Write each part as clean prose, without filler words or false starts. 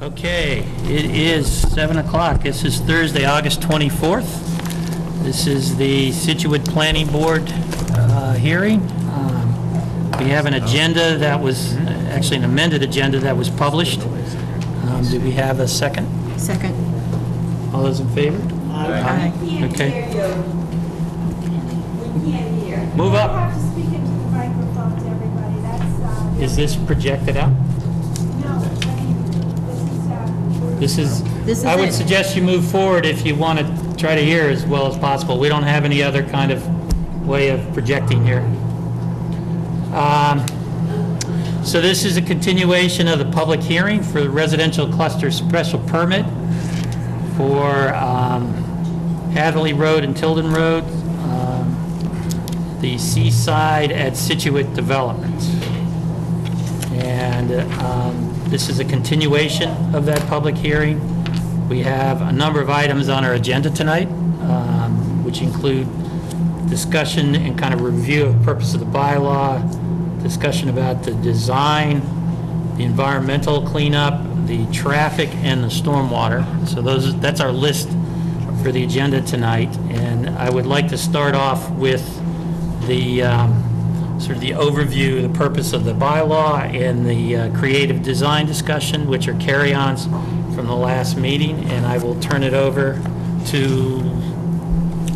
Okay, it is 7 o'clock. This is Thursday, August 24th. This is the Scituate Planning Board hearing. We have an agenda that was, actually an amended agenda that was published. Do we have a second? Second. All those in favor? Aye. Okay. We can't hear. Move up. You have to speak into the microphones, everybody. That's, Is this projected out? no, I mean, This is, This is I would it. suggest you move forward if you want to try to hear as well as possible. We don't have any other kind of way of projecting here. So this is a continuation of the public hearing for the residential cluster special permit for Hadley Road and Tilden Road, the seaside at Scituate development. And this is a continuation of that public hearing. We have a number of items on our agenda tonight, which include discussion and kind of review of purpose of the bylaw, discussion about the design, the environmental cleanup, the traffic, and the stormwater. So that's our list for the agenda tonight. And I would like to start off with the sort of the overview, the purpose of the bylaw, and the creative design discussion, which are carry-ons from the last meeting. And I will turn it over to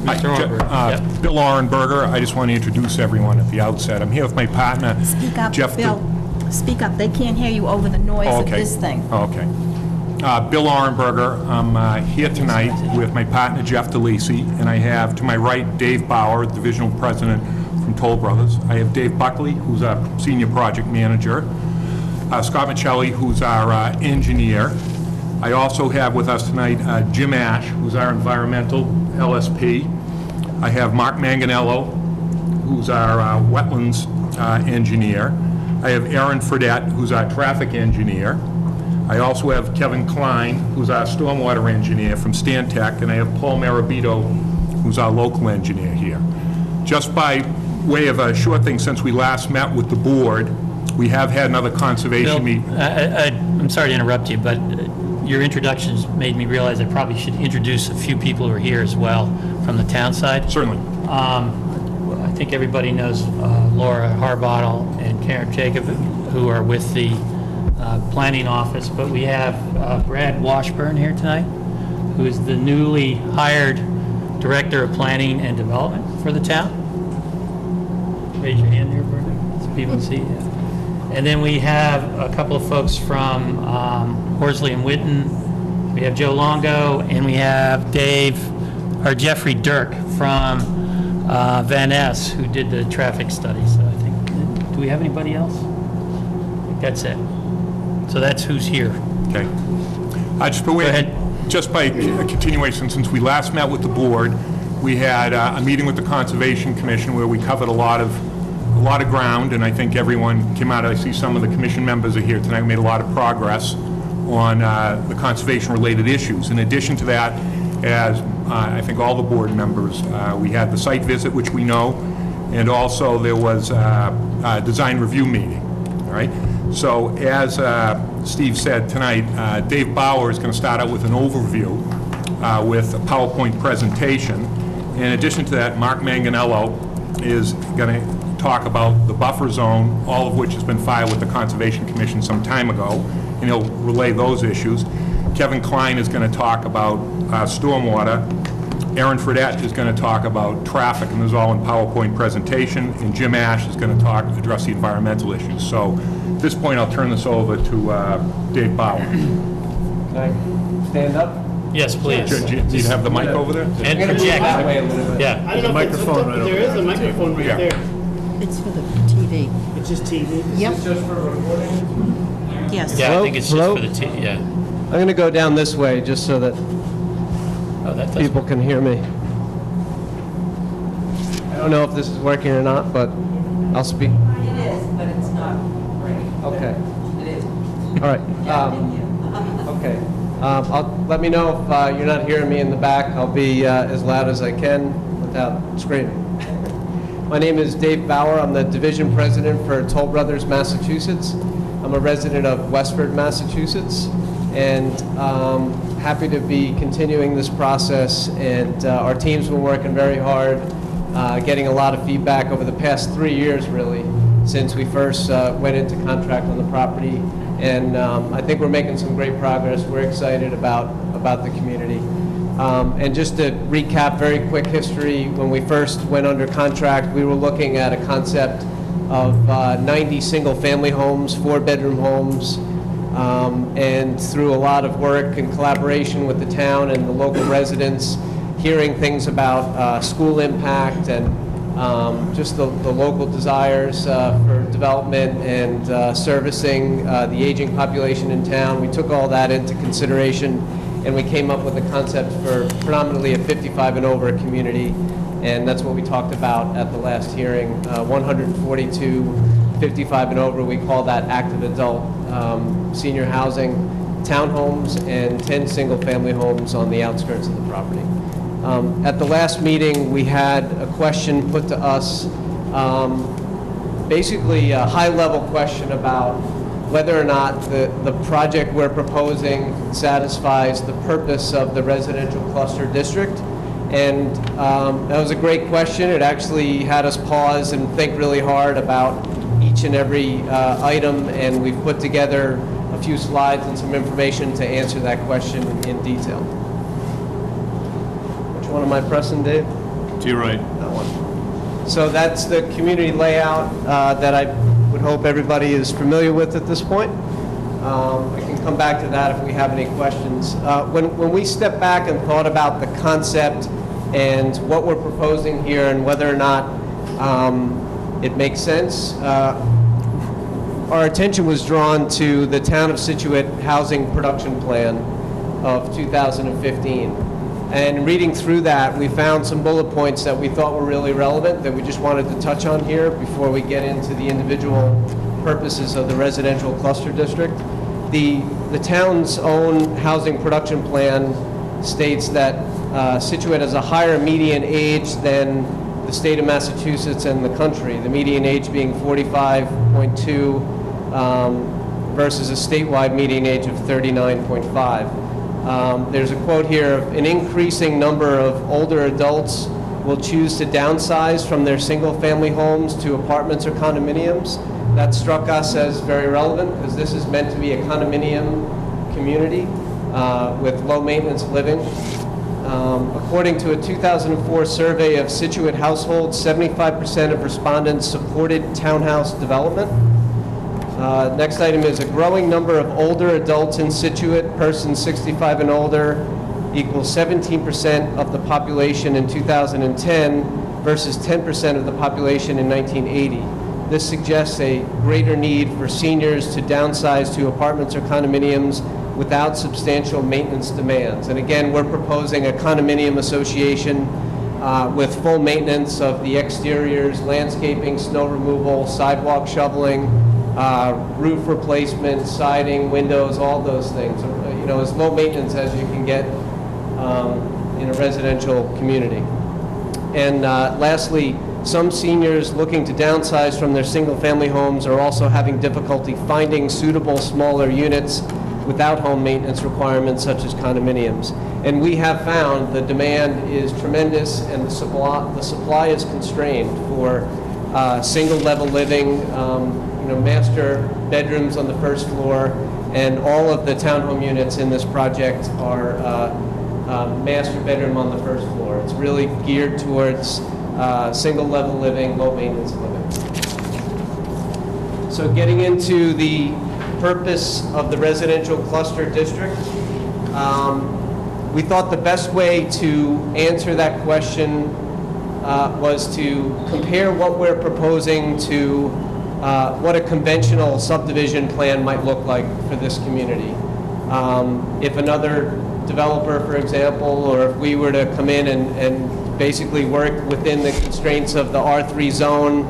Mr. Ornberg. Yep. Bill Ornberger. I just want to introduce everyone at the outset. I'm here with my partner, Speak up, Jeff. Bill. Speak up. They can't hear you over the noise of this thing. Okay. Bill Ornberger. I'm here tonight with my partner, Jeff DeLisi, and I have to my right Dave Bauer, Divisional President from Toll Brothers. I have Dave Buckley, who's our Senior Project Manager, Scott Michelli, who's our engineer. I also have with us tonight Jim Ash, who's our Environmental LSP. I have Mark Manganello, who's our Wetlands engineer. I have Aaron Fredette, who's our Traffic engineer. I also have Kevin Klein, who's our Stormwater engineer from Stantec, and I have Paul Marabito, who's our local engineer here. Just by way of a short thing, since we last met with the board, we have had another conservation meeting. I'm sorry to interrupt you, but your introductions made me realize I probably should introduce a few people who are here as well from the town side. Certainly. I think everybody knows Laura Harbottle and Karen Jacob, who are with the planning office, but we have Brad Washburn here tonight, who is the newly hired Director of Planning and Development for the town. Raise your hand here, Brad, so people can see you. And then we have a couple of folks from Horsley and Witten. We have Joe Longo, and we have Jeffrey Dirk from Van Ness, who did the traffic study. So I think, do we have anybody else? I think that's it. So that's who's here. Okay. Go ahead. Just by a continuation, since we last met with the board, we had a meeting with the Conservation Commission where we covered a lot of ground, and I think everyone came out. I see some of the commission members are here tonight. We made a lot of progress on the conservation-related issues. In addition to that, as I think all the board members, we had the site visit, which we know, and also there was a design review meeting. All right. So as Steve said tonight, Dave Bauer is going to start out with an overview with a PowerPoint presentation. In addition to that, Mark Manganello is going to talk about the buffer zone, all of which has been filed with the Conservation Commission some time ago, and he'll relay those issues. Kevin Klein is going to talk about stormwater. Aaron Fredette is going to talk about traffic, and this is all in PowerPoint presentation, and Jim Ash is going to address the environmental issues. So at this point, I'll turn this over to Dave Bauer. Can I stand up? Yes, please. Do you have the mic over there? And That project. way a little bit. Yeah. I don't know if it's hooked up, but there is a microphone right Yeah. there. It's for the TV. It's just TV. Yep. Just for recording? Yes. Yeah, I Hello? think it's just Hello? for the yeah. I'm going to go down this way just so that Oh, that does. people can hear me. I don't know if this is working or not, but I'll speak. It is, but it's not great. Okay. It is. All right. Okay. Let me know if you're not hearing me in the back. I'll be as loud as I can without screaming. My name is Dave Bauer. I'm the division president for Toll Brothers, Massachusetts. I'm a resident of Westford, Massachusetts, and happy to be continuing this process. And our team's been working very hard, getting a lot of feedback over the past 3 years, really, since we first went into contract on the property. And I think we're making some great progress. We're excited about the community. And just to recap very quick history, when we first went under contract, we were looking at a concept of 90 single-family homes, 4-bedroom homes, and through a lot of work and collaboration with the town and the local residents, hearing things about school impact and just the local desires for development and servicing the aging population in town. We took all that into consideration, and we came up with a concept for predominantly a 55 and over community, and that's what we talked about at the last hearing. 142 55 and over, we call that active adult senior housing, townhomes, and 10 single-family homes on the outskirts of the property. At the last meeting, we had a question put to us, basically a high-level question about whether or not the project we're proposing satisfies the purpose of the residential cluster district. And that was a great question. It actually had us pause and think really hard about each and every item, and we've put together a few slides and some information to answer that question in detail. Which one am I pressing, Dave? To your right. That one. So that's the community layout that I would hope everybody is familiar with at this point. I can come back to that if we have any questions. When we stepped back and thought about the concept and what we're proposing here and whether or not it makes sense, our attention was drawn to the Town of Scituate Housing Production Plan of 2015. And reading through that, we found some bullet points that we thought were really relevant that we just wanted to touch on here before we get into the individual purposes of the residential cluster district. The town's own housing production plan states that Scituate has a higher median age than the state of Massachusetts and the country, the median age being 45.2 versus a statewide median age of 39.5. There's a quote here: an increasing number of older adults will choose to downsize from their single-family homes to apartments or condominiums. That struck us as very relevant because this is meant to be a condominium community with low-maintenance living. According to a 2004 survey of Scituate households, 75% of respondents supported townhouse development. Next item is a growing number of older adults in Scituate, persons 65 and older, equals 17% of the population in 2010 versus 10% of the population in 1980. This suggests a greater need for seniors to downsize to apartments or condominiums without substantial maintenance demands. And again, we're proposing a condominium association with full maintenance of the exteriors, landscaping, snow removal, sidewalk shoveling, roof replacement, siding, windows, all those things. You know, as low maintenance as you can get in a residential community. And lastly, some seniors looking to downsize from their single-family homes are also having difficulty finding suitable smaller units without home maintenance requirements such as condominiums. And we have found the demand is tremendous and the supply is constrained for single-level living, master bedrooms on the first floor, and all of the townhome units in this project are master bedroom on the first floor. It's really geared towards single-level living, low-maintenance living. So getting into the purpose of the residential cluster district, we thought the best way to answer that question was to compare what we're proposing to what a conventional subdivision plan might look like for this community. If another developer, for example, or if we were to come in and basically work within the constraints of the R3 zone,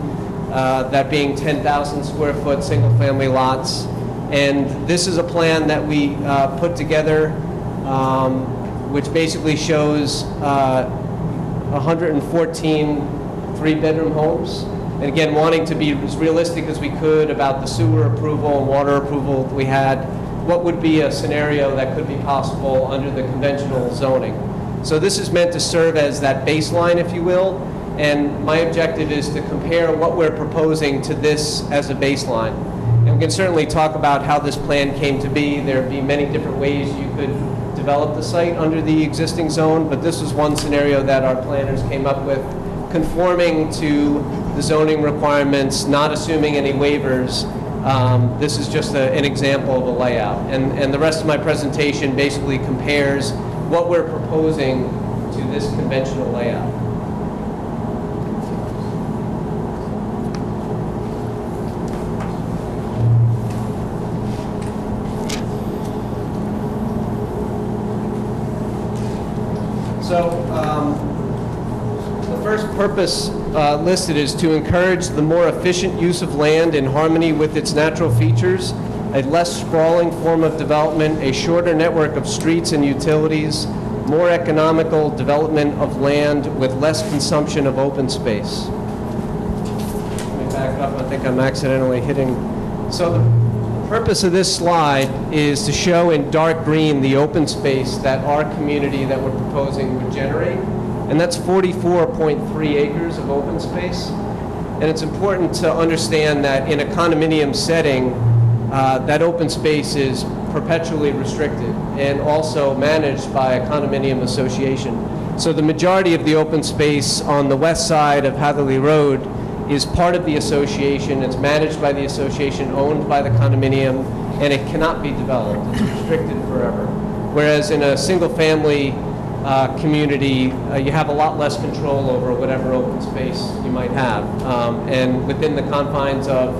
that being 10,000 square foot single-family lots. And this is a plan that we put together, which basically shows 114 three-bedroom homes. And again, wanting to be as realistic as we could about the sewer approval and water approval we had, what would be a scenario that could be possible under the conventional zoning. So this is meant to serve as that baseline, if you will, and my objective is to compare what we're proposing to this as a baseline. And we can certainly talk about how this plan came to be. There'd be many different ways you could develop the site under the existing zone, but this was one scenario that our planners came up with, conforming to the zoning requirements, not assuming any waivers. This is just an example of a layout. And the rest of my presentation basically compares what we're proposing to this conventional layout. So the first purpose listed is to encourage the more efficient use of land in harmony with its natural features, a less sprawling form of development, a shorter network of streets and utilities, more economical development of land with less consumption of open space. Let me back up. I think I'm accidentally hitting. So the purpose of this slide is to show in dark green the open space that our community that we're proposing would generate. And that's 44.3 acres of open space. And it's important to understand that in a condominium setting, that open space is perpetually restricted and also managed by a condominium association. So the majority of the open space on the west side of Hatherley Road is part of the association. It's managed by the association, owned by the condominium, and it cannot be developed. It's restricted forever. Whereas in a single-family community, you have a lot less control over whatever open space you might have. And within the confines of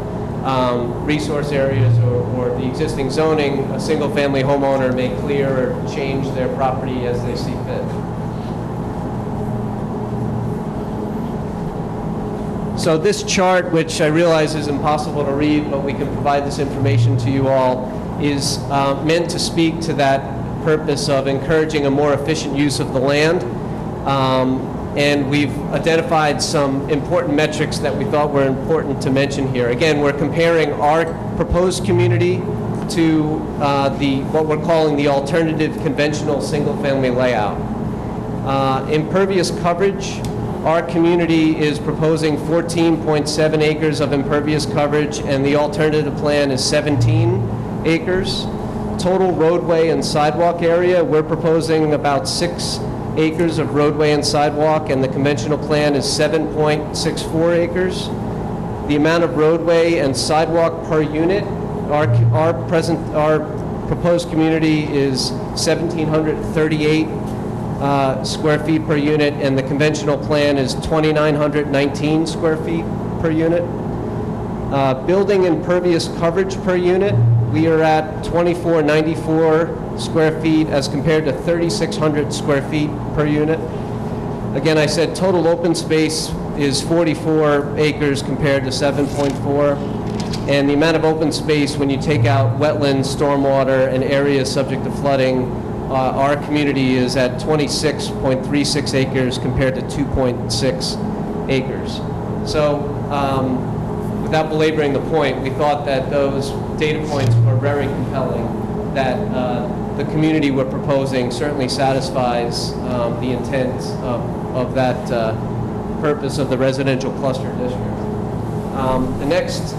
resource areas or the existing zoning, a single-family homeowner may clear or change their property as they see fit. So this chart, which I realize is impossible to read, but we can provide this information to you all, is meant to speak to that purpose of encouraging a more efficient use of the land. And we've identified some important metrics that we thought were important to mention here. Again, we're comparing our proposed community to what we're calling the alternative conventional single-family layout. Impervious coverage, our community is proposing 14.7 acres of impervious coverage, and the alternative plan is 17 acres. Total roadway and sidewalk area, we're proposing about 6 acres of roadway and sidewalk, and the conventional plan is 7.64 acres. The amount of roadway and sidewalk per unit, our proposed community is 1,738 square feet per unit, and the conventional plan is 2,919 square feet per unit. Building impervious coverage per unit, we are at 2,494 square feet as compared to 3,600 square feet per unit. Again, I said total open space is 44 acres compared to 7.4. And the amount of open space when you take out wetlands, stormwater, and areas subject to flooding, our community is at 26.36 acres compared to 2.6 acres. So without belaboring the point, we thought that those data points were very compelling, that the community we're proposing certainly satisfies the intent of that purpose of the residential cluster district. The next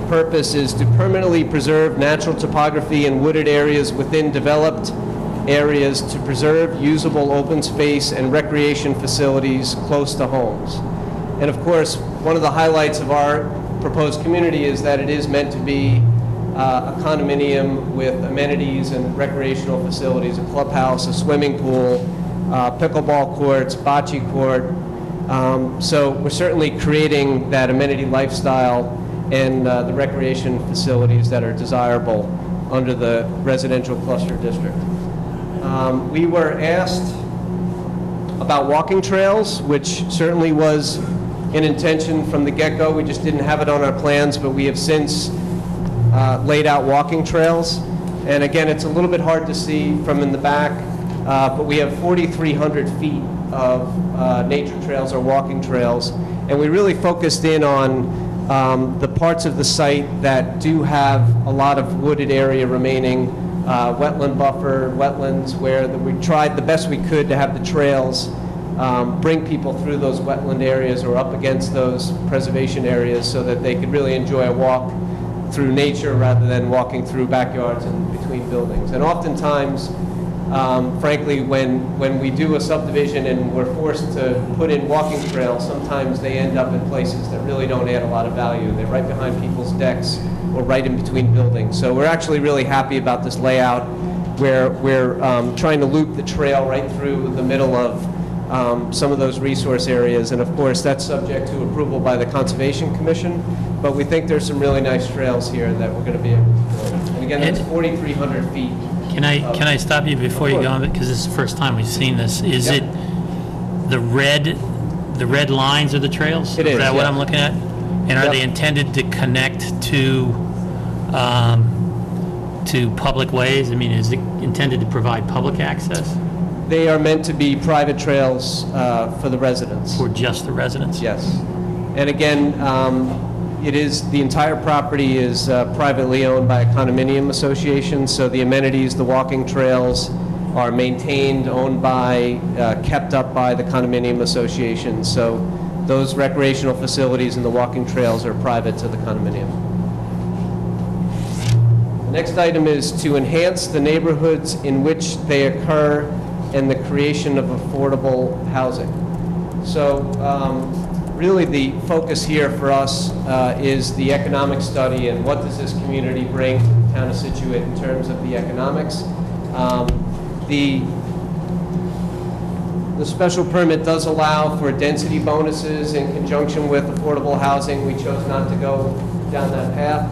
purpose is to permanently preserve natural topography and wooded areas within developed areas to preserve usable open space and recreation facilities close to homes. And of course, one of the highlights of our proposed community is that it is meant to be a condominium with amenities and recreational facilities, a clubhouse, a swimming pool, pickleball courts, bocce court. So we're certainly creating that amenity lifestyle and the recreation facilities that are desirable under the residential cluster district. We were asked about walking trails, which certainly was an intention from the get-go. We just didn't have it on our plans, but we have since laid out walking trails. And again, it's a little bit hard to see from in the back, but we have 4,300 feet of nature trails or walking trails. And we really focused in on the parts of the site that do have a lot of wooded area remaining, wetland buffer, wetlands, where we tried the best we could to have the trails bring people through those wetland areas or up against those preservation areas so that they could really enjoy a walk through nature rather than walking through backyards and between buildings. And oftentimes, frankly, when we do a subdivision and we're forced to put in walking trails, sometimes they end up in places that really don't add a lot of value. They're right behind people's decks or right in between buildings. So we're actually really happy about this layout where we're trying to loop the trail right through the middle of some of those resource areas. And of course, that's subject to approval by the Conservation Commission. But we think there's some really nice trails here that we're going to be able to build. And again, that's 4,300 feet. Can I stop you before you go on, because this is the first time we've seen this? Is Yep. it the red lines are the trails? It is, Is that what yeah. I'm looking at? And are Yep. they intended to connect to public ways? I mean, is it intended to provide public access They are meant to be private trails for the residents. for just the residents? Yes. And again, the entire property is privately owned by a condominium association, so the amenities, the walking trails are maintained, owned by, kept up by the condominium association. So those recreational facilities and the walking trails are private to the condominium. The next item is to enhance the neighborhoods in which they occur and the creation of affordable housing. So really the focus here for us is the economic study and what does this community bring to the town of Scituate in terms of the economics. The special permit does allow for density bonuses in conjunction with affordable housing. We chose not to go down that path.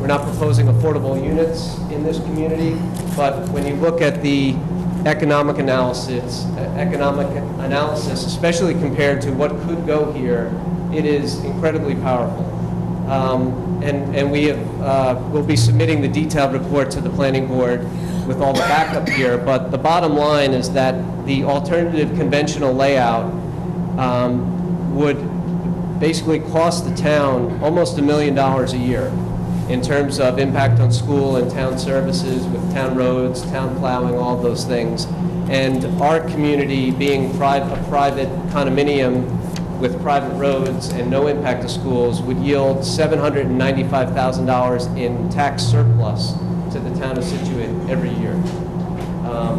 We're not proposing affordable units in this community, but when you look at the economic analysis, especially compared to what could go here, it is incredibly powerful. And we will be submitting the detailed report to the planning board with all the backup here, but the bottom line is that the alternative conventional layout would basically cost the town almost $1 million a year in terms of impact on school and town services with town roads, town plowing, all those things. And our community being a private condominium with private roads and no impact to schools would yield $795,000 in tax surplus to the town of Scituate every year.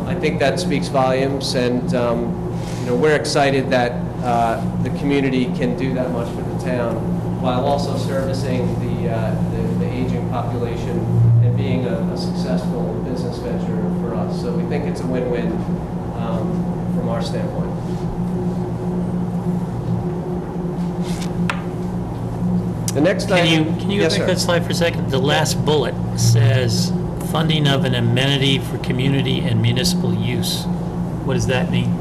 I think that speaks volumes, and we're excited that the community can do that much for the town while also servicing the aging population and being a successful business venture for us. So we think it's a win-win from our standpoint. The next item... Can you go Yes, back sir. to that slide for a second? The last bullet says funding of an amenity for community and municipal use. What does that mean?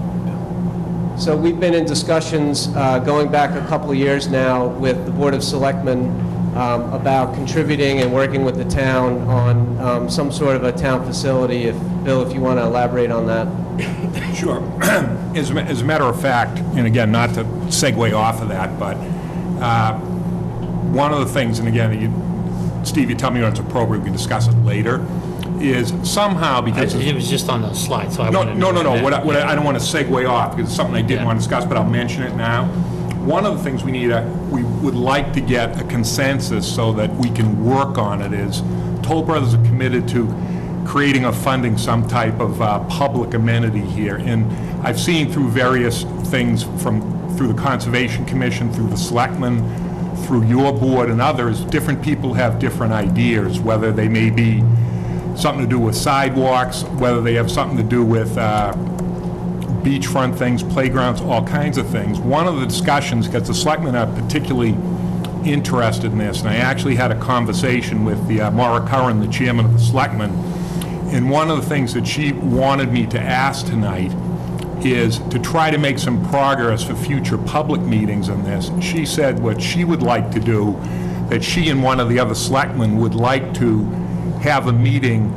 So we've been in discussions going back a couple of years now with the Board of Selectmen about contributing and working with the town on some sort of a town facility. Bill, if you want to elaborate on that. Sure. As a matter of fact, and again, not to segue off of that, but one of the things, and again, Steve, you tell me when it's appropriate, we can discuss it later, is somehow because... It was just on the slide, so I No, wanted to... no. know that. What I don't want to segue off, because it's something I didn't Yeah. want to discuss, but I'll mention it now. One of the things we would like to get a consensus so that we can work on it is Toll Brothers are committed to creating or funding some type of public amenity here. And I've seen through various things through the Conservation Commission, through the Selectmen, through your board and others, different people have different ideas, whether they may be something to do with sidewalks, whether they have something to do with beachfront things, playgrounds, all kinds of things. One of the discussions, because the Selectmen are particularly interested in this, and I actually had a conversation with Maura Curran, the chairman of the Selectmen, and one of the things that she wanted me to ask tonight is to try to make some progress for future public meetings on this. She said what she would like to do, that she and one of the other Selectmen would like to have a meeting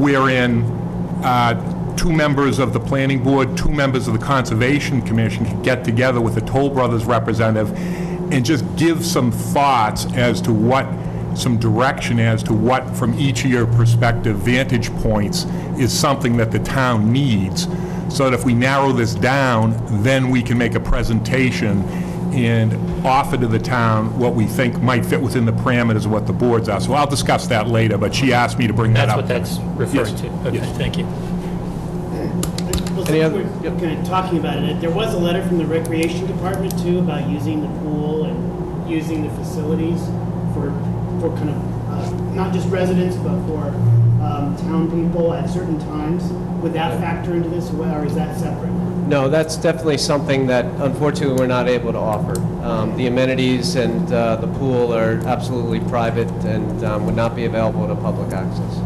wherein 2 members of the planning board, 2 members of the Conservation Commission could get together with the Toll Brothers representative and just give some thoughts as to what, some direction as to what, from each of your perspective vantage points, is something that the town needs, so that if we narrow this down, then we can make a presentation and offer to the town what we think might fit within the parameters of what the boards are. So I'll discuss that later, but she asked me to bring that That's up. what that's referring Yes. to. Okay, Yes. thank you. Well, Any since other- we're kind of talking about it, there was a letter from the Recreation Department too about using the pool and using the facilities for kind of, not just residents, but for town people at certain times. Would that factor into this, or is that separate? No, that's definitely something that unfortunately we're not able to offer. The amenities and the pool are absolutely private and would not be available to public access.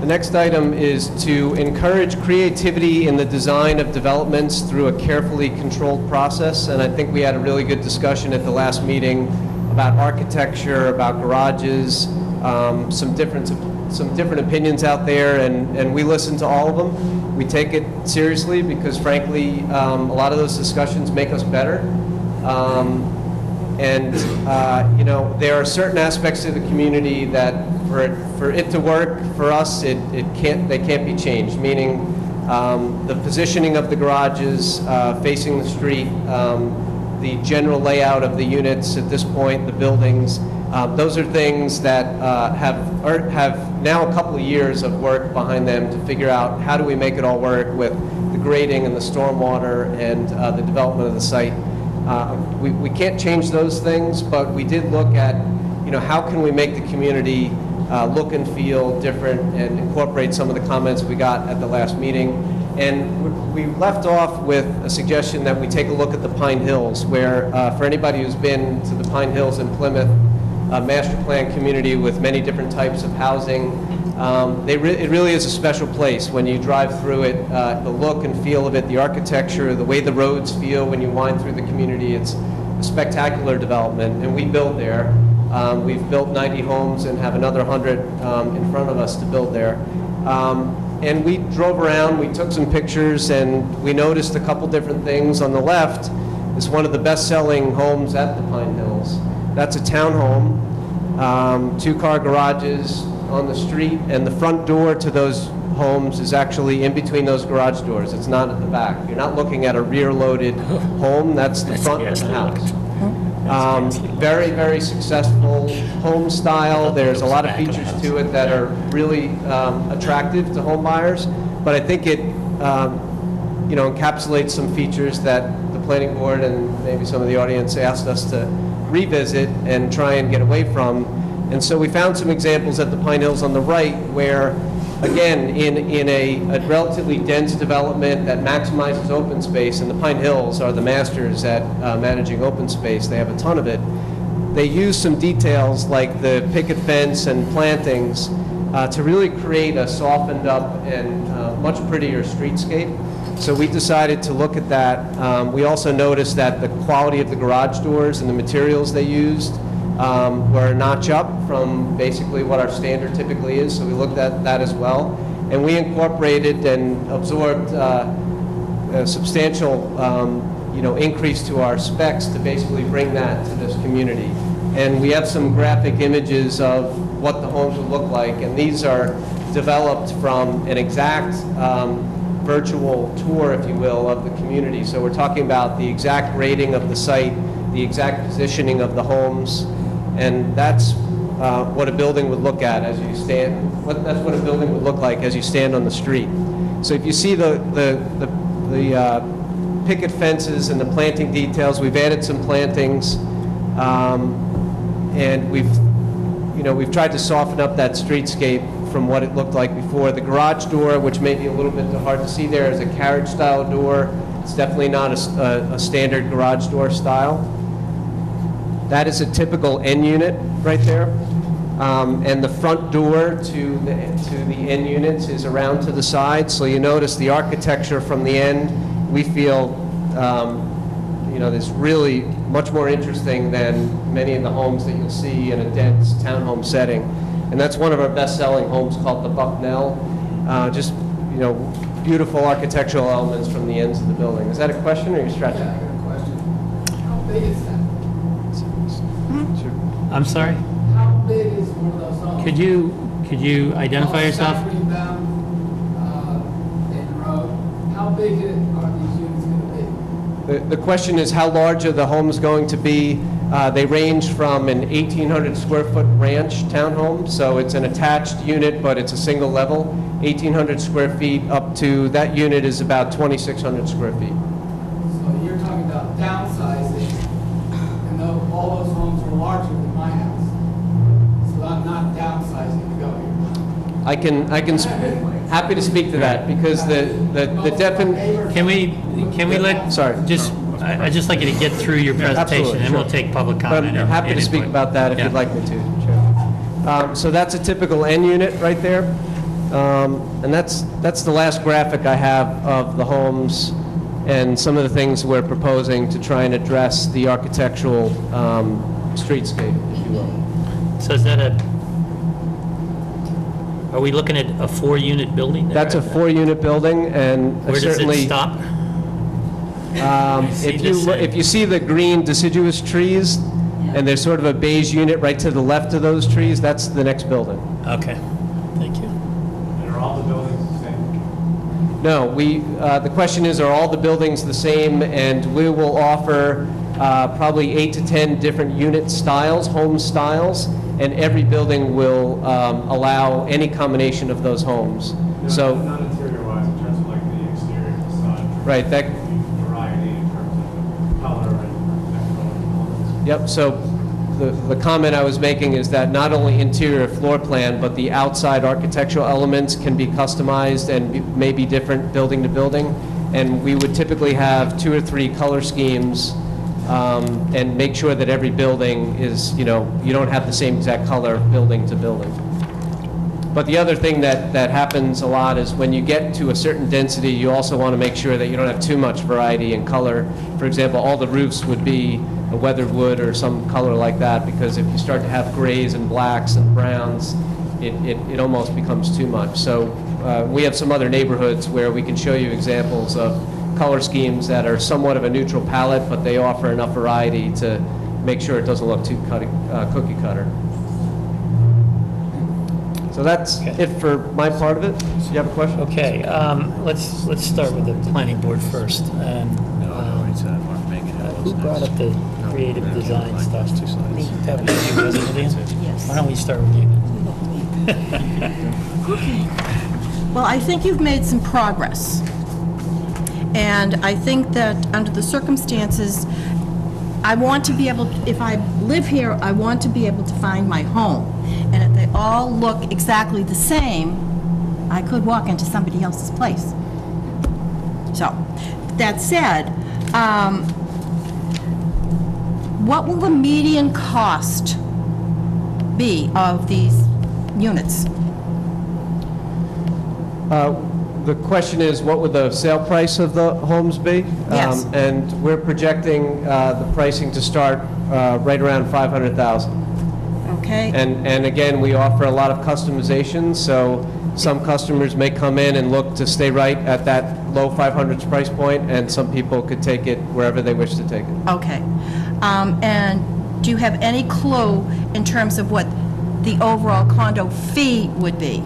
The next item is to encourage creativity in the design of developments through a carefully controlled process. And I think we had a really good discussion at the last meeting about architecture, about garages, some different opinions out there, and we listen to all of them. We take it seriously because frankly, a lot of those discussions make us better. You know, there are certain aspects of the community that for it to work for us, they can't be changed, meaning the positioning of the garages facing the street, the general layout of the units at this point, the buildings. Those are things that have now a couple of years of work behind them to figure out how do we make it all work with the grading and the stormwater and the development of the site. We can't change those things, but we did look at, you know, how can we make the community look and feel different and incorporate some of the comments we got at the last meeting. And we left off with a suggestion that we take a look at the Pine Hills, where for anybody who's been to the Pine Hills in Plymouth, a master plan community with many different types of housing, it really is a special place when you drive through it. The look and feel of it, the architecture, the way the roads feel when you wind through the community, it's a spectacular development, and we build there. We've built 90 homes and have another 100 in front of us to build there. And we drove around, we took some pictures, and we noticed a couple different things. On the left is one of the best-selling homes at the Pine Hills. That's a townhome, 2-car garages on the street, and the front door to those homes is actually in between those garage doors. It's not at the back. You're not looking at a rear-loaded home. That's the front of the house. Very, very successful home style. There's a lot of features to it that are really attractive to home buyers, but I think it you know, encapsulates some features that the planning board and maybe some of the audience asked us to revisit and try and get away from. And so we found some examples at the Pine Hills on the right where, again, in a relatively dense development that maximizes open space, and the Pine Hills are the masters at managing open space, they have a ton of it, they use some details like the picket fence and plantings to really create a softened up and much prettier streetscape. So we decided to look at that. We also noticed that the quality of the garage doors and the materials they used were a notch up from basically what our standard typically is, so we looked at that as well. And we incorporated and absorbed a substantial you know, increase to our specs to basically bring that to this community. And we have some graphic images of what the homes would look like, and these are developed from an exact virtual tour, if you will, of the community. So we're talking about the exact grading of the site, the exact positioning of the homes, and that's what a building would look at as you stand. That's what a building would look like as you stand on the street. So if you see the picket fences and the planting details, we've added some plantings, and we've tried to soften up that streetscape from what it looked like before. The garage door, which may be a little bit hard to see there, is a carriage-style door. It's definitely not a standard garage door style. That is a typical end unit right there. And the front door to the end units is around to the side. So you notice the architecture from the end, we feel, is really much more interesting than many of the homes that you'll see in a dense townhome setting. And that's one of our best-selling homes called the Bucknell. If beautiful architectural elements from the ends of the building. Is that a question, or are you stretching? Yeah, I got a question. How big is that? I'm sorry? How big is one of those homes? Could you identify yourself? South bound, Dayton Road. How big are these units going to be? The question is, how large are the homes going to be? They range from an 1,800 square foot ranch townhome, so it's an attached unit, but it's a single level, 1,800 square feet, up to, that unit is about 2,600 square feet. So you're talking about downsizing, and all those homes are larger than my house. So I'm not downsizing to go here. Happy to speak to that, because the definition, Can we let? Sorry. I'd just like you to get through your presentation, Absolutely, and we'll sure. take public but comment. I'm and- happy and to speak input. about that if Yeah. you'd like me to, Chair. So that's a typical N unit right there. And that's the last graphic I have of the homes and some of the things we're proposing to try and address the architectural streetscape, if you will. So is that are we looking at a 4-unit building? there? That's a 4-unit building, and Where does certainly... it stop? See If this? if you see the green deciduous trees, and there's sort of a beige unit right to the left of those trees, that's the next building. Okay, thank you. And are all the buildings the same? No, the question is, are all the buildings the same? And we will offer probably 8 to 10 different unit styles, home styles, and every building will allow any combination of those homes. So, Not interior-wise, in terms of like the exterior facade. right, that, Variety in terms of color and architectural elements. yep, so the comment I was making is that not only interior floor plan, but the outside architectural elements can be customized and may be different building to building. And we would typically have 2 or 3 color schemes and make sure that every building is, you don't have the same exact color building to building. But the other thing that happens a lot is when you get to a certain density, you also want to make sure that you don't have too much variety in color. For example, all the roofs would be a weathered wood or some color like that, because if you start to have grays and blacks and browns, it almost becomes too much. So we have some other neighborhoods where we can show you examples of color schemes that are somewhat of a neutral palette, but they offer enough variety to make sure it doesn't look too cookie cutter. So that's Okay. it for my part of it. Do you have a question? Okay, let's start with the planning board first. And who brought up the creative design stuff? That was you, wasn't it, Ian? Yes. Why don't we start with you? Well, I think you've made some progress. And I think that under the circumstances, I want to be able, if I live here, I want to be able to find my home. And if they all look exactly the same, I could walk into somebody else's place. So, that said, what will the median cost be of these units? The question is, what would the sale price of the homes be? Yes. And we're projecting the pricing to start right around $500,000. Okay? And again, we offer a lot of customization, so some customers may come in and look to stay right at that low 500s price point, and some people could take it wherever they wish to take it. Okay. And do you have any clue in terms of what the overall condo fee would be?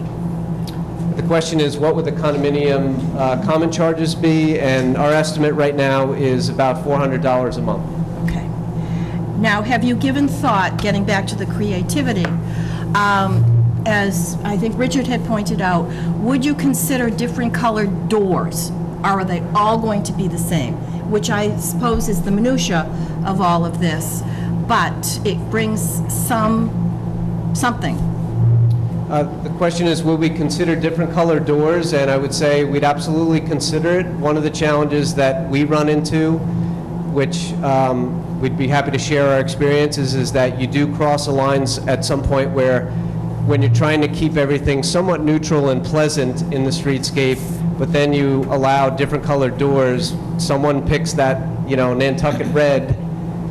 The question is, what would the condominium common charges be? And our estimate right now is about $400 a month. Okay. Now, have you given thought, getting back to the creativity, as I think Richard had pointed out, would you consider different colored doors? Or are they all going to be the same? Which I suppose is the minutia of all of this, but it brings something. The question is, will we consider different colored doors? And I would say we'd absolutely consider it. One of the challenges that we run into, which we'd be happy to share our experiences, is that you do cross the lines at some point where when you're trying to keep everything somewhat neutral and pleasant in the streetscape, but then you allow different colored doors, someone picks that, Nantucket red,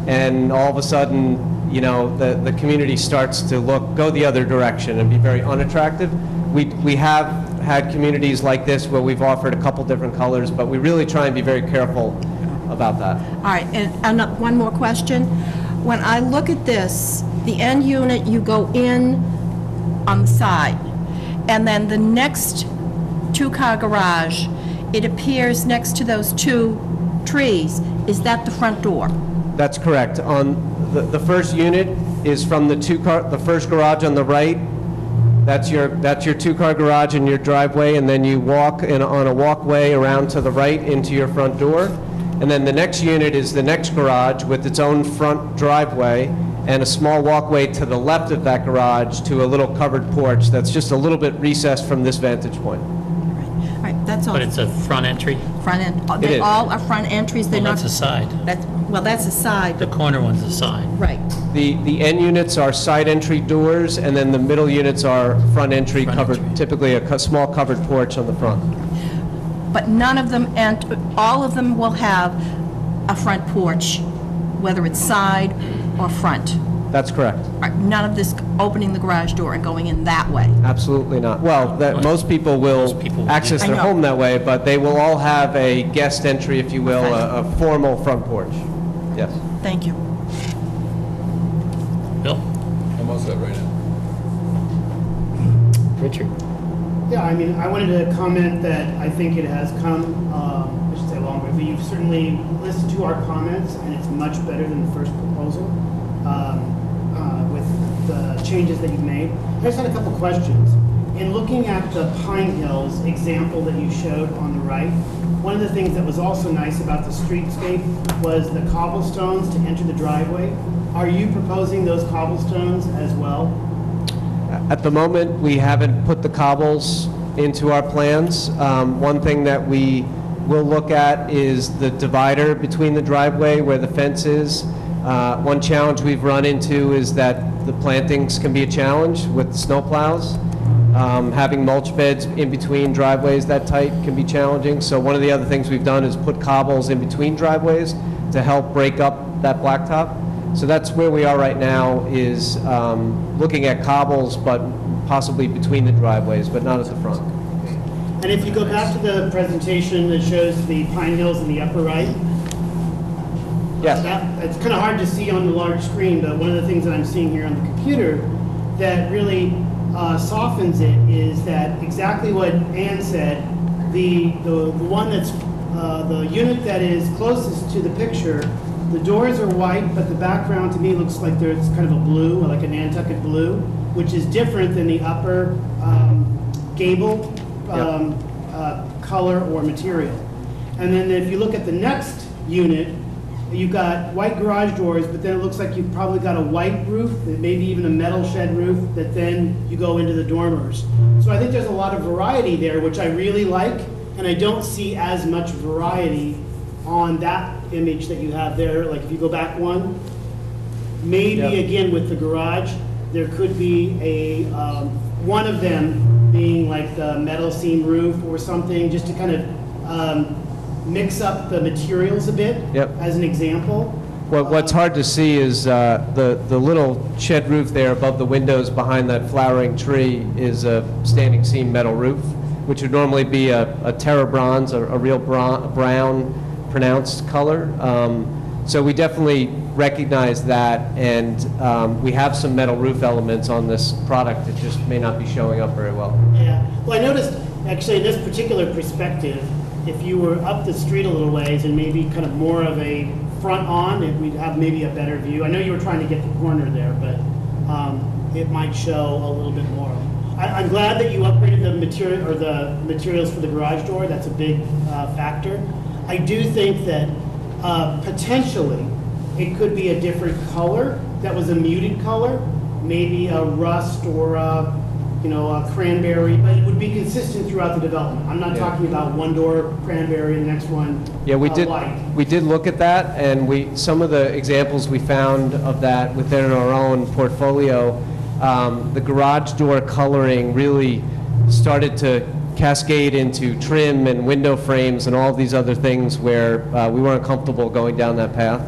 and all of a sudden, the community starts to go the other direction and be very unattractive. We have had communities like this where we've offered a couple different colors, but we really try and be very careful about that. All right, and one more question. When I look at this, the end unit, you go in on the side, and then the next two-car garage, it appears next to those two trees. Is that the front door? That's correct. On the first unit is from the first garage on the right. That's your two-car garage and your driveway, and then you walk on a walkway around to the right into your front door. And then the next unit is the next garage with its own front driveway and a small walkway to the left of that garage to a little covered porch that's just a little bit recessed from this vantage point. All right, that's all. But it's a front entry? Front end, It they is. all are front entries, they're Well, not... that's a side. That's a side, The corner one's a side. right. The end units are side entry doors, and then the middle units are front entry Front covered, entry. typically a small covered porch on the front. But none of them, and all of them will have a front porch, whether it's side or front. That's correct. Right, none of this opening the garage door and going in that way. Absolutely not. Well, most people will Most people will access do their that. I know. home that way, but they will all have a guest entry, if you will, Okay. a formal front porch. Yes. Thank you. Bill? I'm all set right now. Richard? Yeah, I mean, I wanted to comment that I think it has come, I should say a long way, but you've certainly listened to our comments, and it's much better than the first proposal with the changes that you've made. I just had a couple questions. In looking at the Pine Hills example that you showed on the right, one of the things that was also nice about the streetscape was the cobblestones to enter the driveway. Are you proposing those cobblestones as well? At the moment, we haven't put the cobbles into our plans. One thing that we will look at is the divider between the driveway where the fence is. One challenge we've run into is that the plantings can be a challenge with snowplows. Having mulch beds in between driveways that tight can be challenging. So one of the other things we've done is put cobbles in between driveways to help break up that blacktop. So that's where we are right now, is looking at cobbles, but possibly between the driveways, but not at the front. And if you go back to the presentation that shows the Pine Hills in the upper right, Yes. it's kind of hard to see on the large screen, but one of the things that I'm seeing here on the computer that really softens it is that exactly what Ann said, the one that's, the unit that is closest to the picture, the doors are white, but the background to me looks like there's kind of a blue, like a Nantucket blue, which is different than the upper gable color or material. And then if you look at the next unit, you've got white garage doors, but then it looks like you've probably got a white roof, maybe even a metal shed roof, that then you go into the dormers. So I think there's a lot of variety there, which I really like, and I don't see as much variety on that image that you have there. Like if you go back one, maybe Yep. again with the garage, there could be a, one of them being like the metal seam roof or something, just to kind of mix up the materials a bit, Yep. as an example. What's hard to see is the little shed roof there above the windows behind that flowering tree is a standing seam metal roof, which would normally be a terra bronze, a real brown pronounced color. So we definitely recognize that, and we have some metal roof elements on this product that just may not be showing up very well. Yeah, well, I noticed, actually, in this particular perspective, if you were up the street a little ways and maybe kind of more of a front on, we'd have maybe a better view. I know you were trying to get the corner there, but it might show a little bit more. I'm glad that you upgraded the material, or the materials for the garage door. That's a big factor. I do think that potentially it could be a different color that was a muted color, maybe a rust or a cranberry, but it would be consistent throughout the development. I'm not talking about one door cranberry and the next one Yeah, we white. did look at that, and some of the examples we found of that within our own portfolio, the garage door coloring really started to cascade into trim and window frames and all these other things where we weren't comfortable going down that path.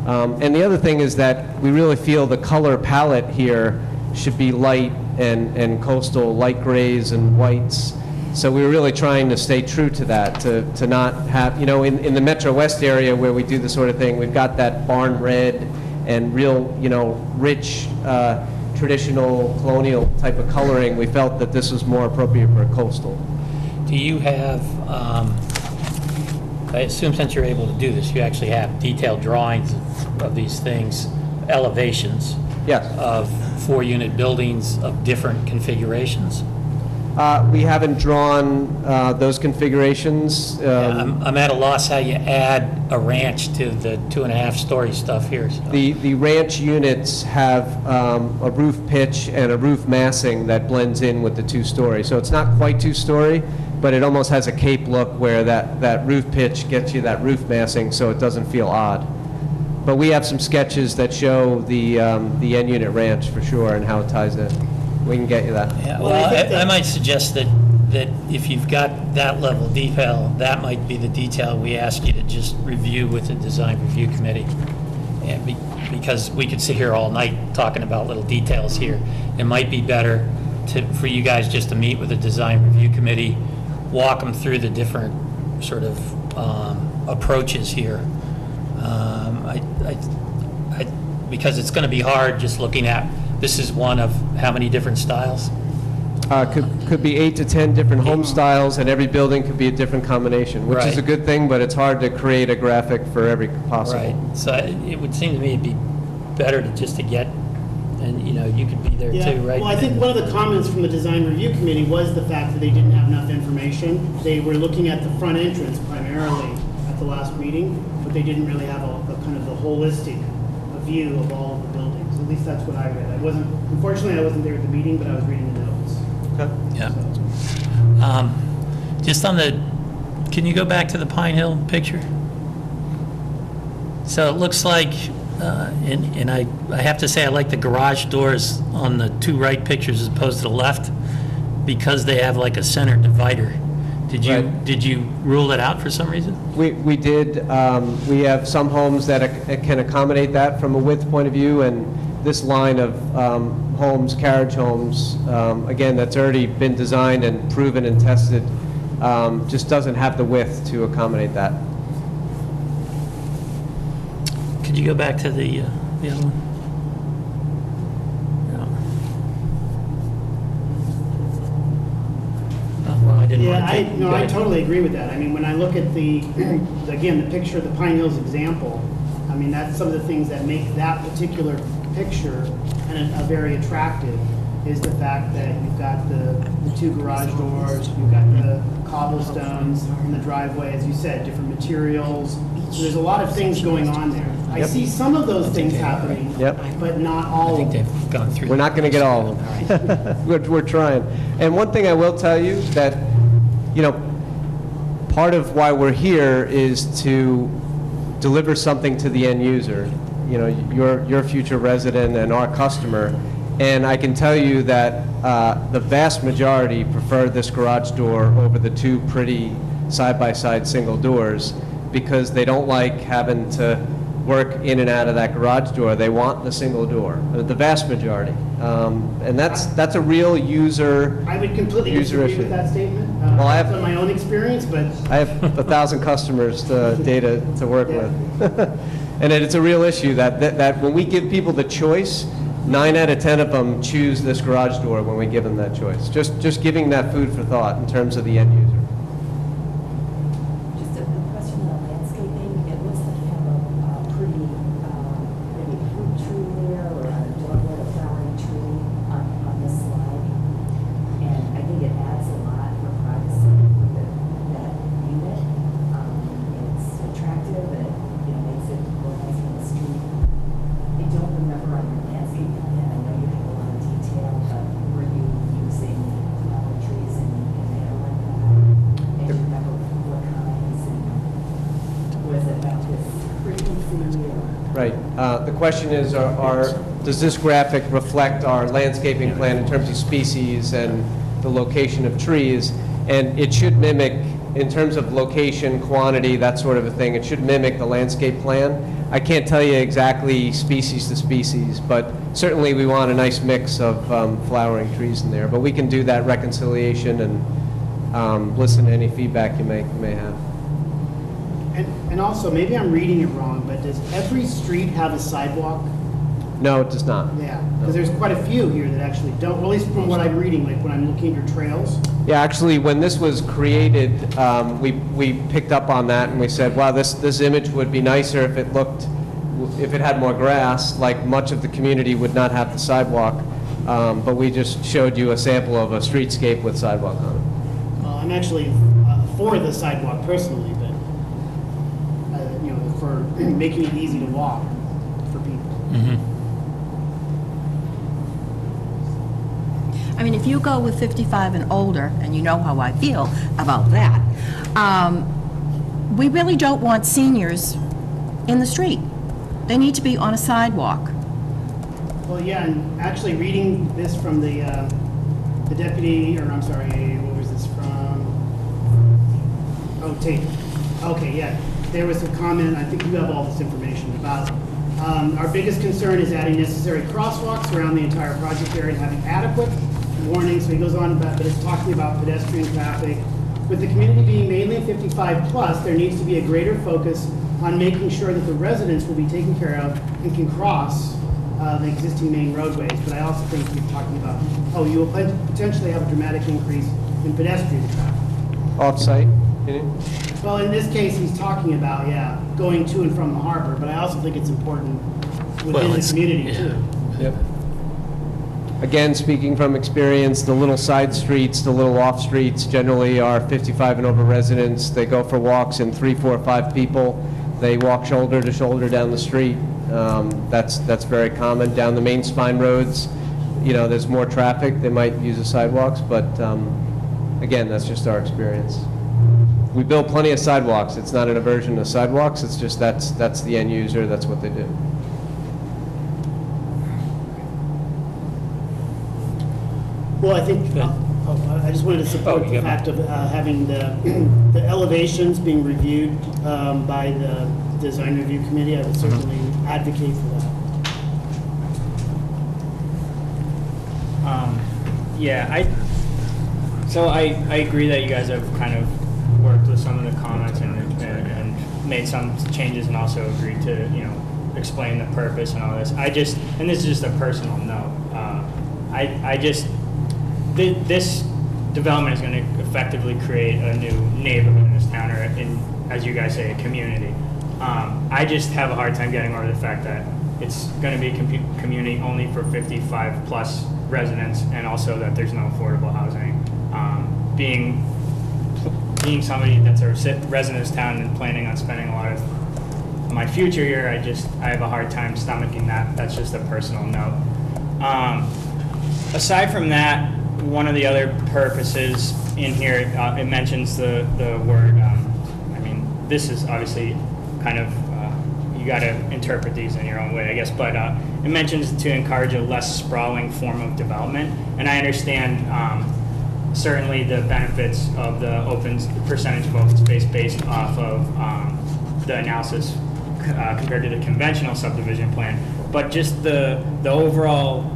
And the other thing is that we really feel the color palette here should be light and coastal, light grays and whites. So we were really trying to stay true to that, to not have, in the Metro West area where we do this sort of thing, we've got that barn red and real, rich, traditional colonial type of coloring. We felt that this was more appropriate for a coastal. Do you have, I assume since you're able to do this, you actually have detailed drawings of these things, elevations Yes. of 4-unit buildings of different configurations? We haven't drawn those configurations. I'm at a loss how you add a ranch to the 2.5-story stuff here. So. The ranch units have a roof pitch and a roof massing that blends in with the 2-story. So it's not quite 2-story, but it almost has a cape look where that roof pitch gets you that roof massing so it doesn't feel odd. But we have some sketches that show the end unit ranch for sure and how it ties in. We can get you that. Yeah, well, I might suggest that if you've got that level of detail, that might be the detail we ask you to just review with the design review committee. And because we could sit here all night talking about little details here. It might be better for you guys just to meet with the design review committee, walk them through the different sort of approaches here. Because it's going to be hard just looking at, this is one of how many different styles? Could be 8 to 10 different home styles, and every building could be a different combination, which is Right. a good thing, but it's hard to create a graphic for every possible. Right, so it would seem to me it'd be better to get, and you could be there Yeah, too, right? well, I think one of the comments from the design review committee was the fact that they didn't have enough information. They were looking at the front entrance primarily at the last meeting, but they didn't really have a kind of the holistic view of all of the buildings. At least that's what I read. Unfortunately, I wasn't there at the meeting, but I was reading the notes. Okay. Yeah. Just on can you go back to the Pine Hill picture? So it looks like, and I have to say I like the garage doors on the 2 right pictures as opposed to the left, because they have like a center divider. Did you rule it out for some reason? We did. We have some homes that can accommodate that from a width point of view, and this line of homes, carriage homes, again, that's already been designed and proven and tested, just doesn't have the width to accommodate that. Could you go back to the other one? No. Oh, well, I didn't want to take. No, I totally agree with that. I mean, when I look at again, the picture of the Pine Hills example, I mean, that's some of the things that make that particular picture a very attractive, is the fact that you've got the 2 garage doors, you've got the cobblestones in the driveway, as you said, different materials. So there's a lot of things going on there. I see some of those things happening, but not all I think of them. they've gone through. We're not going to get all of them. We're trying. And one thing I will tell you that, part of why we're here is to deliver something to the end user, your future resident and our customer. And I can tell you that the vast majority prefer this garage door over the 2 pretty side-by-side single doors, because they don't like having to work in and out of that garage door. They want the single door, the vast majority. And that's a real user I would completely disagree issue. with that statement. Well, I have- Based on my own experience, but I have 1,000 customers data to work Yeah. with. And it's a real issue that when we give people the choice, 9 out of 10 of them choose this garage door when we give them that choice. Just giving that food for thought in terms of the end user. Just a question on landscaping. It looks like you have a pretty, maybe fruit tree there, or a dogwood, a flowering tree on this slide. And I think it adds a lot for privacy with that unit. It's attractive, and it makes it look nice on the street. I don't remember on your landscape plan, I know you have a lot of detail, but were you using flower trees in there like that? And do you remember what kinds, and was it about this frequency or? Right. The question is, does this graphic reflect our landscaping plan in terms of species and the location of trees? And it should mimic, in terms of location, quantity, that sort of a thing, it should mimic the landscape plan. I can't tell you exactly species to species, but certainly we want a nice mix of flowering trees in there. But we can do that reconciliation and listen to any feedback you may have. And also, maybe I'm reading it wrong, but does every street have a sidewalk? No, it does not. Yeah, because there's quite a few here that actually don't, well, at least from what I'm reading, like when I'm looking at your trails. Yeah, actually, when this was created, we picked up on that and we said, wow, this image would be nicer if it had more grass, like much of the community would not have the sidewalk. But we just showed you a sample of a streetscape with sidewalk on it. Well, I'm actually for the sidewalk personally, but, you know, for making it easy to walk for people. I mean, if you go with 55 and older, and you know how I feel about that, we really don't want seniors in the street. They need to be on a sidewalk. Well, yeah, and actually reading this from the deputy, or I'm sorry, what was this from? Oh, Tate. Okay, yeah. There was a comment, I think you have all this information about, our biggest concern is adding necessary crosswalks around the entire project area and having adequate warnings. So he goes on about, but it's talking about pedestrian traffic. With the community being mainly 55 plus, there needs to be a greater focus on making sure that the residents will be taken care of and can cross the existing main roadways. But I also think you're talking about, you will potentially have a dramatic increase in pedestrian traffic. Off-site? Well, in this case, he's talking about, going to and from the harbor, but I also think it's important within the community too. Yep. Again, speaking from experience, the little side streets, the little off streets generally are 55 and over residents. They go for walks in 3, 4, 5 people. They walk shoulder to shoulder down the street. That's very common. Down the main spine roads, you know, there's more traffic. They might use the sidewalks, but again, that's just our experience. We build plenty of sidewalks. It's not an aversion to sidewalks. It's just that's the end user. That's what they do. Well, I think, I just wanted to support the fact of having the elevations being reviewed by the design review committee. I would certainly advocate for that. I agree that you guys have kind of worked with some of the comments and made some changes and also agreed to, you know, explain the purpose and all this. And this is just a personal note, this development is going to effectively create a new neighborhood in this town, or as you guys say, a community. I just have a hard time getting over the fact that it's going to be a community only for 55 plus residents, and also that there's no affordable housing. Being somebody that's a resident of this town and planning on spending a lot of my future here, I have a hard time stomaching that. That's just a personal note. Aside from that, one of the other purposes in here, it mentions the word, this is obviously kind of, you got to interpret these in your own way, I guess, but it mentions to encourage a less sprawling form of development. And I understand certainly the benefits of the percentage of open space based off of the analysis compared to the conventional subdivision plan, but just the overall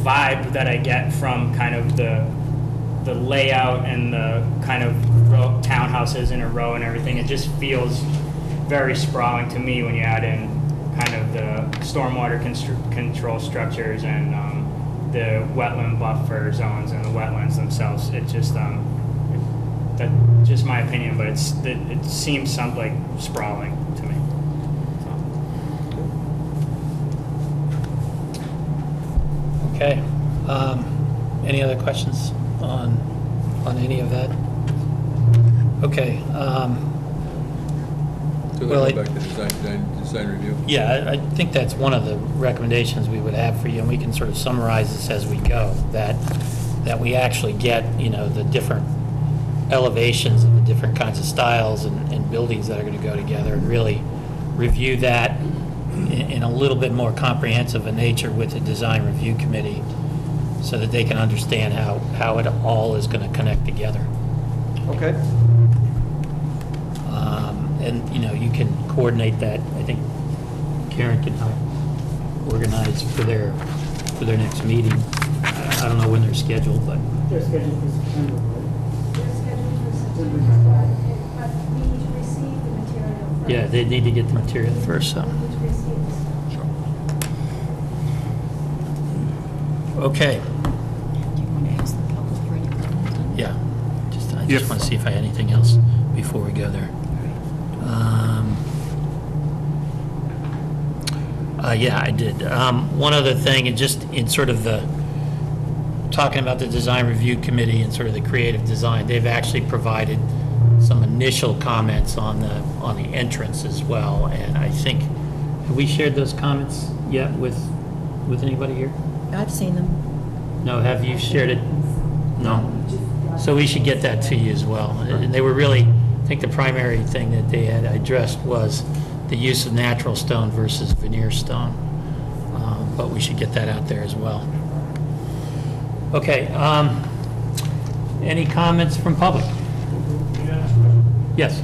vibe that I get from kind of the layout and the kind of townhouses in a row and everything, it just feels very sprawling to me when you add in kind of the stormwater control structures and the wetland buffer zones and the wetlands themselves. It just that's just my opinion, but it seems like sprawling to me. Okay. Any other questions on any of that? Okay. So well, back to design review? Yeah, I think that's one of the recommendations we would have for you, and we can sort of summarize this as we go, that we actually get, you know, the different elevations and the different kinds of styles and buildings that are going to go together, and really review that in a little bit more comprehensive a nature with the design review committee, so that they can understand how it all is going to connect together. Okay. And, you know, you can coordinate that. I think Karen can help organize for their next meeting. I don't know when they're scheduled, but, They're scheduled for September, right? They're scheduled for September, but we need to receive the material first. yeah, they need to get the material first, so. We need to receive this. Okay, Do you want to ask the public for any comment? yeah. I If- just want to see if I had anything else before we go there. Yeah, I did. One other thing, and just in sort of the, talking about the design review committee and sort of the creative design, they've actually provided some initial comments on the entrance as well, and I think, have we shared those comments yet with anybody here? I've seen them. No, have you shared it? No? So we should get that to you as well. And they were really, I think the primary thing that they had addressed was the use of natural stone versus veneer stone. But we should get that out there as well. Okay, any comments from public? Yes.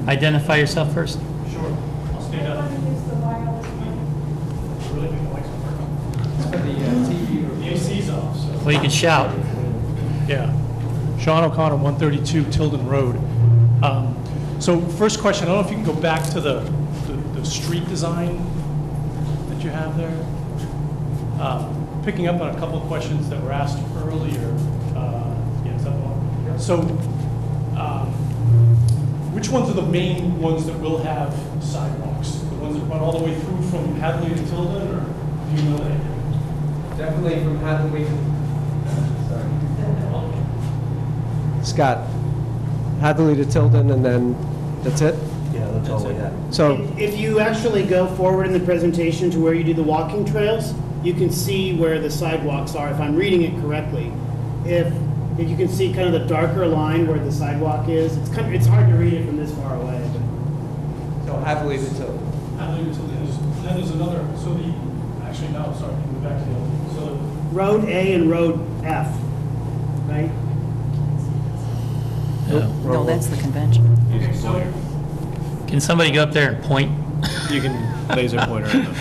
Identify yourself first. Sure, I'll stand up. Want to use the wireless mic? Really think the lights are working. The AC's off, so. Well, you can shout. Yeah. Sean O'Connor, 132 Tilden Road. So first question, I don't know if you can go back to the street design that you have there. Picking up on a couple of questions that were asked earlier. Yeah, is that the one? So which ones are the main ones that will have sidewalks? The ones that run all the way through from Hadley to Tilden, or do you know that? Definitely from Hadley. Scott, Hadley to Tilden, and then that's it? Yeah, that's all we have. So, If you actually go forward in the presentation to where you do the walking trails, you can see where the sidewalks are, if I'm reading it correctly. If you can see kind of the darker line where the sidewalk is, it's hard to read it from this far away, but. so Hadley to Tilden. Hadley to Tilden, then there's another, so actually, no, sorry, go back to the other. So Road A and Road F, right? No, that's the convention. okay, so Can somebody go up there and point? you can laser pointer at them.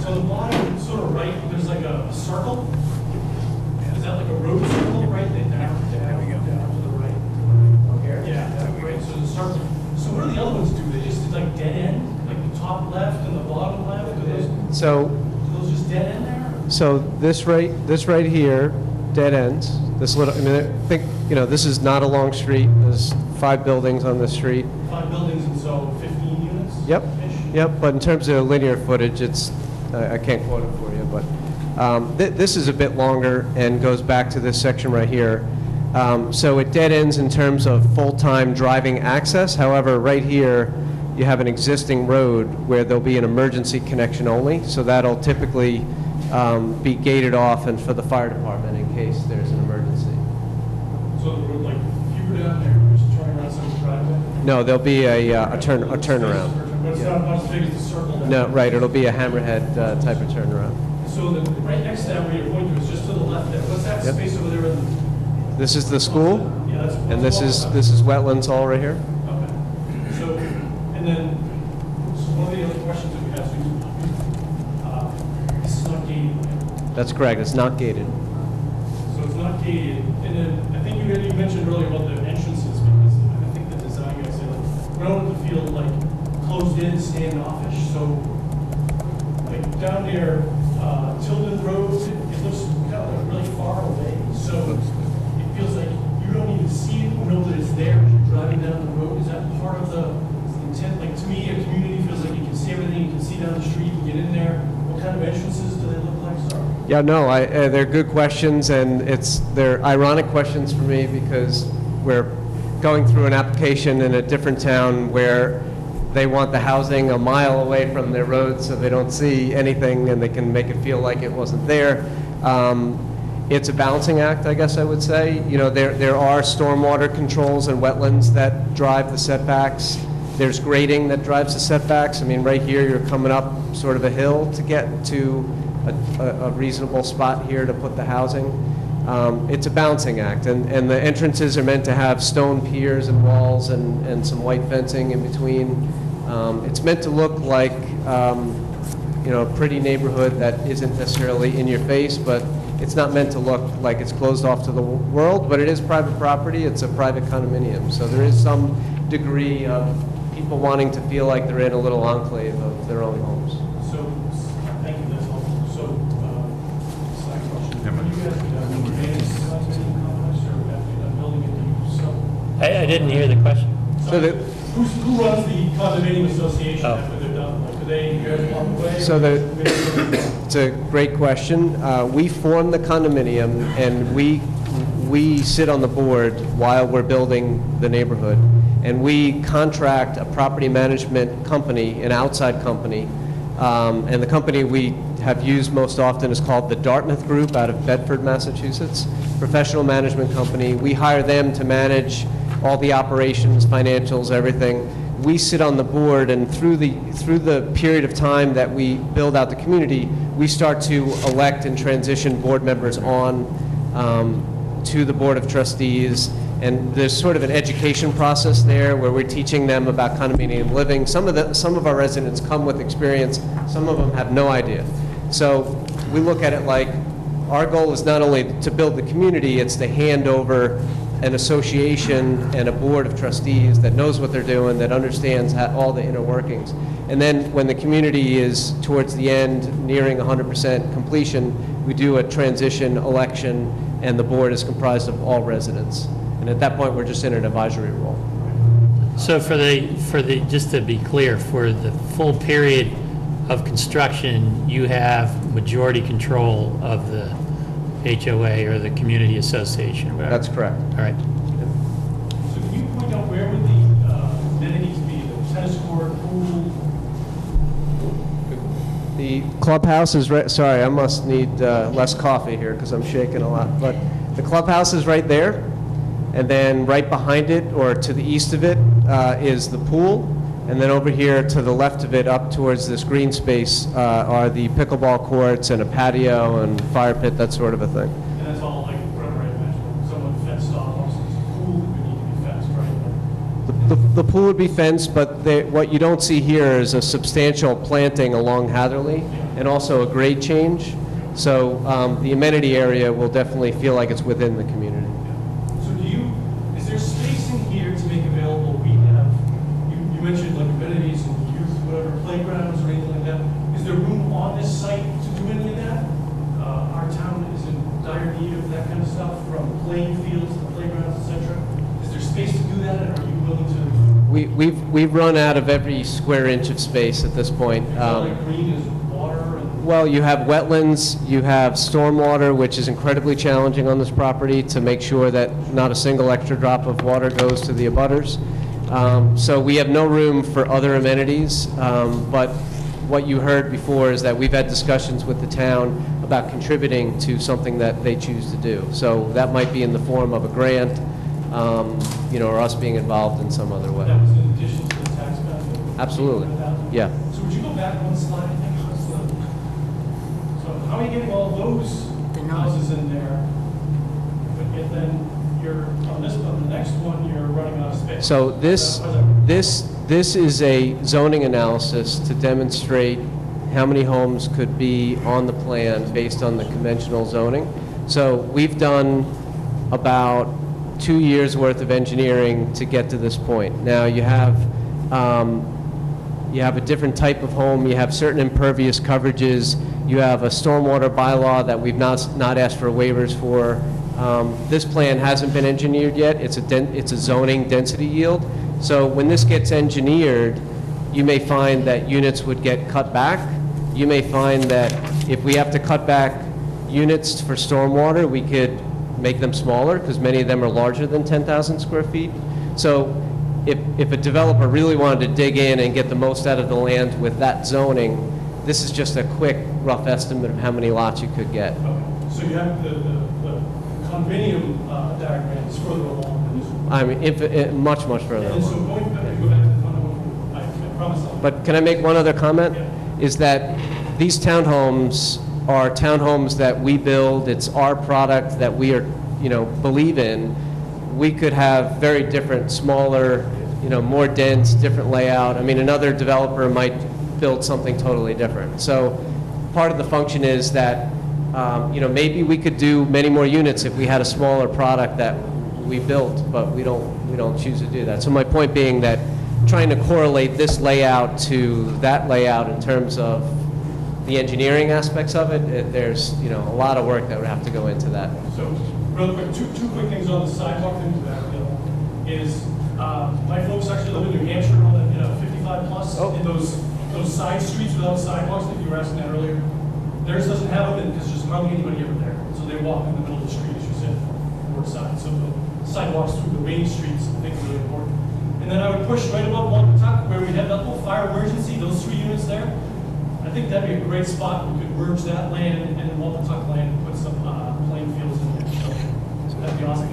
So the bottom, sort of right, there's like a circle. Is that like a road circle, right? There we go. Down to the right. Okay. Yeah, right, so the circle. So what do the other ones do? They just like dead end? Like the top left and the bottom left? Do So, those just dead end there? so this right here, dead ends. This little, I mean, I think, this is not a long street. There's 5 buildings on this street. 5 buildings and so 15 units? Yep, but in terms of linear footage, it's, I can't quote it for you, but this is a bit longer and goes back to this section right here. So it dead ends in terms of full-time driving access. However, right here, you have an existing road where there'll be an emergency connection only. So that'll typically be gated off and for the fire department in case there's an emergency. So the road, like, if you were down there, just turning around someone's driveway? No, there'll be a turnaround. But it's not as big as the circle? then? No, right, it'll be a hammerhead type of turnaround. So right next to that where you're pointing to is just to the left there. What's that Yep. space over there? This is the school, Yeah, that's. and this is wetlands all right here. Okay. So, and then, so one of the other questions that we have, this is not gated, right? That's correct, it's not gated. So it's not gated. And then I think you mentioned earlier about the entrances because I think the design guy said like, we don't want it to feel like closed in, standoffish. So like down there, Tilden Road, it looks kind of like really far away. So it feels like you don't even see it or know that it's there as you're driving down the road. Is that part of the intent? Like to me, a community feels like you can see everything, you can see down the street, you get in there. What kind of entrances do they look like? Sorry. Yeah, no, they're good questions, and they're ironic questions for me because we're going through an application in a different town where they want the housing a mile away from their road so they don't see anything and they can make it feel like it wasn't there. It's a balancing act, I guess I would say. There are stormwater controls and wetlands that drive the setbacks. There's grading that drives the setbacks. I mean, right here, you're coming up sort of a hill to get to a reasonable spot here to put the housing. It's a balancing act, and the entrances are meant to have stone piers and walls and some white fencing in between. It's meant to look like a pretty neighborhood that isn't necessarily in your face, but it's not meant to look like it's closed off to the world, but it is private property, it's a private condominium, so there is some degree of people wanting to feel like they're in a little enclave of their own homes. So, thank you, that's helpful. So, side question. When you guys manage condominium complex or after you're done building it, you sell? I didn't hear the question. So the, Who runs the condominium association Oh. after they're done? Like, do they, you guys walk away? So it's a great question. We form the condominium, and we sit on the board while we're building the neighborhood, and we contract a property management company, an outside company, and the company we have used most often is called the Dartmouth Group out of Bedford, Massachusetts, professional management company. We hire them to manage all the operations, financials, everything. We sit on the board, and through the period of time that we build out the community, we start to elect and transition board members on to the Board of Trustees, and there's sort of an education process there where we're teaching them about condominium living. Some of our residents come with experience, some of them have no idea. So we look at it like our goal is not only to build the community, it's to hand over an association and a board of trustees that knows what they're doing, that understands all the inner workings. And then when the community is towards the end, nearing 100% completion, we do a transition election, and the board is comprised of all residents. And at that point, we're just in an advisory role. So just to be clear, for the full period of construction, you have majority control of the HOA or the community association, or whatever. That's correct. All right. So can you point out where would the amenities be, the tennis court, pool? The clubhouse is right, sorry, I must need less coffee here because I'm shaking a lot, but the clubhouse is right there, and then right behind it, or to the east of it, is the pool, and then over here to the left of it, up towards this green space, are the pickleball courts and a patio and fire pit, that sort of a thing. And that's all like, whatever I mentioned, somewhat fenced off, obviously, the pool would need to be fenced, right? The pool would be fenced, but what you don't see here is a substantial planting along Hatherley, and also a grade change. So the amenity area will definitely feel like it's within the community. So is there space in here to make available, you mentioned like amenities and youth, whatever, playgrounds or anything like that. Is there room on this site to do any of that? Our town is in dire need of that kind of stuff, from playing fields to playgrounds, et cetera. Is there space to do that, and are you willing to? We've run out of every square inch of space at this point. Like green is water and. Well, you have wetlands, you have stormwater, which is incredibly challenging on this property to make sure that not a single extra drop of water goes to the abutters. So we have no room for other amenities, but what you heard before is that we've had discussions with the town about contributing to something that they choose to do. So that might be in the form of a grant, or us being involved in some other way. That was in addition to the tax benefit? Absolutely. Yeah. So would you go back one slide? So how are you getting all those houses in there? But yet then you're, on the next one, you're running out of space. So this is a zoning analysis to demonstrate how many homes could be on the plan based on the conventional zoning. So we've done about 2 years' worth of engineering to get to this point. Now you have a different type of home, you have certain impervious coverages, you have a stormwater bylaw that we've not asked for waivers for. This plan hasn't been engineered yet. It's a zoning density yield. So when this gets engineered, you may find that units would get cut back. You may find that if we have to cut back units for stormwater, we could make them smaller, because many of them are larger than 10,000 square feet. So if a developer really wanted to dig in and get the most out of the land with that zoning, this is just a quick, rough estimate of how many lots you could get. Okay. So you have the condominium diagram is further along than this one. I mean, much further And so along. going back, go back to the one, I promise I'll. But can I make one other comment? Yeah. Is that these townhomes are townhomes that we build, it's our product that we are, believe in. We could have very different, smaller, more dense, different layout. I mean, another developer might build something totally different. So part of the function is that, maybe we could do many more units if we had a smaller product that we built, but we don't choose to do that. So my point being that trying to correlate this layout to that layout in terms of the engineering aspects of it, there's, a lot of work that would have to go into that. So, real quick, two quick things on the sidewalk thing to that is, my folks actually live in New Hampshire, on the 55 plus, in those side streets without sidewalks that you were asking that earlier. Theirs doesn't have them because there's hardly anybody ever there. So they walk in the middle of the street, as you said, north side. So the sidewalks through the main streets, I think, are really important. And then I would push right above Wampatuck, where we have that little fire emergency, those 3 units there. I think that'd be a great spot. We could merge that land and Wampatuck land and put some playing fields in there. So that'd be awesome.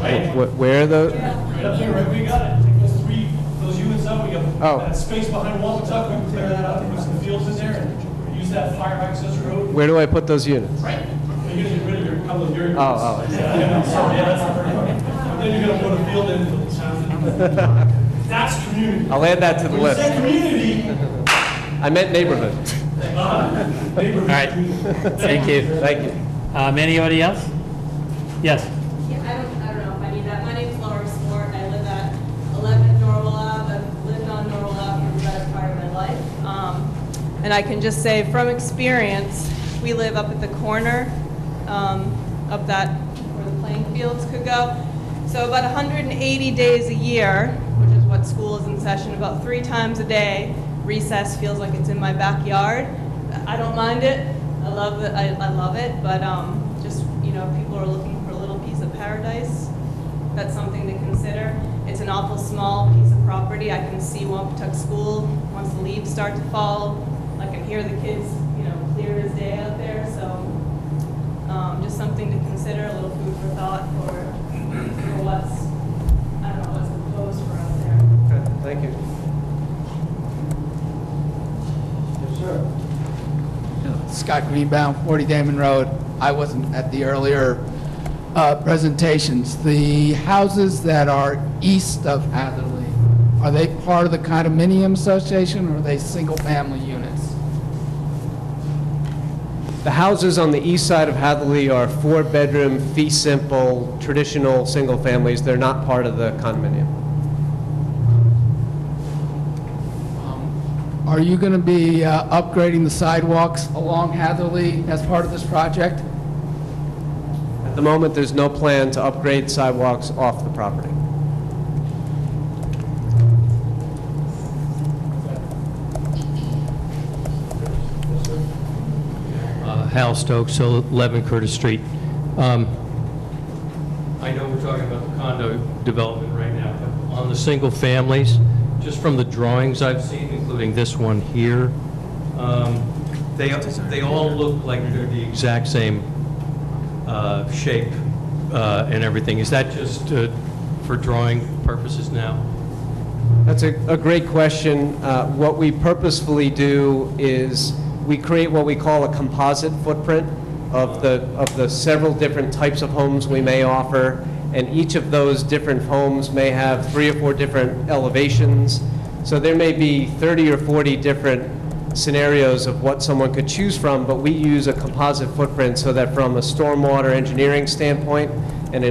Right? Where are those? Right up there, right where you got it. Take those units out, we got that space behind Wampatuck, we can clear that out, put some fields in there, and use that fire access road. Where do I put those units? Right. You're gonna get rid of your couple of your units. Oh. Yeah, so, that's not very hard. But then you're gonna put a field in for the town. That's community. I'll add that to the When you list. say community, I meant neighborhood. neighborhood. All right. Thank you. Thank you. Anybody else? Yes. Yeah, I don't know if I need that. My name's Laura Sport. I live at 11 Norwell Ave. I've lived on Norwell Ave for the better part of my life. And I can just say from experience, we live up at the corner of that, where the playing fields could go. So about 180 days a year, which is what school is in session, about 3 times a day, recess feels like it's in my backyard. I don't mind it. I love it. I love it. But just, if people are looking for a little piece of paradise, that's something to consider. It's an awful small piece of property. I can see Wampatuck School once the leaves start to fall. I can hear the kids, clear as day out there. So just something to consider, a little food for thought for what's proposed for out there. Okay, thank you. Yes, sir. Scott Greenbaum, 40 Damon Road. I wasn't at the earlier presentations. The houses that are east of Hatherley, are they part of the condominium association or are they single-family units? The houses on the east side of Hatherley are 4-bedroom, fee simple, traditional single families. They're not part of the condominium. Are you going to be upgrading the sidewalks along Hatherley as part of this project? At the moment, there's no plan to upgrade sidewalks off the property. Hal Stokes, 11 Curtis Street. I know we're talking about the condo development right now, but on the single families, just from the drawings I've seen, including this one here, they all look like they're the exact same shape and everything. Is that just for drawing purposes now? That's a great question. What we purposefully do is we create what we call a composite footprint of the several different types of homes we may offer, and each of those different homes may have 3 or 4 different elevations. So there may be 30 or 40 different scenarios of what someone could choose from, but we use a composite footprint so that from a stormwater engineering standpoint, and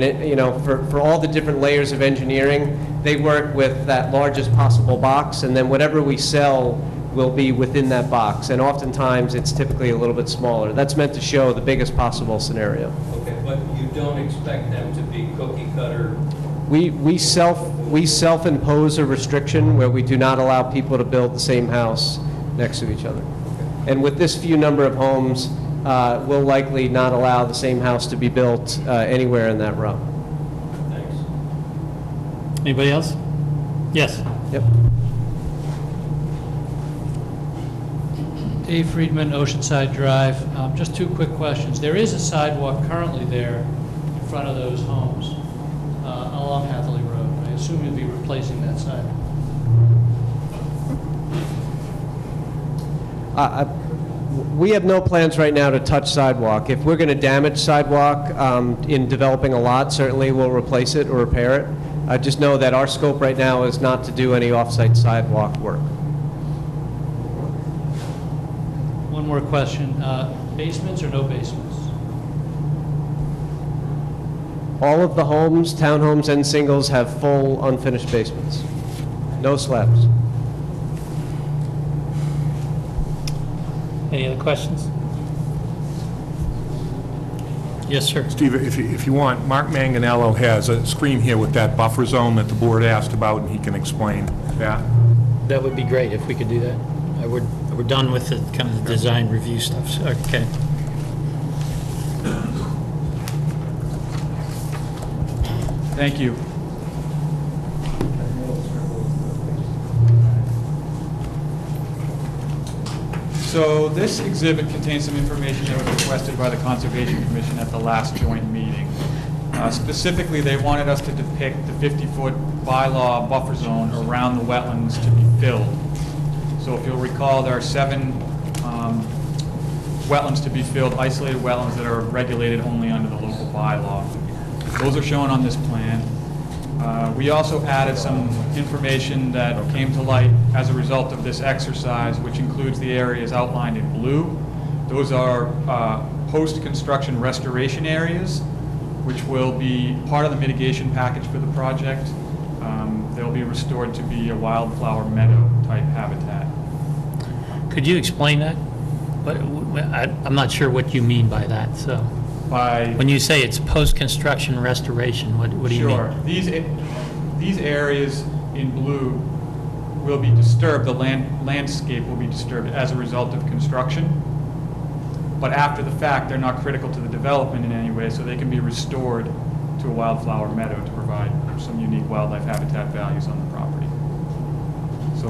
for all the different layers of engineering, they work with that largest possible box, and then whatever we sell will be within that box, and oftentimes it's typically a little bit smaller. That's meant to show the biggest possible scenario. Okay, but you don't expect them to be cookie cutter? We self-impose a restriction where we do not allow people to build the same house next to each other. And with this few number of homes, we'll likely not allow the same house to be built anywhere in that row. Thanks. Anybody else? Yes. Yep. Dave Friedman, Oceanside Drive. Just 2 quick questions. There is a sidewalk currently there in front of those homes along Hatherley Road. I assume you'll be replacing that sidewalk. We have no plans right now to touch sidewalk. If we're going to damage sidewalk in developing a lot, certainly we'll replace it or repair it. Just know that our scope right now is not to do any off-site sidewalk work. more question. Basements or no basements? All of the homes, townhomes and singles, have full unfinished basements. No slabs. Any other questions? Yes, sir. Steve, if you want, Mark Manganello has a screen here with that buffer zone that the board asked about, and he can explain that. That would be great if we could do that. We're done with the kind of the design review stuff. So, okay. Thank you. So this exhibit contains some information that was requested by the Conservation Commission at the last joint meeting. Specifically, they wanted us to depict the 50-foot bylaw buffer zone around the wetlands to be filled. So if you'll recall, there are 7 wetlands to be filled, isolated wetlands that are regulated only under the local bylaw. Those are shown on this plan. We also added some information that came to light as a result of this exercise, which includes the areas outlined in blue. Those are post-construction restoration areas, which will be part of the mitigation package for the project. They'll be restored to be a wildflower meadow type habitat. Could you explain that? But I'm not sure what you mean by that. So, when you say it's post-construction restoration, what do you mean? Sure. These areas in blue will be disturbed. The landscape will be disturbed as a result of construction. But after the fact, they're not critical to the development in any way, so they can be restored to a wildflower meadow to provide some unique wildlife habitat values on the property.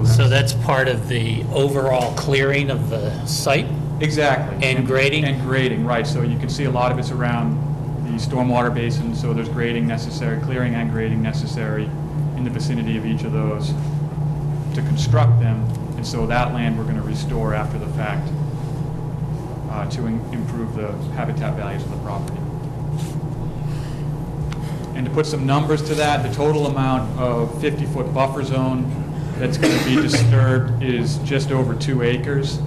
So that's part of the overall clearing of the site? Exactly. And grading? And grading, right. So you can see a lot of it's around the stormwater basin, so there's grading necessary, clearing and grading necessary in the vicinity of each of those to construct them. And so that land we're going to restore after the fact to improve the habitat values of the property. And to put some numbers to that, the total amount of 50-foot buffer zone that's going to be disturbed is just over 2 acres.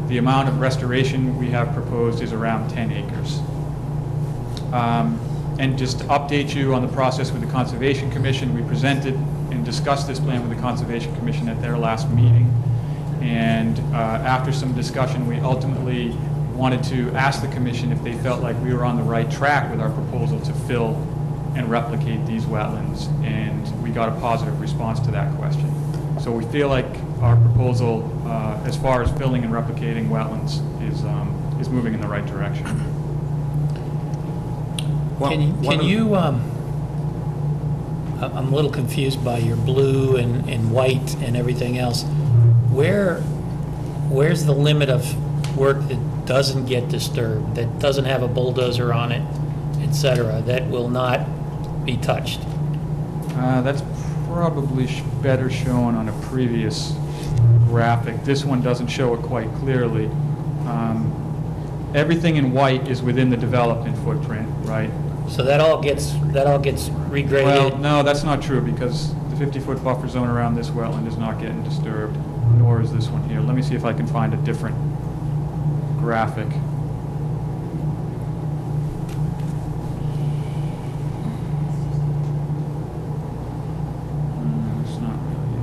The amount of restoration we have proposed is around 10 acres. And just to update you on the process with the Conservation Commission, we presented and discussed this plan with the Conservation Commission at their last meeting. And after some discussion, we ultimately wanted to ask the Commission if they felt like we were on the right track with our proposal to fill and replicate these wetlands. And we got a positive response to that question. So we feel like our proposal, as far as filling and replicating wetlands, is moving in the right direction. Can you I'm a little confused by your blue and white and everything else. Where's the limit of work that doesn't get disturbed, that doesn't have a bulldozer on it, et cetera, that will not be touched? That's probably better shown on a previous graphic. This one doesn't show it quite clearly. Everything in white is within the development footprint, right? So that all gets regraded? Well, no, that's not true, because the 50-foot buffer zone around this wetland is not getting disturbed, nor is this one here. Let me see if I can find a different graphic. It's not really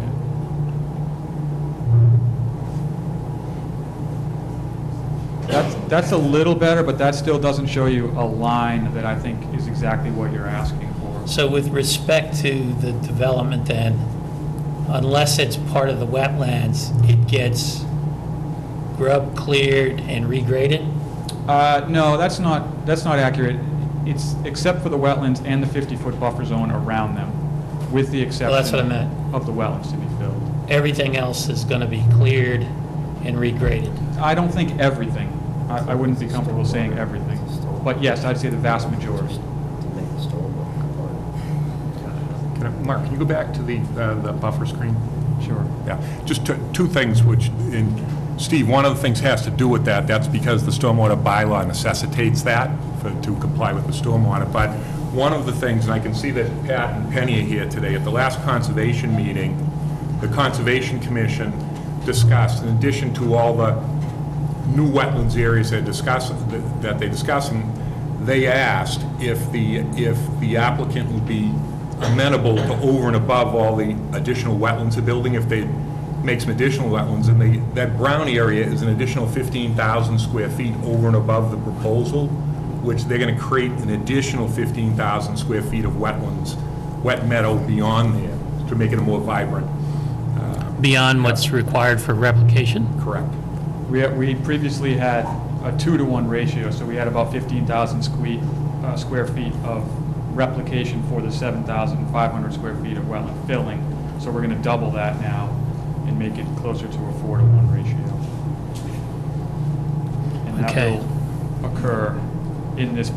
it. That's a little better, but that still doesn't show you a line that I think is exactly what you're asking for. So with respect to the development then, unless it's part of the wetlands, it gets grub cleared and regraded? No, that's not accurate. It's except for the wetlands and the 50-foot buffer zone around them, with the exception Well, that's what I meant. of the wetlands to be filled. Everything else is going to be cleared and regraded? I don't think everything. I wouldn't be comfortable saying everything. But yes, I'd say the vast majority. Mark, can you go back to the buffer screen? Sure. Yeah, just two things which, Steve, one of the things has to do with that. That's because the stormwater bylaw necessitates that to comply with the stormwater. But one of the things, and I can see that Pat and Penny are here today, at the last conservation meeting, the Conservation Commission discussed, in addition to all the new wetlands areas that they discuss, and they asked if the applicant would be amenable to over and above all the additional wetlands they're building, if they make some additional wetlands, and that brown area is an additional 15,000 square feet over and above the proposal, which they're going to create an additional 15,000 square feet of wetlands, wet meadow beyond there to make it a more vibrant. Beyond what's required for replication? Correct. We previously had a 2-to-1 ratio, so we had about 15,000 square feet of replication for the 7,500 square feet of wetland filling. So we're going to double that now and make it closer to a 4-to-1 ratio. And that Okay. will occur in this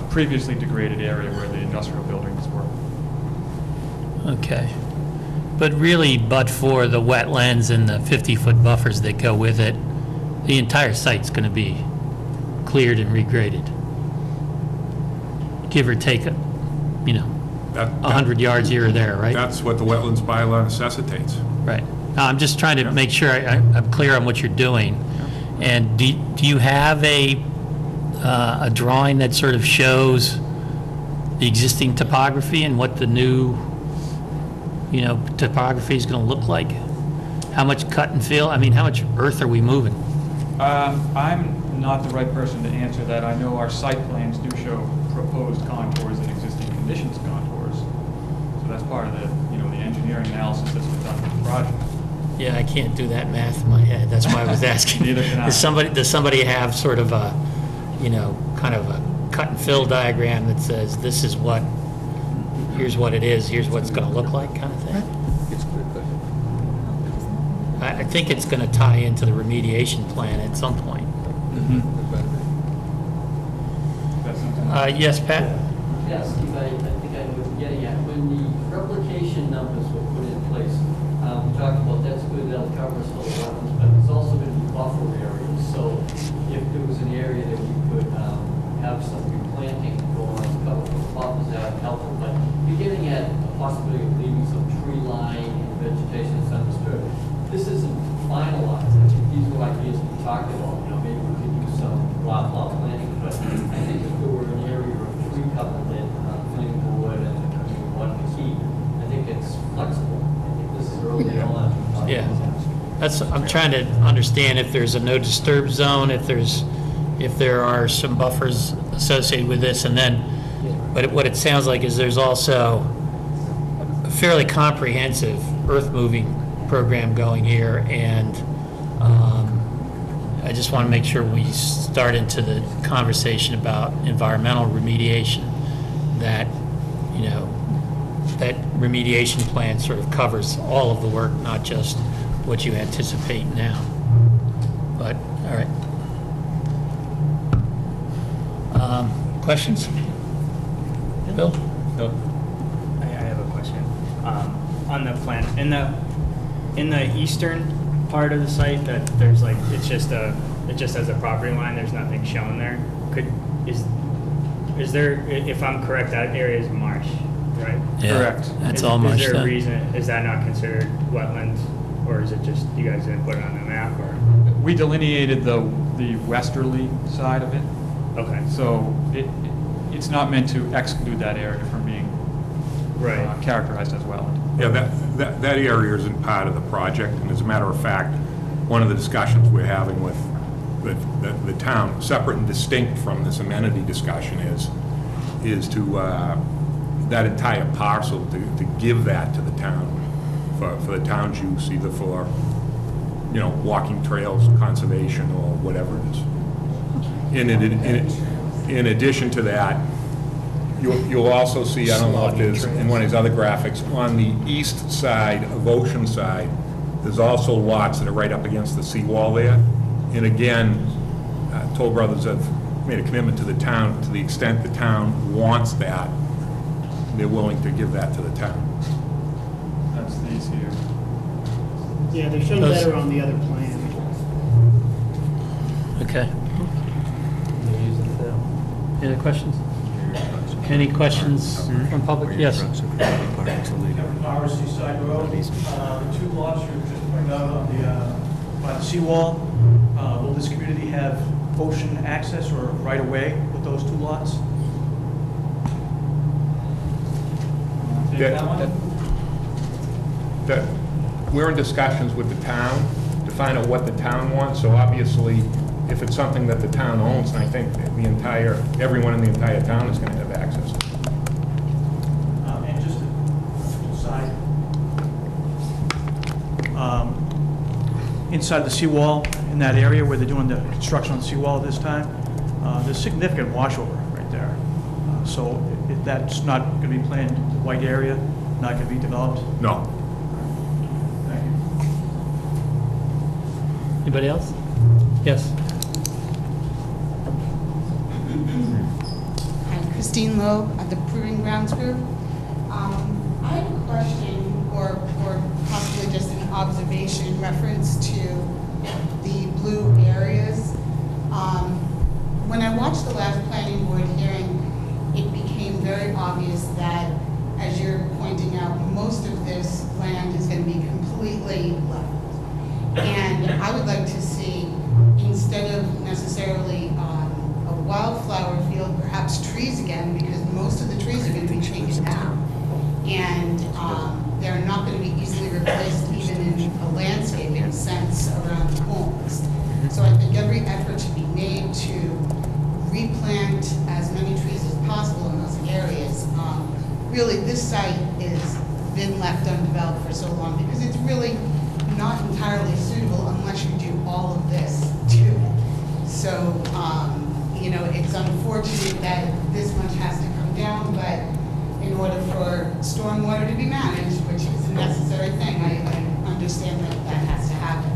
previously degraded area where the industrial buildings were. Okay. But really, but for the wetlands and the 50-foot buffers that go with it, the entire site's going to be cleared and regraded. Give or take, 100 yards here or there, right? That's what the wetlands bylaw necessitates. Right. Now, I'm just trying to make sure I'm clear on what you're doing. And do you have a drawing that sort of shows the existing topography and what the new, topography is going to look like? How much cut and fill? I mean, how much earth are we moving? I'm not the right person to answer that. I know our site plans do show proposed contours and existing conditions contours. So that's part of the engineering analysis that's been done for the project. Yeah, I can't do that math in my head. That's why I was asking. Neither can I. Does somebody have sort of a, kind of a cut and fill diagram that says this is what, here's what it is, here's what it's going to look like, kind of thing? I think it's going to tie into the remediation plan at some point. Yes, Pat? Yes, Steve, I think I know what you're getting at. When the replication numbers were put in place, we talked about that's good, that'll cover us for the wetlands, but there's also going to be buffer areas. So if there was an area that we could have some replanting going on, cover the buffers, that would help. But you're getting at a possibility of leaving some tree line and vegetation that's undisturbed. This isn't finalized. I think these are ideas we talked about. Maybe we could use some wildlife planting, but I think if there were an area of tree cover that planning board and the company wanted to keep, I think it's flexible. I think this is early on. Yeah. I'm trying to understand if there's a no disturb zone, if there are some buffers associated with this, and then, but what it sounds like is there's also a fairly comprehensive earth moving program going here, and I just want to make sure we start into the conversation about environmental remediation, that, that remediation plan sort of covers all of the work, not just what you anticipate now. But, all right. Questions? Bill? I have a question. On the plan, in the eastern part of the site, that there's like, it just has a property line, there's nothing shown there. Is there, if I'm correct, that area is marsh, right? Yeah, correct. That's all marsh. Is there a reason, is that not considered wetlands, or is it just, you guys didn't put it on the map, or? We delineated the westerly side of it. Okay. So it's not meant to exclude that area from being characterized as wetland. Yeah, that area isn't part of the project, and as a matter of fact, one of the discussions we're having with the town, separate and distinct from this amenity discussion, is to that entire parcel to give that to the town for the town's use, either for walking trails, conservation, or whatever it is. In addition to that, you'll also see, I don't know if there's in one of these other graphics, on the east side of Oceanside, there's also lots that are right up against the seawall there. And again, Toll Brothers have made a commitment to the town, to the extent the town wants that, they're willing to give that to the town. That's these here. Yeah, they're shown better on the other plan. Okay. Any other questions? Any questions from public? Yes. RC side road, the two lots you just pointed out on the, by the seawall, Will this community have ocean access or right-of-way with those two lots? Take that one? That we're in discussions with the town to find out what the town wants, so obviously, if it's something that the town owns, and I think everyone in the entire town is going to have access. And just a side, inside the seawall, in that area where they're doing the construction on the seawall this time, there's significant washover right there. So if that's not going to be planned, the white area, not going to be developed? No. Thank you. Anybody else? Yes. Hi, Christine Loeb at the Proving Grounds Group. I have a question or possibly just an observation in reference to the blue areas. When I watched the last planning board hearing, it became very obvious that, as you're pointing out, most of this land is going to be completely level. And I would like to see, instead of necessarily a wildflower field, perhaps trees again, because most of the trees are going to be taken down. And they're not going to be easily replaced even in a landscaping sense around homes. So I think every effort should be made to replant as many trees as possible in those areas. Really, this site has been left undeveloped for so long because it's really not entirely suitable unless you do all of this to it. So, you know, it's unfortunate that this much has to come down, but in order for stormwater to be managed, which is a necessary thing, I understand that that has to happen.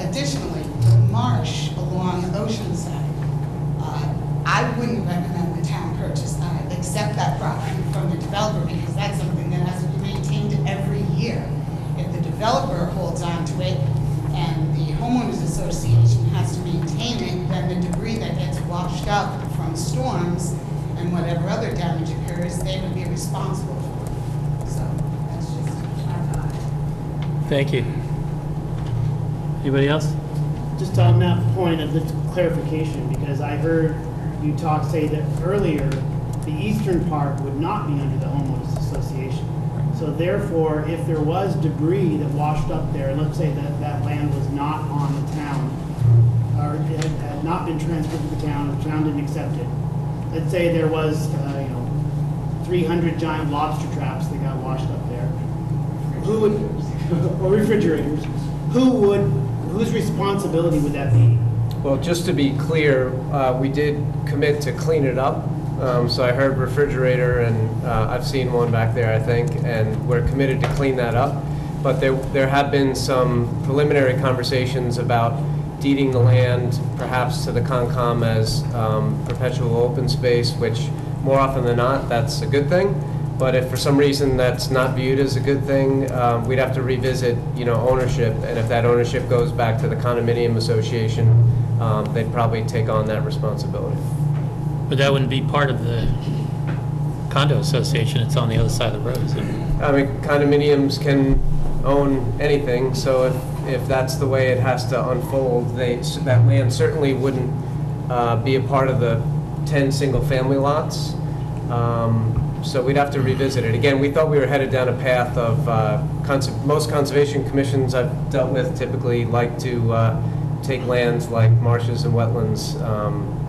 Additionally, the marsh along Oceanside, I wouldn't recommend the town purchase that, accept that property from the developer, because that's something that has to be maintained every year. If the developer holds on to it and the homeowners association has to maintain it, then the debris that gets washed up from storms and whatever other damage occurs, they would be responsible for. So that's just my thought. Thank you. Anybody else? Just on that point of the clarification, because I heard you say that earlier, the eastern part would not be under the homeowners association. So therefore, if there was debris that washed up there, let's say that that land was not on the town, or it had not been transferred to the town didn't accept it. Let's say there was, 300 giant lobster traps that got washed up there. Who would, or refrigerators, whose responsibility would that be? Well, just to be clear, we did commit to clean it up. So I heard refrigerator, and I've seen one back there, I think, and we're committed to clean that up. But there have been some preliminary conversations about deeding the land perhaps to the Concom as perpetual open space, which more often than not, that's a good thing. But if for some reason that's not viewed as a good thing, we'd have to revisit, ownership. And if that ownership goes back to the condominium association, they'd probably take on that responsibility. But that wouldn't be part of the condo association, it's on the other side of the road, isn't it? I mean, condominiums can own anything, so if that's the way it has to unfold, that land certainly wouldn't be a part of the 10 single-family lots. So we'd have to revisit it. Again, we thought we were headed down a path of, most conservation commissions I've dealt with typically like to take lands like marshes and wetlands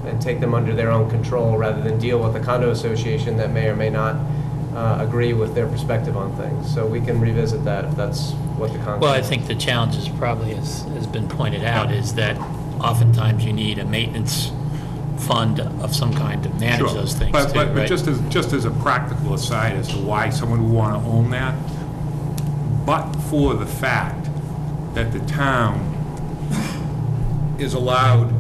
and take them under their own control rather than deal with the condo association that may or may not agree with their perspective on things. So we can revisit that if that's what the Concom... Well, I think the challenge is probably, as has been pointed out, is that oftentimes you need a maintenance fund of some kind to manage Sure. those things But too, right? just as a practical aside as to why someone would want to own that, but for the fact that the town is allowed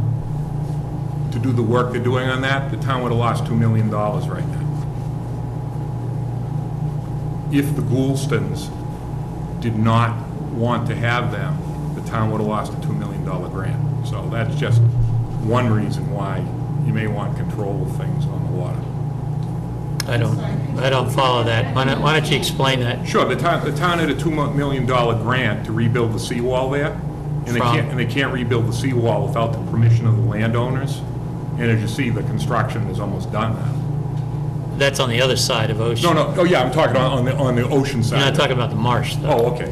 to do the work they're doing on that, the town would have lost $2 million right now. If the Goulstons did not want to have them, the town would have lost a $2 million grant. So that's just one reason why you may want control of things on the water. I don't follow that. Why don't you explain that? Sure, the town had a $2 million grant to rebuild the seawall there, And they can't rebuild the seawall without the permission of the landowners. And as you see, the construction is almost done now. That's on the other side of Ocean. No, oh yeah, I'm talking on the ocean side. You're not talking about the marsh, though. Oh, okay.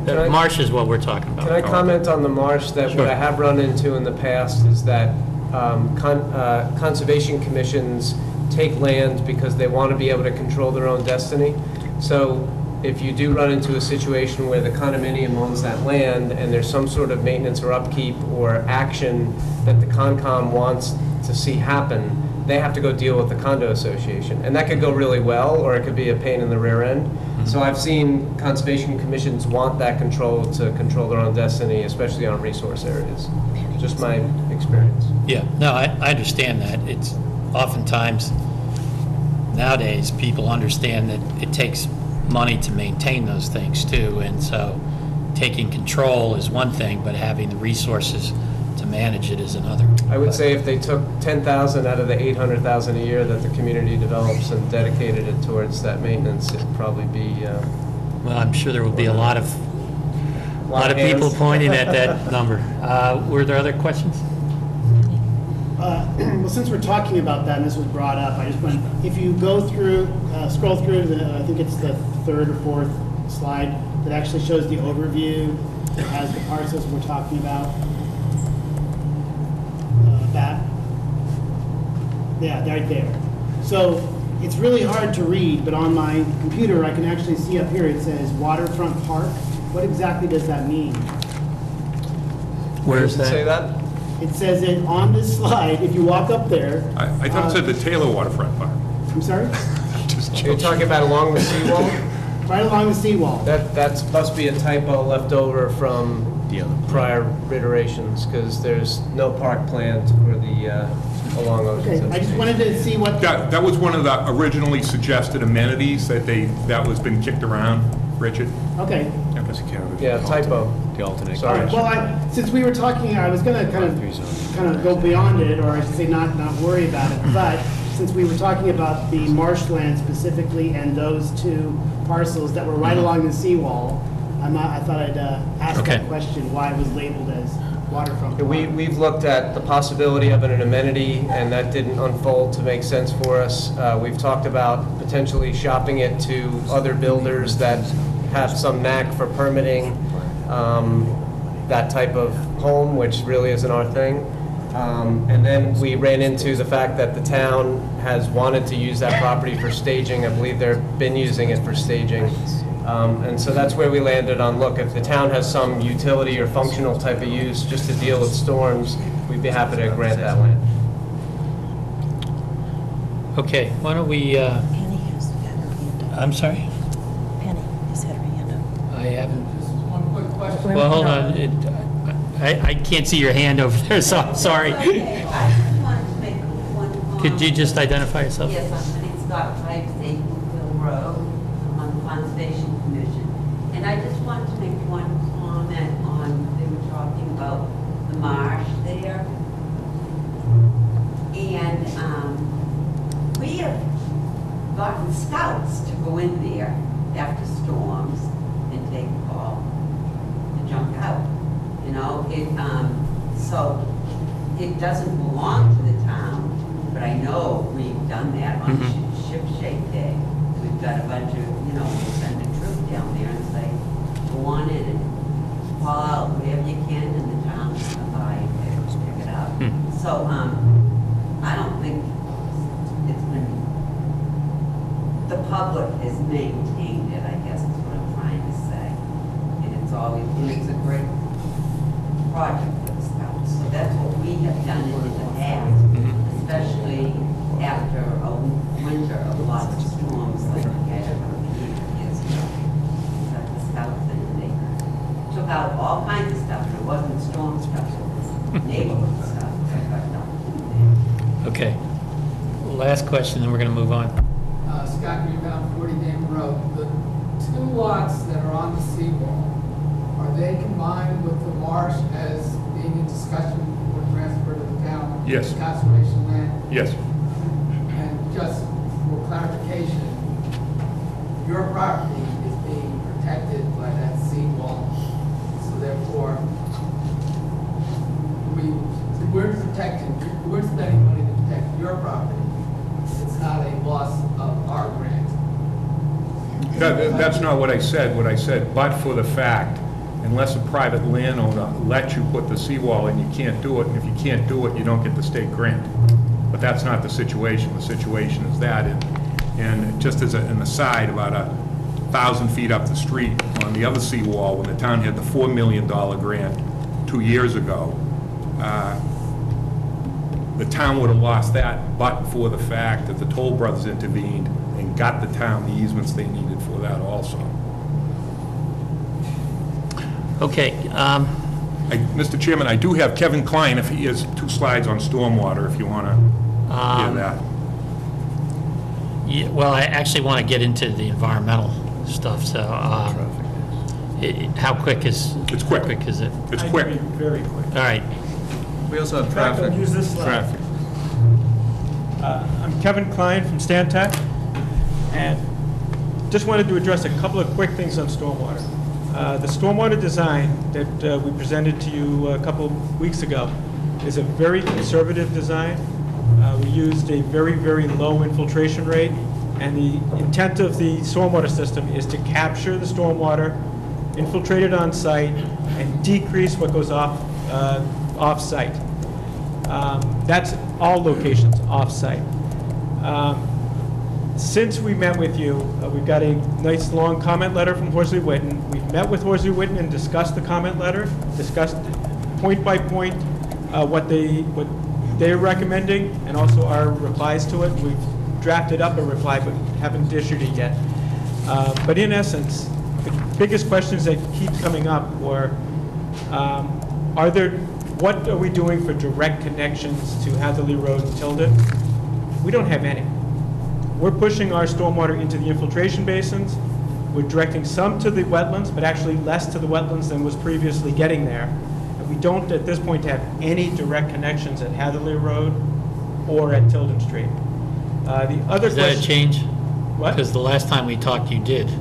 The marsh is what we're talking about. Can I comment on the marsh, that what I have run into in the past is that conservation commissions take land because they want to be able to control their own destiny. So if you do run into a situation where the condominium owns that land and there's some sort of maintenance or upkeep or action that the Concom wants to see happen, they have to go deal with the condo association. And that could go really well, or it could be a pain in the rear end. So I've seen conservation commissions want that control to control their own destiny, especially on resource areas. Just my experience. Yeah, no, I understand that. It's oftentimes, nowadays, people understand that it takes money to maintain those things too, and so taking control is one thing, but having the resources to manage it is another. I would say if they took 10,000 out of the 800,000 a year that the community develops and dedicated it towards that maintenance, it'd probably be... Well, I'm sure there will be a lot of people pointing at that number. Were there other questions? Well, since we're talking about that, and this was brought up, I just want, if you go through, scroll through, I think it's the third or fourth slide that actually shows the overview that has the parcels we're talking about. That. Yeah, right there. So it's really hard to read, but on my computer, I can actually see up here, it says Waterfront Park. What exactly does that mean? Where is that? Say that? It says it on this slide, if you walk up there. I thought it said the Taylor Waterfront Park. I'm sorry? You're talking about along the seawall? Right along the seawall. That must be a typo left over from prior iterations, because there's no park planned for the along Ocean. Okay, I just wanted to see what... That was one of the originally suggested amenities that was been kicked around, Richard. Okay. Yeah, typo. The alternate. All right, well, since we were talking, I was going to kind of go beyond it, or I should say not worry about it, but since we were talking about the marshland specifically and those two parcels that were right along the seawall, I thought I'd ask that question, why it was labeled as waterfront. We've looked at the possibility of an amenity, and that didn't unfold to make sense for us. We've talked about potentially shopping it to other builders that have some knack for permitting that type of home, which really isn't our thing. And then we ran into the fact that the town has wanted to use that property for staging. I believe they've been using it for staging. And so that's where we landed on, look, if the town has some utility or functional type of use just to deal with storms, we'd be happy to grant that land. Okay, why don't we, Penny has had her hand up. I'm sorry? Penny has had her hand up. I haven't, Just one quick question. well, hold on. I can't see your hand over there, so I'm sorry. Okay, I just wanted to make one comment. Could you just identify yourself? Yes, I'm Penny Scott, 5 Hill Road, on the Conservation Commission. And I just wanted to make one comment on, they were talking about the marsh there. And we have gotten scouts to go in there after storms and take call to jump out. You know, so it doesn't belong to the town, but I know we've done that on Ship Shape Day. We've got a bunch of, we'll send a troop down there and say, go on in and fall out whatever you can, and the town's gonna buy it, pick it up. So, I don't think it's gonna be, the public has maintained it, I guess is what I'm trying to say. And it's a great project for the Scouts. So that's what we have done in the past, especially after a winter of lots of storms like we had a few years ago. But the Scouts, they took out all kinds of stuff. It wasn't storm stuff, it was neighborhood stuff. Okay. Last question, then we're going to move on. Scott Greenbaum, 40 Damon Road. The two lots that are on the seawall, are they combined with the marsh as being in discussion or transfer to the town? Yes. Conservation land? Yes. And just for clarification, your property is being protected by that seawall, so therefore we're protecting, we're spending money to protect your property. It's not a loss of our grant. That's not what I said. What I said, but for the fact, unless a private landowner lets you put the seawall in, you can't do it, and if you can't do it, you don't get the state grant. But that's not the situation. The situation is that, and just as an aside, about 1,000 feet up the street on the other seawall, when the town had the $4 million grant 2 years ago, the town would have lost that, but for the fact that the Toll Brothers intervened and got the town the easements they needed for that also. Okay. Mr. Chairman, I do have Kevin Klein, if he has 2 slides on stormwater, if you want to hear that. Yeah, well, I actually want to get into the environmental stuff, so how quick is... It's quick. How quick is it? It's quick. Very quick. All right. We also have In fact, traffic. I'll use this slide. Traffic. I'm Kevin Klein from Stantec, and just wanted to address a couple of quick things on stormwater. The stormwater design that we presented to you a couple of weeks ago is a very conservative design. We used a very, very low infiltration rate, and the intent of the stormwater system is to capture the stormwater, infiltrate it on site, and decrease what goes off-site. That's all locations off-site. Since we met with you, we've got a nice long comment letter from Horsley Witten. We've met with Horsley Witten and discussed the comment letter, discussed point by point what they're recommending, and also our replies to it. We've drafted up a reply, but haven't issued it yet. But in essence, the biggest questions that keep coming up were, what are we doing for direct connections to Hatherley Road and Tilden? We don't have any. We're pushing our stormwater into the infiltration basins. We're directing some to the wetlands, but actually less to the wetlands than was previously getting there. And we don't, at this point, have any direct connections at Hatherley Road or at Tilden Street. The other Is that a change? What? Because the last time we talked, you did.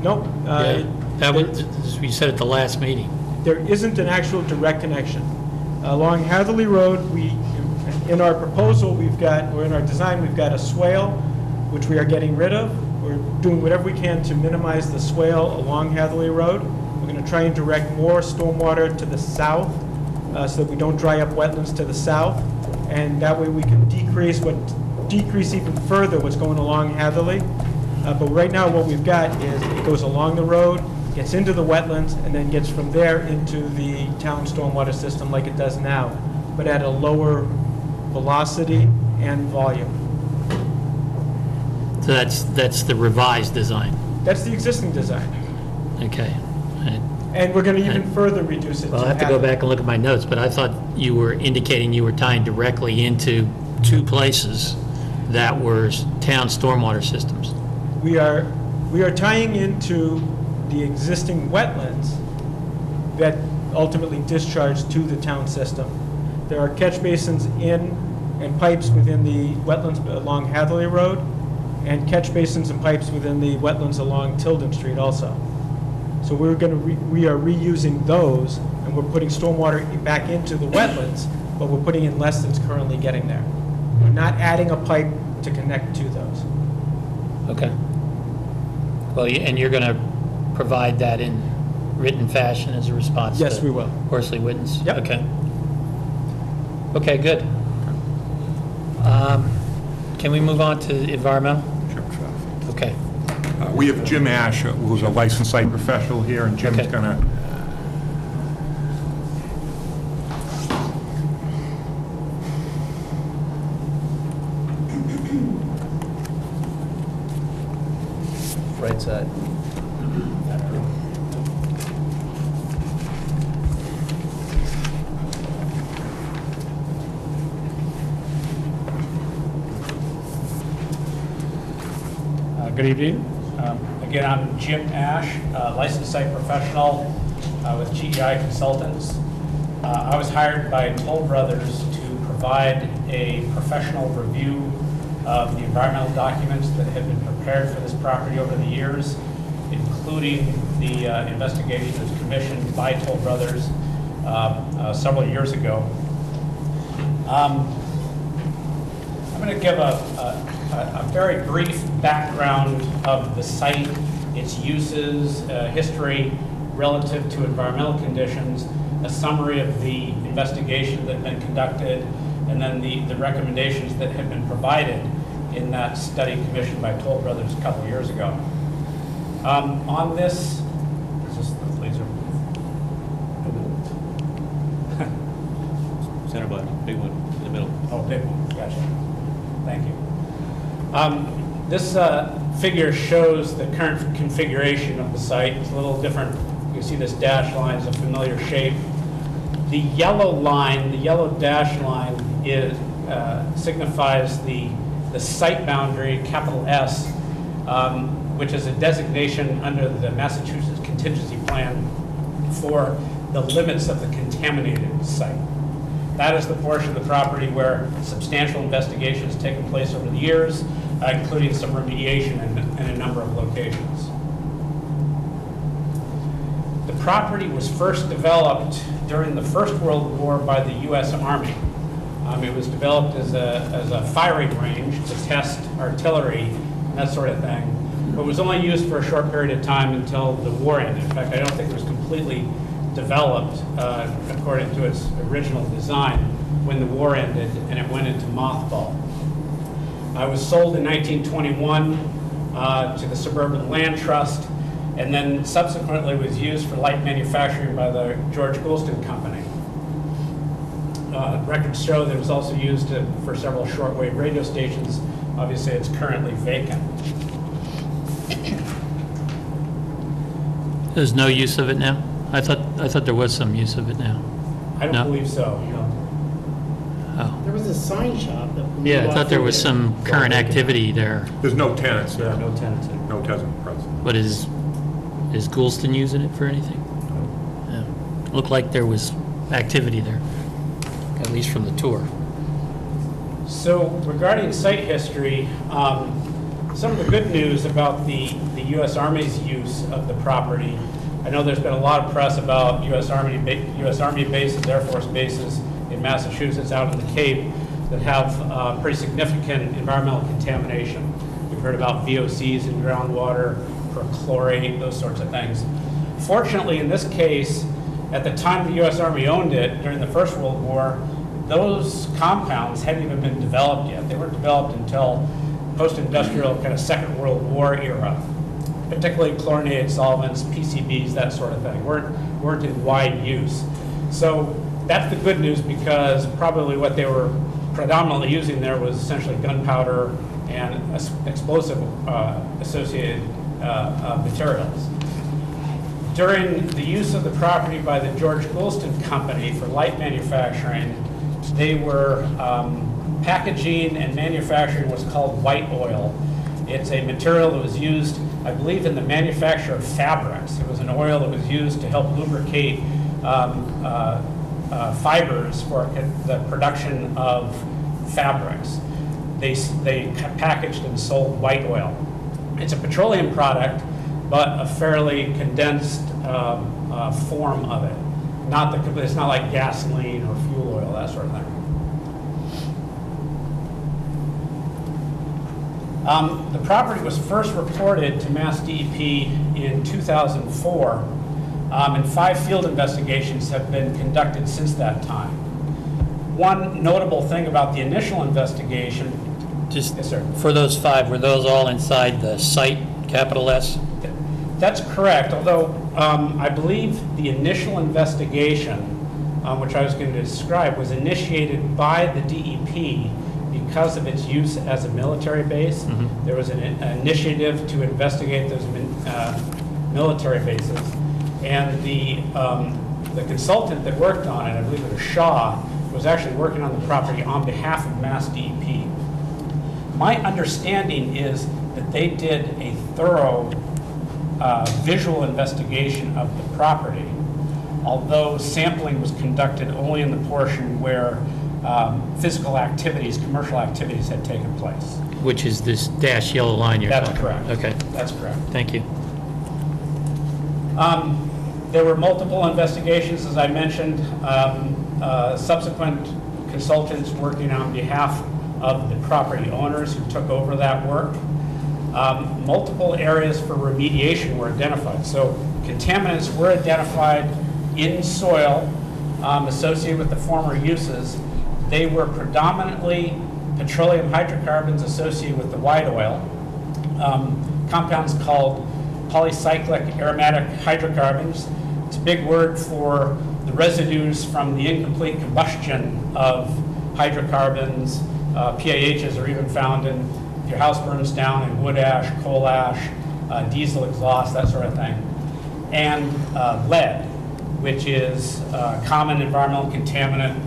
Nope. That was, we said at the last meeting. There isn't an actual direct connection. Along Hatherley Road, in our proposal, or in our design, we've got a swale, which we are getting rid of. We're doing whatever we can to minimize the swale along Hatherley Road. We're going to try and direct more stormwater to the south so that we don't dry up wetlands to the south. And that way we can decrease even further what's going along Hatherley. But right now what we've got is it goes along the road, gets into the wetlands, and then gets from there into the town stormwater system like it does now, but at a lower velocity and volume. So that's the revised design. That's the existing design. Okay. And we're going to even further reduce it. Well, I'll have to go back and look at my notes, but I thought you were indicating you were tying directly into 2 places that were town stormwater systems. We are tying into the existing wetlands that ultimately discharge to the town system. There are catch basins in and pipes within the wetlands along Hatherley Road, and catch basins and pipes within the wetlands along Tilden Street also. So we are reusing those, and we're putting stormwater back into the wetlands, but we're putting in less than's currently getting there. We're not adding a pipe to connect to those. Okay. Well, and you're going to provide that in written fashion as a response Yes, to we will. Horsley Witten's? Yep. Okay. Okay, good. Can we move on to environmental? Sure. Okay. We have Jim Ash, who's a licensed site professional here, and Jim's going to... Right side. Good evening. Again, I'm Jim Ash, licensed site professional with GEI Consultants. I was hired by Toll Brothers to provide a professional review of the environmental documents that have been prepared for this property over the years, including the investigation that's commissioned by Toll Brothers several years ago. I'm going to give a very brief background of the site, its uses, history relative to environmental conditions, a summary of the investigation that had been conducted, and then the recommendations that had been provided in that study commissioned by Toll Brothers a couple years ago. On this, is this the laser? Center button, big one, in the middle. Oh, big one, gotcha. Thank you. This figure shows the current configuration of the site. It's a little different. You can see this dash line is a familiar shape. The yellow line, the yellow dash line, signifies the site boundary, capital S, which is a designation under the Massachusetts contingency plan for the limits of the contaminated site. That is the portion of the property where substantial investigation has taken place over the years, including some remediation in a number of locations. The property was first developed during the First World War by the U.S. Army. It was developed as a firing range to test artillery and that sort of thing, but was only used for a short period of time until the war ended. In fact, I don't think it was completely developed according to its original design when the war ended and it went into mothball. It was sold in 1921 to the Suburban Land Trust, and then subsequently was used for light manufacturing by the George Goulston Company. Records show that it was also used for several shortwave radio stations. Obviously, it's currently vacant. There's no use of it now? I thought there was some use of it now. I don't believe so. Oh. There was a sign shop that. Yeah, I thought there was some current activity there. There's no tenants there. Yeah, no tenants. No tenant present. But is Goulston using it for anything? Yeah. Looked like there was activity there, at least from the tour. So regarding site history, some of the good news about the U.S. Army's use of the property, I know there's been a lot of press about U.S. Army bases, Air Force bases in Massachusetts out in the Cape that have pretty significant environmental contamination. We've heard about VOCs in groundwater, perchlorate, those sorts of things. Fortunately, in this case, at the time the U.S. Army owned it during the First World War, those compounds hadn't even been developed yet. They weren't developed until post-industrial kind of Second World War era, particularly chlorinated solvents, PCBs, that sort of thing, weren't in wide use. So that's the good news, because probably what they were predominantly using there was essentially gunpowder and explosive associated materials. During the use of the property by the George Goulston Company for light manufacturing, they were packaging and manufacturing what's called white oil. It's a material that was used, I believe, in the manufacture of fabrics. It was an oil that was used to help lubricate fibers for the production of fabrics. They packaged and sold white oil. It's a petroleum product, but a fairly condensed form of it. It's not like gasoline or fuel oil, that sort of thing. The property was first reported to Mass DEP in 2004, and 5 field investigations have been conducted since that time. One notable thing about the initial investigation... Just yes, sir. For those 5, were those all inside the site, capital S? That's correct, although I believe the initial investigation, which I was going to describe, was initiated by the DEP because of its use as a military base. Mm-hmm. There was an initiative to investigate those military bases, and the consultant that worked on it, I believe it was Shaw, was actually working on the property on behalf of Mass DEP. My understanding is that they did a thorough visual investigation of the property, although sampling was conducted only in the portion where physical activities, commercial activities had taken place. Which is this dash yellow line you're talking about? That's correct. Okay. That's correct. Thank you. There were multiple investigations, as I mentioned, subsequent consultants working on behalf of the property owners who took over that work. Multiple areas for remediation were identified. So contaminants were identified in soil associated with the former uses. They were predominantly petroleum hydrocarbons associated with the white oil, compounds called polycyclic aromatic hydrocarbons. It's a big word for the residues from the incomplete combustion of hydrocarbons. PAHs are even found in, if your house burns down, in wood ash, coal ash, diesel exhaust, that sort of thing. And lead, which is a common environmental contaminant.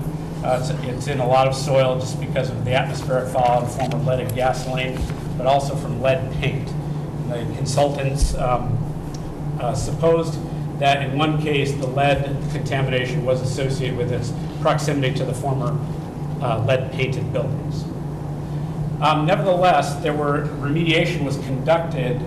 It's in a lot of soil just because of the atmospheric fallout in the form of leaded gasoline, but also from lead paint. The consultants supposed that in one case the lead contamination was associated with its proximity to the former lead-painted buildings. Nevertheless, remediation was conducted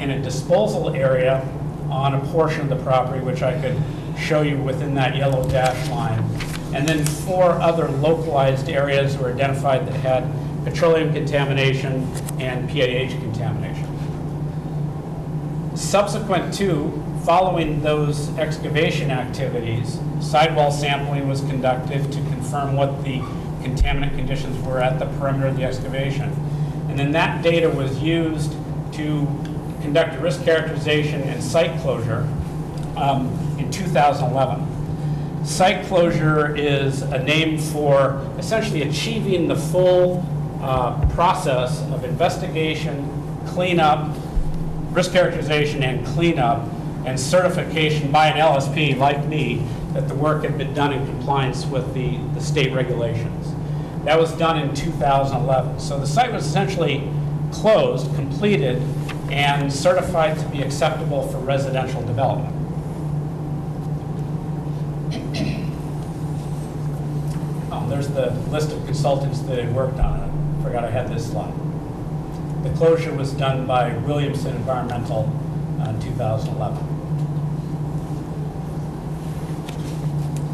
in a disposal area on a portion of the property, which I could show you within that yellow dash line. And then 4 other localized areas were identified that had petroleum contamination and PAH contamination. Subsequent to, following those excavation activities, sidewall sampling was conducted to confirm what the contaminant conditions were at the perimeter of the excavation. And then that data was used to conduct a risk characterization and site closure in 2011. Site closure is a name for essentially achieving the full process of investigation, cleanup, risk characterization and cleanup, and certification by an LSP like me that the work had been done in compliance with the state regulations. That was done in 2011. So the site was essentially closed, completed, and certified to be acceptable for residential development. There's the list of consultants that had worked on it. I forgot I had this slide. The closure was done by Williamson Environmental in 2011.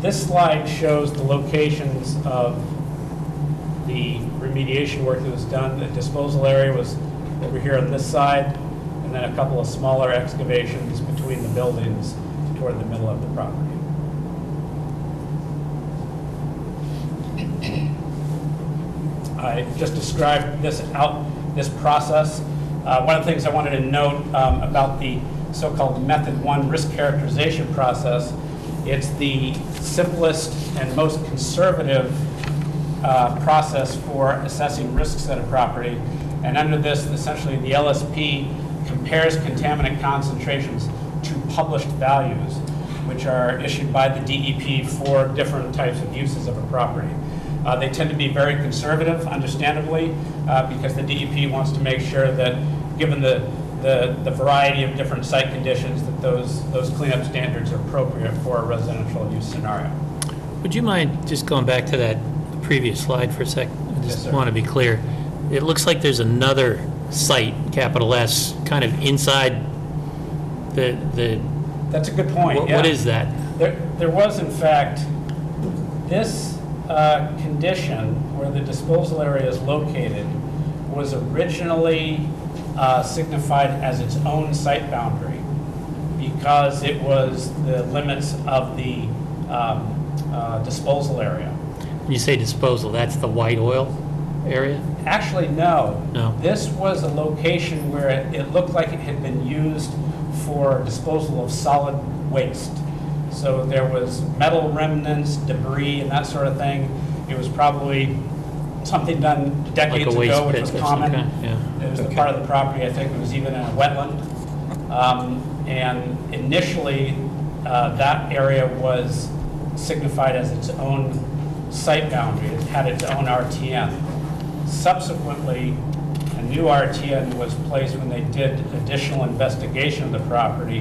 This slide shows the locations of the remediation work that was done. The disposal area was over here on this side, and then a couple of smaller excavations between the buildings toward the middle of the property. I just described this process. One of the things I wanted to note about the so-called Method 1 risk characterization process, it's the simplest and most conservative process for assessing risks at a property. And under this, essentially, the LSP compares contaminant concentrations to published values, which are issued by the DEP for different types of uses of a property. They tend to be very conservative, understandably, because the DEP wants to make sure that, given the variety of different site conditions, that those cleanup standards are appropriate for a residential use scenario. Would you mind just going back to that previous slide for a second? I just want to be clear. It looks like there's another site, capital S, kind of inside the That's a good point. What is that? There was, in fact, this condition where the disposal area is located was originally signified as its own site boundary because it was the limits of the disposal area. When you say disposal, that's the white oil area? Actually, no. No. This was a location where it looked like it had been used for disposal of solid waste. So there was metal remnants, debris, and that sort of thing. It was probably something done decades Like a waste ago, which pit was or common. something, yeah. It was the part of the property, I think it was even in a wetland. And initially, that area was signified as its own site boundary. It had its own RTN. Subsequently, a new RTN was placed when they did additional investigation of the property,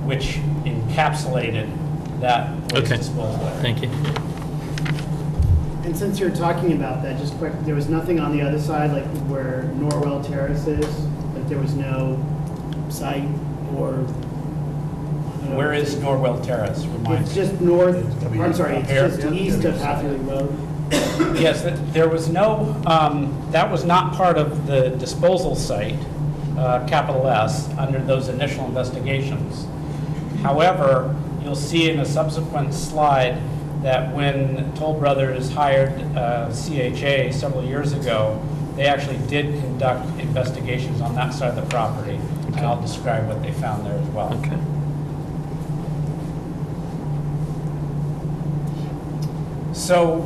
which encapsulated that waste disposal area. Thank you. And since you're talking about that, just quick, there was nothing on the other side, like where Norwell Terrace is, like there was no site or Where is Norwell Terrace? Remind It's me. just north, I'm sorry, it's Here. just east of Hatherley Road. Yes, there was no, that was not part of the disposal site, capital S, under those initial investigations. However, you'll see in a subsequent slide that when Toll Brothers hired CHA several years ago, they actually did conduct investigations on that side of the property. And I'll describe what they found there as well. Okay. So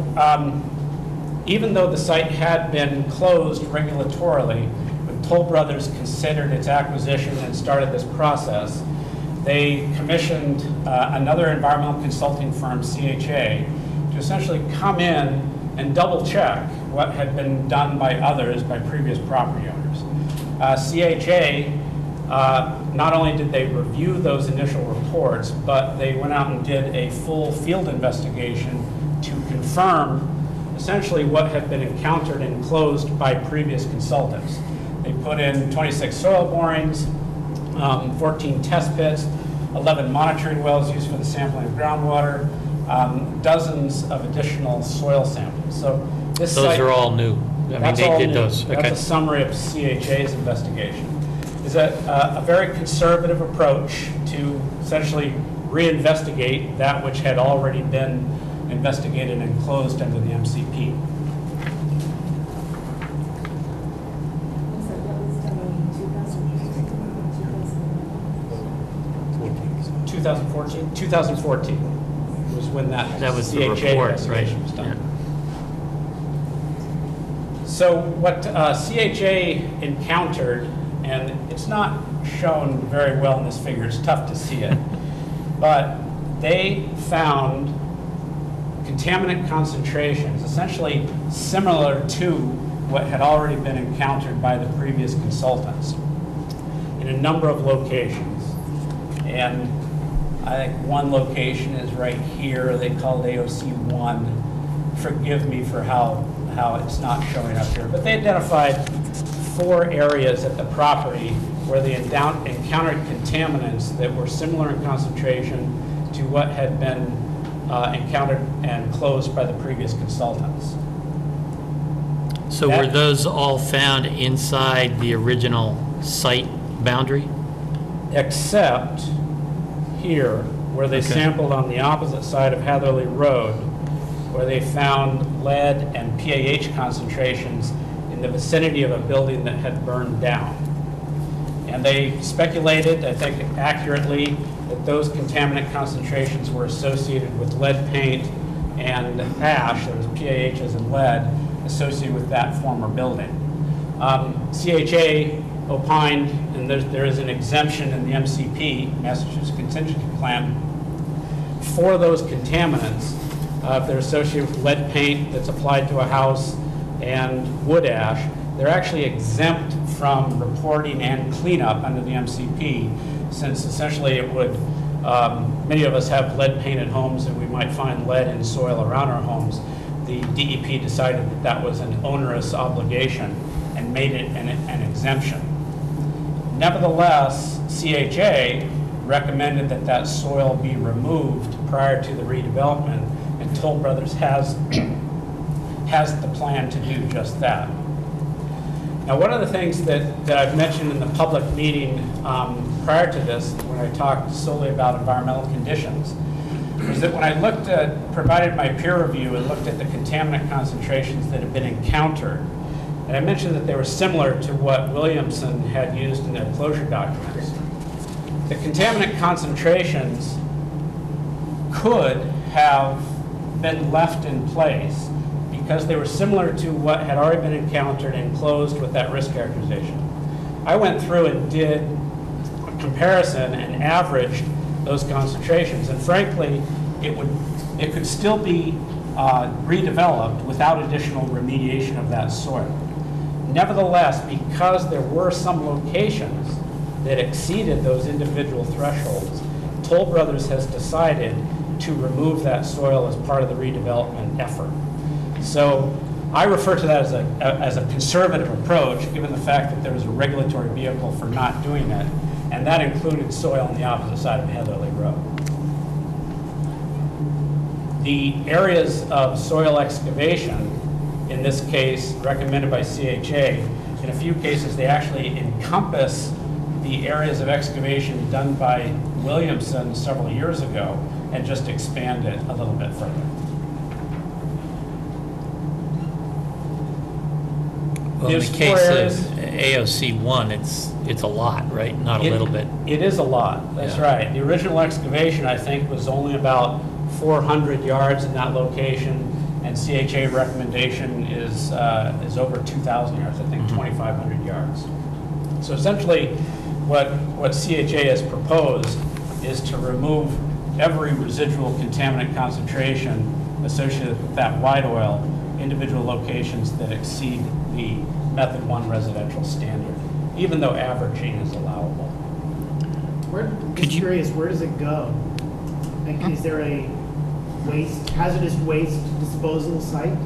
even though the site had been closed regulatorily, when Toll Brothers considered its acquisition and started this process, they commissioned another environmental consulting firm, CHA, to essentially come in and double check what had been done by others, by previous property owners. CHA, not only did they review those initial reports, but they went out and did a full field investigation to confirm essentially what had been encountered and closed by previous consultants. They put in 26 soil borings, 14 test pits, 11 monitoring wells used for the sampling of groundwater, dozens of additional soil samples. So this Those site, are all new. I mean, that's they all did new. those. Okay. That's a summary of CHA's investigation. Is a very conservative approach to essentially reinvestigate that which had already been investigated and closed under the MCP. Looks like that was done in 2014. 2014 was when that was the CHA report, investigation right? was done. So what CHA encountered, and it's not shown very well in this figure, it's tough to see it, but they found contaminant concentrations essentially similar to what had already been encountered by the previous consultants in a number of locations. And I think one location is right here, they call it AOC 1. Forgive me for how it's not showing up here, but they identified 4 areas at the property where they encountered contaminants that were similar in concentration to what had been encountered and closed by the previous consultants. So were those all found inside the original site boundary? Except here, where they sampled on the opposite side of Hatherley Road, where they found lead and PAH concentrations in the vicinity of a building that had burned down. And they speculated, I think accurately, that those contaminant concentrations were associated with lead paint and ash, there was PAHs and lead, associated with that former building. CHA opined, and there is an exemption in the MCP, Massachusetts Contingency Plan, for those contaminants. If they're associated with lead paint that's applied to a house and wood ash, they're actually exempt from reporting and cleanup under the MCP, since essentially it would, many of us have lead painted homes and we might find lead in soil around our homes. The DEP decided that that was an onerous obligation and made it an exemption. Nevertheless, CHA recommended that that soil be removed prior to the redevelopment, and Toll Brothers has the plan to do just that. Now, one of the things that I've mentioned in the public meeting prior to this, when I talked solely about environmental conditions, was that when I provided my peer review and looked at the contaminant concentrations that have been encountered, and I mentioned that they were similar to what Williamson had used in their closure documents. The contaminant concentrations could have been left in place because they were similar to what had already been encountered and closed with that risk characterization. I went through and did a comparison and averaged those concentrations, and frankly, it could still be redeveloped without additional remediation of that soil. Nevertheless, because there were some locations that exceeded those individual thresholds, Toll Brothers has decided to remove that soil as part of the redevelopment effort. So I refer to that as a conservative approach, given the fact that there was a regulatory vehicle for not doing it. and that included soil on the opposite side of Heatherly Road. The areas of soil excavation, in this case recommended by CHA, in a few cases they actually encompass the areas of excavation done by Williamson several years ago and just expand it a little bit further. Well, in There's the case 4 of areas. AOC 1, it's a lot, right? Not a little bit. It is a lot, that's Yeah. right. The original excavation, I think, was only about 400 yards in that location, and CHA recommendation is over 2,000 yards, I think 2,500 yards. So essentially, what CHA has proposed is to remove every residual contaminant concentration associated with that white oil, individual locations that exceed the Method 1 residential standard, even though averaging is allowable. Just curious, where does it go? Like, is there a hazardous waste disposal site?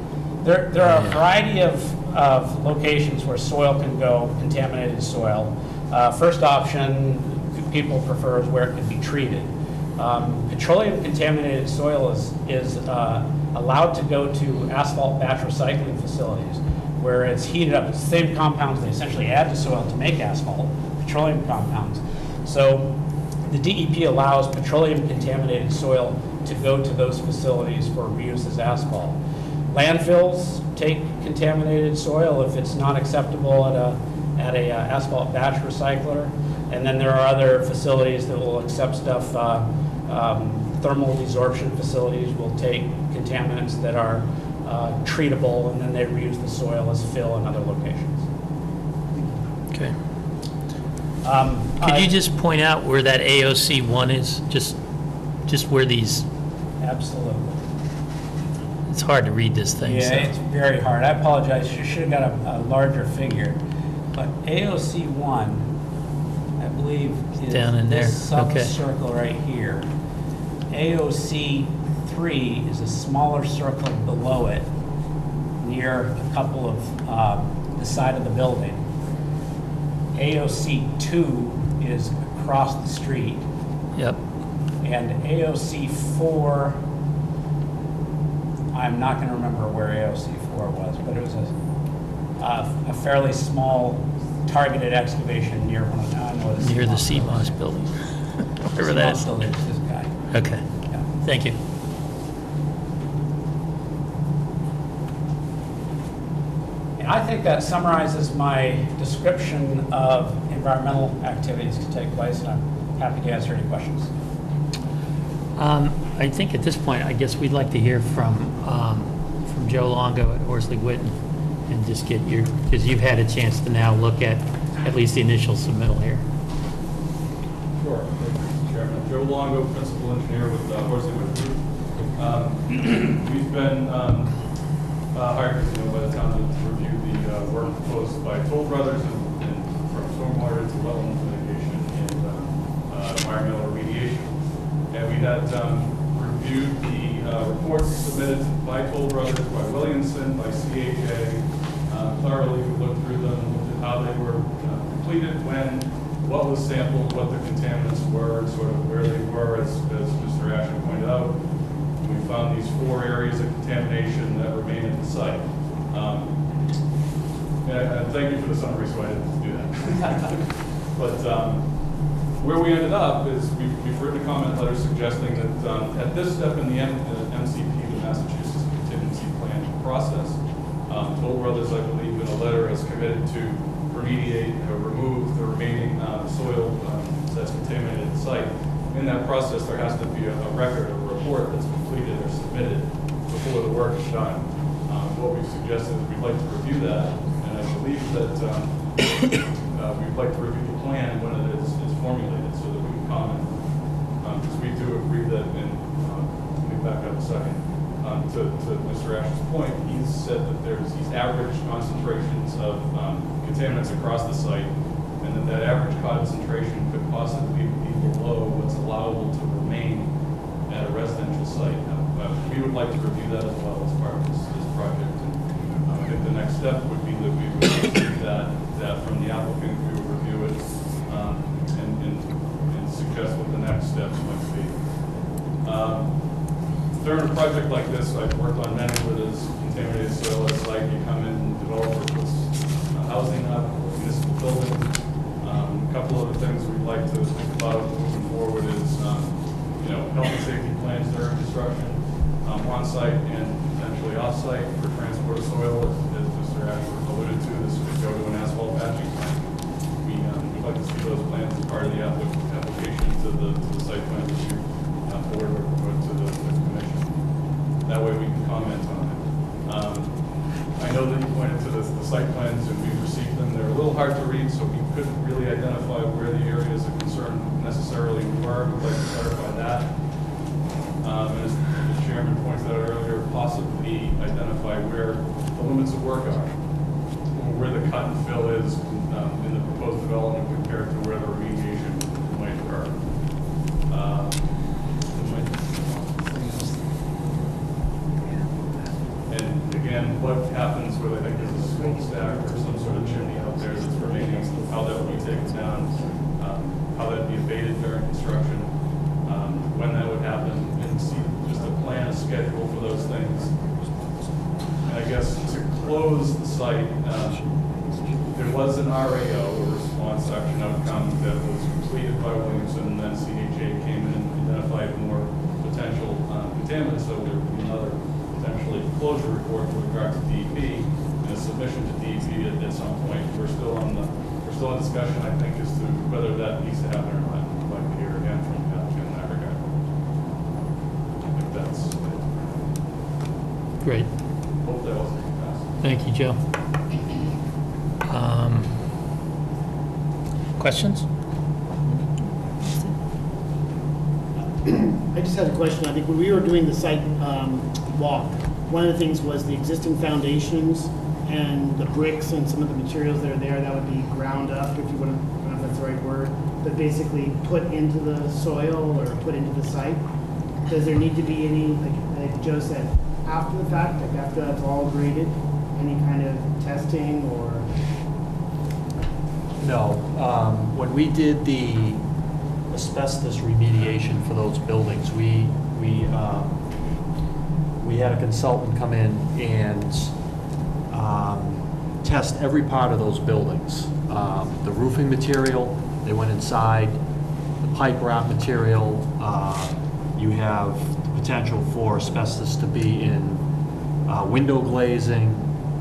There are a variety of locations where soil can go, contaminated soil. First option people prefer is where it can be treated. Petroleum contaminated soil is allowed to go to asphalt batch recycling facilities where it's heated up. It's the same compounds they essentially add to soil to make asphalt, petroleum compounds. So the DEP allows petroleum contaminated soil to go to those facilities for reuse as asphalt. Landfills take contaminated soil if it's not acceptable at a asphalt batch recycler. And then there are other facilities that will accept stuff. Thermal desorption facilities will take contaminants that are treatable, and then they reuse the soil as fill in other locations. Okay. Could you just point out where that AOC 1 is? Just where these... Absolutely. It's hard to read this thing. Yeah, so. it's very hard. I apologize. You should have got a larger figure. But AOC 1, I believe, is down in there. this Okay. circle right here. AOC 3 is a smaller circle below it, near a couple of the side of the building. AOC 2 is across the street. Yep. And AOC 4, I'm not going to remember where AOC 4 was, but it was a fairly small targeted excavation near one of the Near the CMOS building. Wherever that is. building is this guy. Okay. Yeah. Thank you. And I think that summarizes my description of environmental activities to take place, and I'm happy to answer any questions. I think at this point, I guess we'd like to hear from Joe Longo at Horsley Witten and just get your, because you've had a chance to now look at least the initial submittal here. Sure. Thank you, Mr. Chairman. Joe Longo, Principal Engineer with Horsley Witten Group. We've been hired, as you know, by the town to review the work proposed by Toll Brothers and from stormwater to wetland mitigation and environmental remediation. And we had reviewed the reports submitted by Toll Brothers, by Williamson, by CHA. Thoroughly, we looked through them and looked at how they were completed, when, what was sampled, what the contaminants were, and sort of where they were, as Mr. Ashen pointed out. We found these 4 areas of contamination that remain at the site. And thank you for the summary, so I didn't do that. But where we ended up is we've written a comment letter suggesting that at this step in the MCP, the Massachusetts Contingency Plan process, Toll Brothers, I believe, in a letter has committed to remediate or remove the remaining soil that's contaminated at the site. In that process, there has to be a record, a report that's completed or submitted before the work is done. What we've suggested is we'd like to review that, and I believe that we'd like to review the plan when it is formulated so that we can comment. Because we do agree that, and let me back up a second, to Mr. Ash's point, he's said that he's averaged concentrations of contaminants across the site, and that average concentration could possibly be below what's allowable to remain at a residential site. We would like to review that as well as part of this project. And I think the next step would be that we would receive that from the applicant. We would review it, and suggest what the next steps might be. During a project like this, I've worked on many where there's contaminated soil at site. You come in, and developer puts housing up, municipal buildings. A couple of the things we'd like to think about moving forward is, health and safety plans during construction, on-site and potentially off-site for transport of soil. As Mr. Ashford alluded to, this would go to an asphalt patching plant. We'd like to see those plans as part of the application to the site plan issue forward or to the commission. That way we can comment on it. I know that you pointed to the site plans and we've received them. They're a little hard to read, so we couldn't really identify where the areas of concern necessarily were. We'd like to clarify that. As the chairman pointed out earlier, possibly identify where the limits of work are, or where the cut and fill is in the proposed development compared to where the remediation might occur. And again, what happens with, I think there's a smoke stack or some sort of chimney out there that's remaining, how that would be taken down, how that would be abated during construction, when that would happen, and see just a plan, a schedule for those things. And I guess to close the site, there was an RAO, a response action outcome, that was completed by Williamson, and then CHA came in and identified more potential contaminants, so there would be another potentially closure report with regard to DEP and a submission to DEP at some point. We're still in discussion, I think, as to whether that needs to happen or not. I'd like to hear again from the applicant in that regard. I think that's it. Great. Hope that wasn't too fast. Thank you, Joe. Questions? I just had a question. I think when we were doing the site walk, one of the things was the existing foundations and the bricks and some of the materials that are there, that would be ground up, if you want to, I don't know if that's the right word, but basically put into the soil or put into the site. Does there need to be any, like Joe said, after the fact, like after that's all graded, any kind of testing or? No. When we did the asbestos remediation for those buildings, we had a consultant come in and test every part of those buildings. The roofing material, they went inside, the pipe wrap material, you have the potential for asbestos to be in window glazing,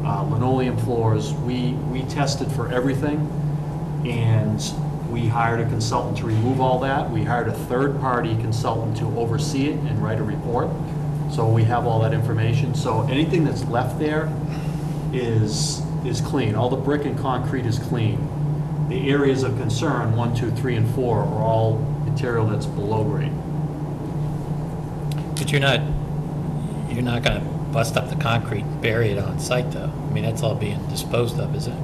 linoleum floors. We tested for everything, and we hired a consultant to remove all that. We hired a third-party consultant to oversee it and write a report. So we have all that information. So anything that's left there is clean. All the brick and concrete is clean. The areas of concern, 1, 2, 3, and 4, are all material that's below grade. But you're not going to bust up the concrete and bury it on site, though. I mean, that's all being disposed of, is it?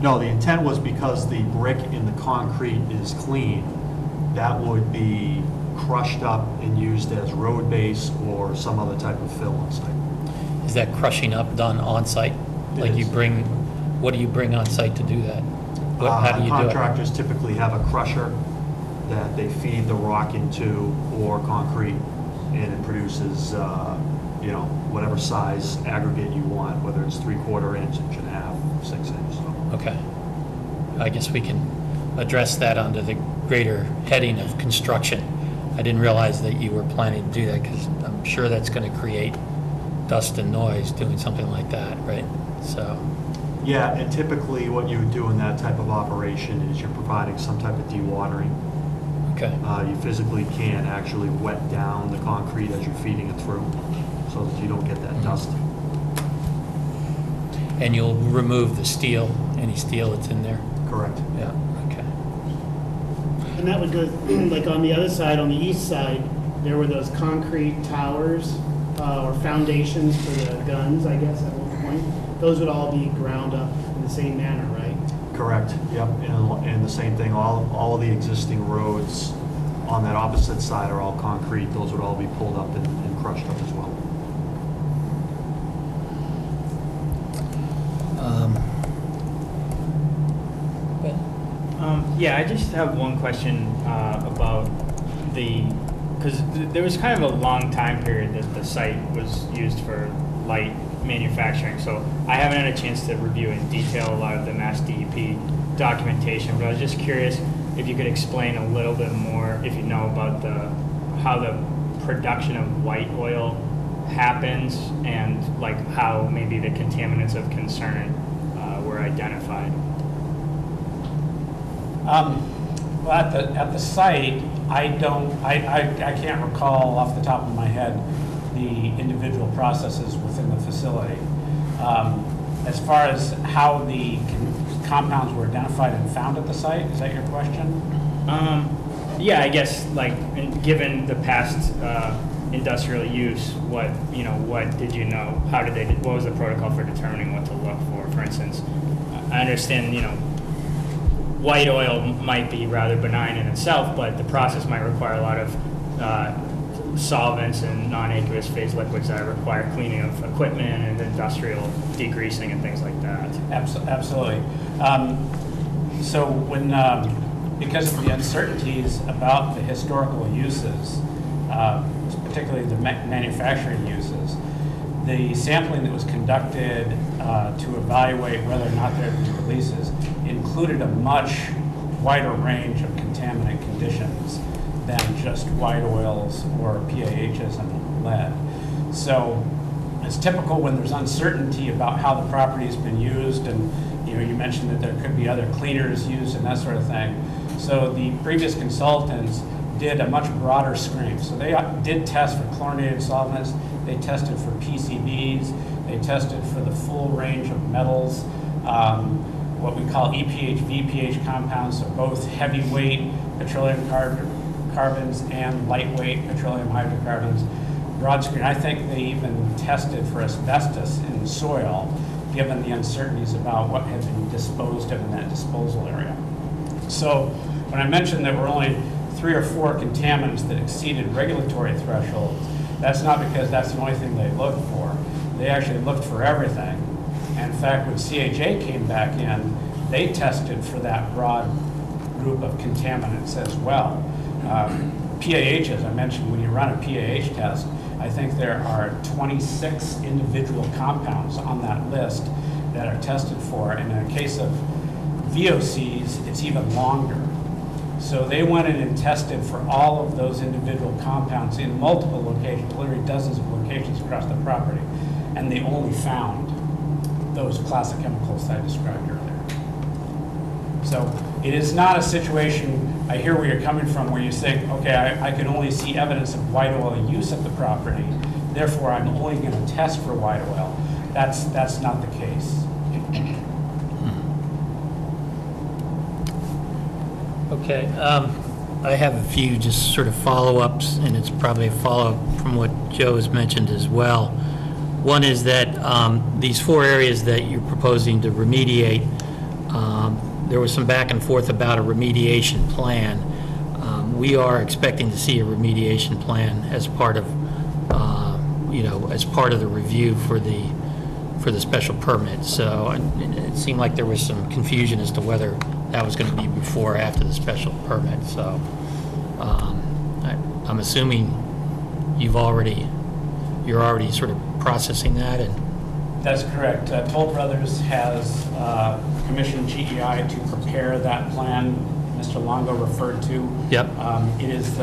No, the intent was because the brick in the concrete is clean, that would be crushed up and used as road base or some other type of fill on site. Is that crushing up done on site? Like you bring, what do you bring on site to do that? How do you do it? Contractors typically have a crusher that they feed the rock into or concrete, and it produces, whatever size aggregate you want, whether it's 3/4 inch, 1.5 inch, 6 inch. So. Okay. I guess we can address that under the greater heading of construction. I didn't realize that you were planning to do that, because I'm sure that's going to create dust and noise doing something like that, right? So. Yeah, and typically what you would do in that type of operation is you're providing some type of dewatering. Okay. You physically can actually wet down the concrete as you're feeding it through, so that you don't get that dust. And you'll remove the steel, any steel that's in there? Correct. Yeah, okay. And that would go, like on the other side, on the east side, there were those concrete towers or foundations for the guns, I guess, at one point. Those would all be ground up in the same manner, right? Correct, yep, and the same thing, all of the existing roads on that opposite side are all concrete. Those would all be pulled up and crushed up as well. Yeah, I just have one question about because there was kind of a long time period that the site was used for light manufacturing, so I haven't had a chance to review in detail a lot of the Mass DEP documentation, but I was just curious if you could explain a little bit more, if you know, about how the production of white oil happens and like how maybe the contaminants of concern were identified. Well, at the site, I can't recall off the top of my head the individual processes within the facility. As far as how the compounds were identified and found at the site, is that your question? Yeah, I guess given the past industrial use, what did you know? What was the protocol for determining what to look for? For instance, I understand, white oil might be rather benign in itself, but the process might require a lot of solvents and non-aqueous phase liquids that require cleaning of equipment and industrial degreasing and things like that. Absolutely. So because of the uncertainties about the historical uses, particularly the manufacturing uses, the sampling that was conducted to evaluate whether or not there would be releases included a much wider range of contaminant conditions than just white oils or PAHs and lead. So it's typical when there's uncertainty about how the property has been used, and you mentioned that there could be other cleaners used and that sort of thing. So the previous consultants did a much broader screen. So they did test for chlorinated solvents, they tested for PCBs, they tested for the full range of metals, what we call EPH, VPH compounds, so both heavyweight petroleum carbons and lightweight petroleum hydrocarbons. Broad screen. I think they even tested for asbestos in the soil, given the uncertainties about what had been disposed of in that disposal area. So when I mentioned there were only 3 or 4 contaminants that exceeded regulatory thresholds, that's not because that's the only thing they looked for. They actually looked for everything. And in fact, when CHA came back in, they tested for that broad group of contaminants as well. PAH, as I mentioned, when you run a PAH test, I think there are 26 individual compounds on that list that are tested for. And in the case of VOCs, it's even longer. So they went in and tested for all of those individual compounds in multiple locations, literally dozens of locations across the property, and they only found those classic chemicals that I described earlier. So it is not a situation, I hear where you're coming from, where you think, okay, I can only see evidence of white oil use at the property, therefore I'm only going to test for white oil. That's not the case. Okay, I have a few just sort of follow-ups, and it's probably a follow-up from what Joe has mentioned as well. One is that these 4 areas that you're proposing to remediate, there was some back and forth about a remediation plan. We are expecting to see a remediation plan as part of, as part of the review for the special permit. So it seemed like there was some confusion as to whether that was going to be before or after the special permit. So I'm assuming you're already sort of processing that. And that's correct. Toll Brothers has commissioned GEI to prepare that plan Mr. Longo referred to. Yep. It is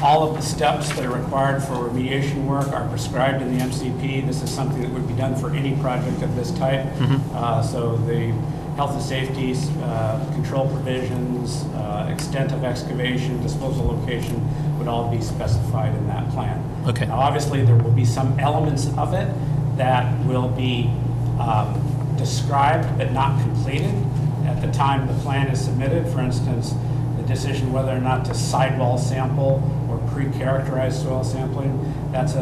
all of the steps that are required for remediation work are prescribed in the MCP. This is something that would be done for any project of this type. So the health and safety, control provisions, extent of excavation, disposal location would all be specified in that plan. Okay. Now, obviously, there will be some elements of it that will be described but not completed at the time the plan is submitted. For instance, the decision whether or not to sidewall sample or pre-characterize soil sampling, that's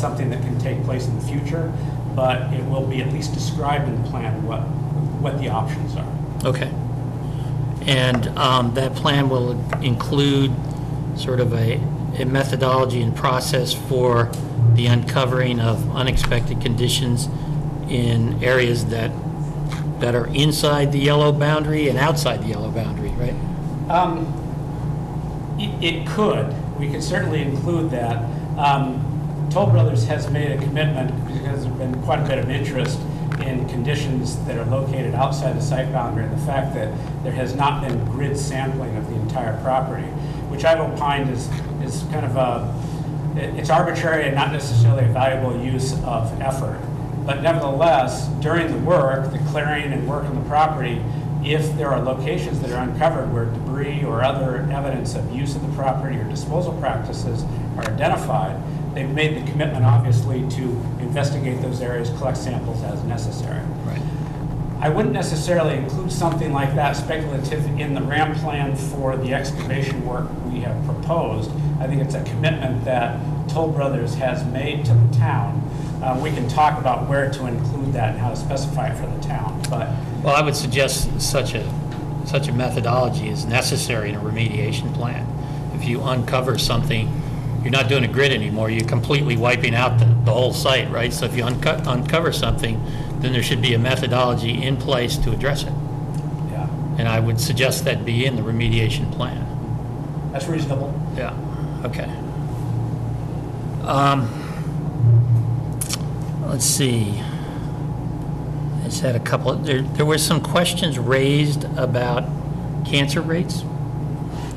something that can take place in the future, but it will be at least described in the plan what the options are. okay. And that plan will include sort of a methodology and process for the uncovering of unexpected conditions in areas that that are inside the yellow boundary and outside the yellow boundary, right? It could. We could certainly include that. Toll Brothers has made a commitment, because there's been quite a bit of interest in conditions that are located outside the site boundary, and the fact that there has not been grid sampling of the entire property, which I've opined is kind of it's arbitrary and not necessarily a valuable use of effort. But nevertheless, during the work, the clearing and work on the property, if there are locations that are uncovered where debris or other evidence of use of the property or disposal practices are identified, they've made the commitment, obviously, to investigate those areas, collect samples as necessary. Right. I wouldn't necessarily include something like that speculative in the RAM plan for the excavation work we have proposed. I think it's a commitment that Toll Brothers has made to the town. We can talk about where to include that and how to specify it for the town, but... Well, I would suggest such a methodology is necessary in a remediation plan. If you uncover something, you're not doing a grid anymore, you're completely wiping out the whole site, right? So if you uncover something, then there should be a methodology in place to address it. Yeah. And I would suggest that be in the remediation plan. That's reasonable. Yeah, okay. Let's see. I just had a couple, there were some questions raised about cancer rates.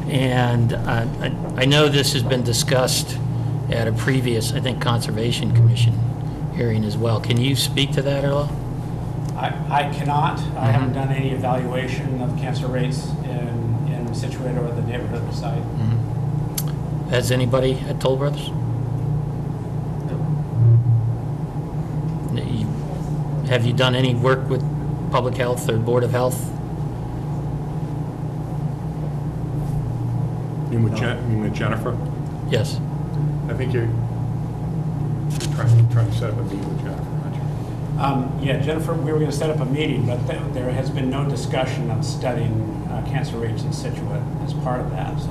And I know this has been discussed at a previous, I think, Conservation Commission hearing as well. Can you speak to that at all? I cannot. I haven't done any evaluation of cancer rates in Scituate or the neighborhood of the site. Has anybody at Toll Brothers? Have you done any work with Public Health or Board of Health? You mean with Jennifer? Yes. I think you're trying to set up a meeting with Jennifer, aren't you? Yeah, Jennifer, we were going to set up a meeting, but there has been no discussion of studying cancer rates in Scituate as part of that. So.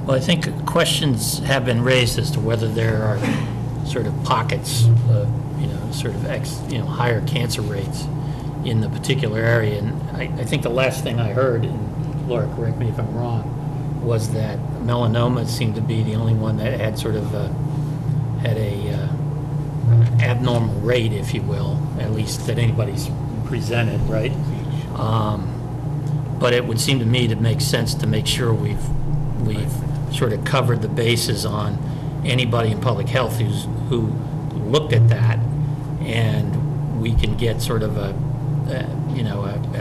Well, I think questions have been raised as to whether there are sort of pockets of, sort of higher cancer rates in the particular area. And I think the last thing I heard, and Laura, correct me if I'm wrong, was that melanoma seemed to be the only one that had sort of had a abnormal rate, if you will, at least that anybody's presented, right? But it would seem to me to make sense to make sure we've sort of covered the bases on anybody in public health who looked at that, and we can get sort of at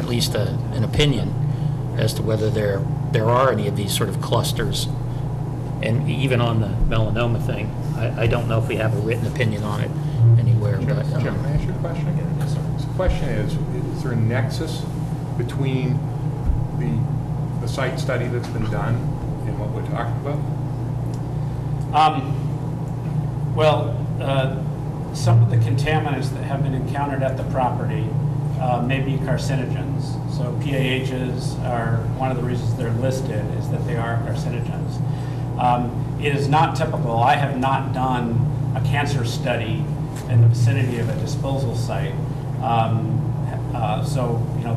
least an opinion as to whether there are any of these sort of clusters. And even on the melanoma thing, I don't know if we have a written opinion on it anywhere. Jim, But can I ask you a question? Yes, sir. The question is there a nexus between the site study that's been done and what we're talking about? Some of the contaminants that have been encountered at the property may be carcinogens. So PAHs are one of the reasons they're listed is that they are carcinogens. It is not typical. I have not done a cancer study in the vicinity of a disposal site.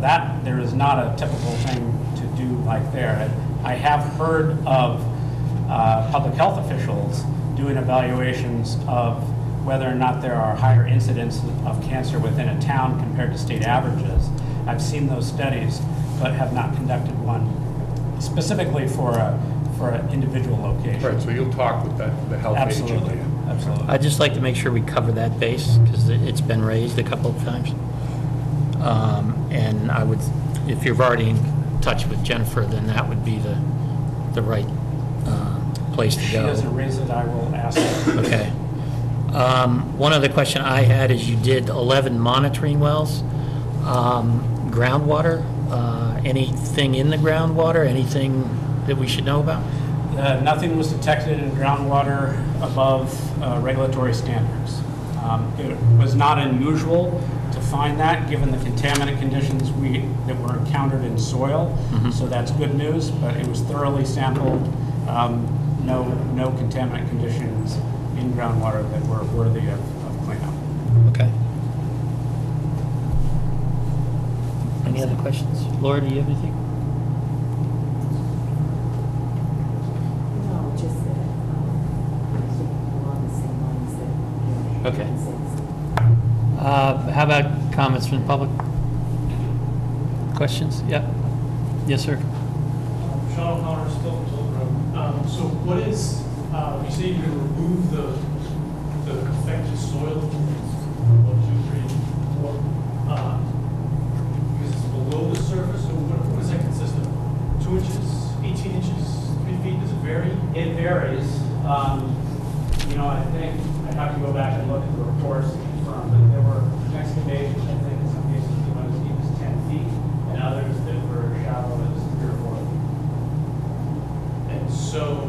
That there is not a typical thing to do like there. I have heard of public health officials doing evaluations of whether or not there are higher incidents of cancer within a town compared to state averages. I've seen those studies, but have not conducted one specifically for an individual location. Right, so you'll talk with the health agent. Absolutely, absolutely. I'd just like to make sure we cover that base because it's been raised a couple of times. And I would, if you're already in touch with Jennifer, then that would be the right place to go. If she doesn't raise it, I will ask her. Okay. One other question I had is you did 11 monitoring wells. Groundwater, anything in the groundwater, anything that we should know about? Nothing was detected in groundwater above regulatory standards. It was not unusual to find that given the contaminant conditions that were encountered in soil. So that's good news, but it was thoroughly sampled. No contaminant conditions in groundwater that were worthy of cleanup. Okay. Any other questions? Laura, do you have anything? No, just that, along the same lines that, Okay. How about comments from the public? Questions? Yeah. Yes, sir. Sean O'Connor, still from Toll Road. So what is, you say you're going to remove the affected soil, 1, 2, 3, 4, because it's below the surface, so what does that consist of? 2 inches, 18 inches, 3 feet, does it vary? It varies. You know, I think I'd have to go back and look at the reports from, but there were excavations, I think, in some cases, that went as deep as 10 feet, and others that were shallow as 3 or 4 feet. And so,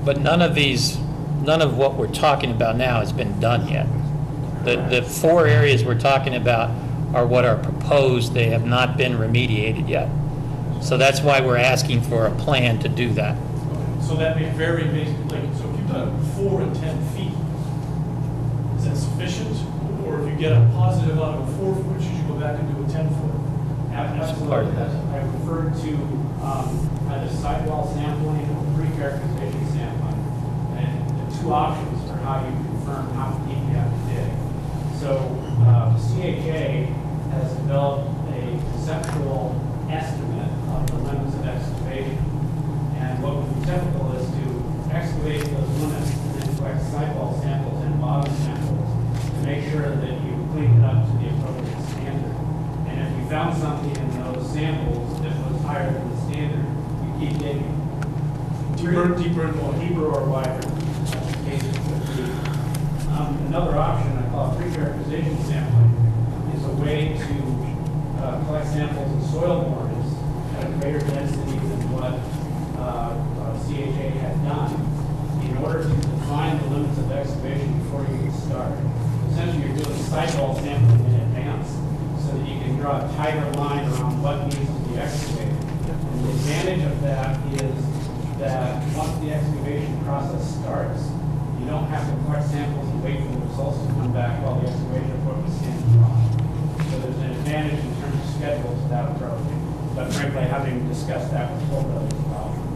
But none of what we're talking about now has been done yet. The 4 areas we're talking about are what are proposed. They have not been remediated yet. So that's why we're asking for a plan to do that. so that may vary based, like, so if you've done 4 and 10 feet, is that sufficient? Or if you get a positive out of a 4 foot, should you go back and do a 10 foot? Absolutely. I referred to either sidewall sampling or pre-characterization sampling, and the 2 options for how you confirm how deep you have to dig. So CHA has developed a conceptual estimate of the limits of excavation. And what would be typical is to excavate those limits and then collect sidewall samples and bottom samples to make sure that you clean it up to the appropriate standard. And if you found something in those samples that was higher than the standard, you keep digging. Deeper and more. Deeper or wider, as the case would be. Another option I call pre-characterization sampling is a way to collect samples in soil borers at a greater density than what CHA had done in order to define the limits of excavation before you can start. Essentially, you're doing sidewall sampling in advance so that you can draw a tighter line around what needs to be excavated. And the advantage of that is that once the excavation process starts, you don't have to collect samples and wait for the results to come back while the excavation equipment is standing by. So there's an advantage in terms of schedule to that approach. But frankly, having discussed that with Toll Brothers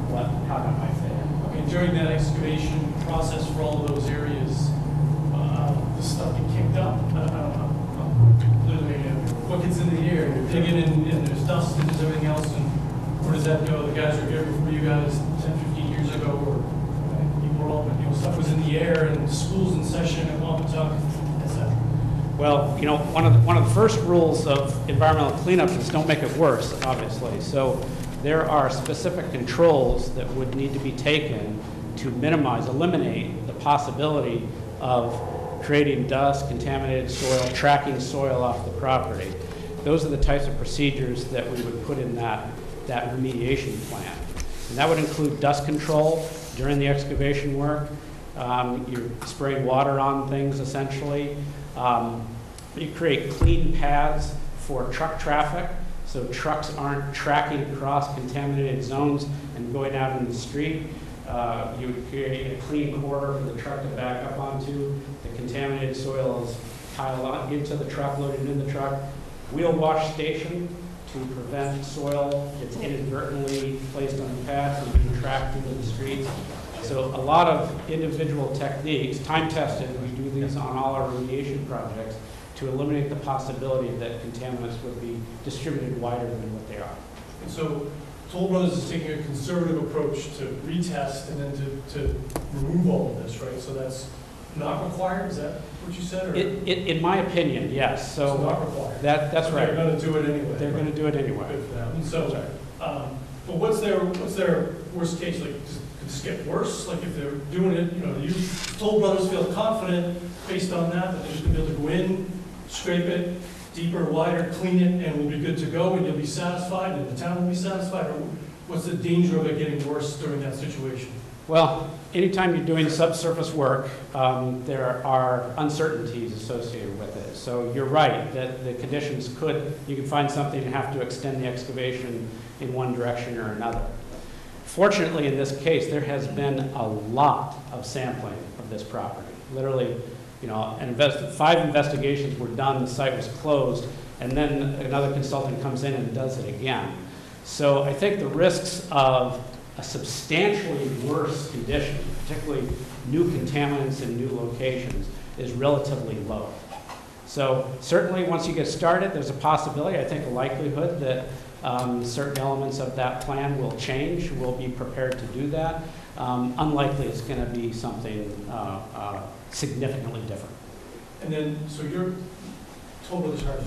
about how that might fit in. Okay, during that excavation process for all of those areas, the stuff get kicked up. Literally, what gets in the air? You're digging and there's dust and there's everything else, and where does that go? The guys were here before you guys 10, 15 years ago, or people were all, stuff was in the air and schools in session and Wampatuck. Well, you know, one of the first rules of environmental cleanup is don't make it worse, obviously. So there are specific controls that would need to be taken to eliminate the possibility of creating dust, contaminated soil, tracking soil off the property. Those are the types of procedures that we would put in that remediation plan. And that would include dust control during the excavation work. You're spraying water on things, essentially. You create clean paths for truck traffic, so trucks aren't tracking across contaminated zones and going out in the street. You would create a clean corridor for the truck to back up onto. The contaminated soil is piled on into the truck, loaded in the truck. Wheel wash station to prevent soil that's inadvertently placed on the path from being tracked into the streets. So a lot of individual techniques, time-tested, we do these on all our remediation projects to eliminate the possibility that contaminants would be distributed wider than what they are. And so Toll Brothers is taking a conservative approach to retest and then to remove all of this, right? So that's not required, is that what you said? Or? In my opinion, yes. So not required. That's right. They're going to do it anyway. They're going to do it anyway. Good for them. And so, but what's their worst case? Like, could this get worse? Like if they're doing it, you know, Toll Brothers feel confident based on that they're just going to be able to go in, scrape it, deeper, wider, clean it, and we'll be good to go, and you'll be satisfied, and the town will be satisfied, or what's the danger of it getting worse during that situation? Well, anytime you're doing subsurface work, there are uncertainties associated with it. So you're right that the conditions you could find something and have to extend the excavation in one direction or another. Fortunately, in this case, there has been a lot of sampling of this property. Literally, you know, 5 investigations were done, the site was closed, and then another consultant comes in and does it again. So I think the risks of a substantially worse condition, particularly new contaminants in new locations, is relatively low. So certainly, once you get started, there's a possibility, I think a likelihood that certain elements of that plan will change. We'll be prepared to do that. Unlikely it's going to be something significantly different. And then, so you're Toll Brothers Harvey?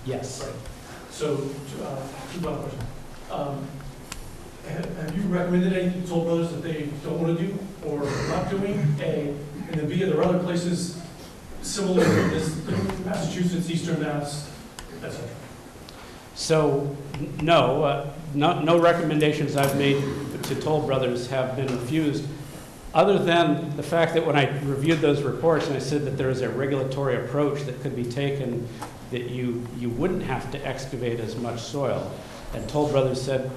Yes. Right. So, two-part question. Have you recommended anything to Toll Brothers that they don't want to do or not doing? A, and then B, are there other places similar to this, Massachusetts, Eastern Mass, et cetera? So, no recommendations I've made to Toll Brothers have been refused, other than the fact that when I reviewed those reports and I said that there is a regulatory approach that could be taken that you wouldn't have to excavate as much soil. And Toll Brothers said,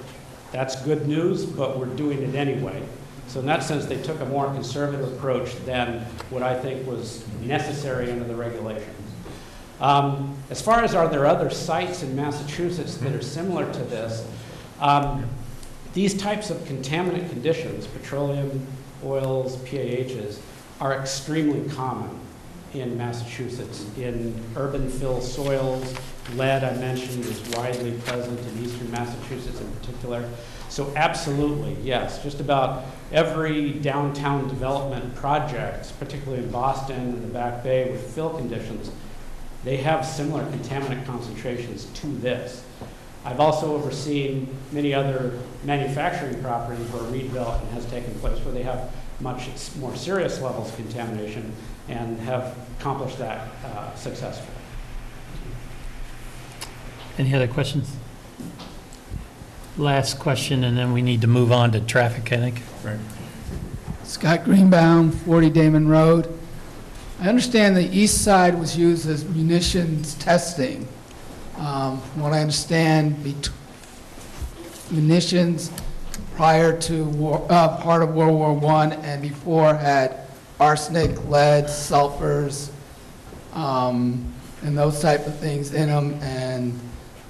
that's good news, but we're doing it anyway. So in that sense, they took a more conservative approach than what I think was necessary under the regulations. As far as are there other sites in Massachusetts that are similar to this, these types of contaminant conditions, petroleum, oils, PAHs, are extremely common in Massachusetts. In urban fill soils, lead, I mentioned, is widely present in eastern Massachusetts in particular. So absolutely, yes, just about every downtown development project, particularly in Boston and the Back Bay with fill conditions, they have similar contaminant concentrations to this. I've also overseen many other manufacturing properties where redevelopment has taken place where they have much more serious levels of contamination and have accomplished that successfully. Any other questions? Last question, and then we need to move on to traffic, I think. Right. Scott Greenbaum, 40 Damon Road. I understand the east side was used as munitions testing. From what I understand, munitions prior to part of World War I and before had arsenic, lead, sulfurs, and those type of things in them, and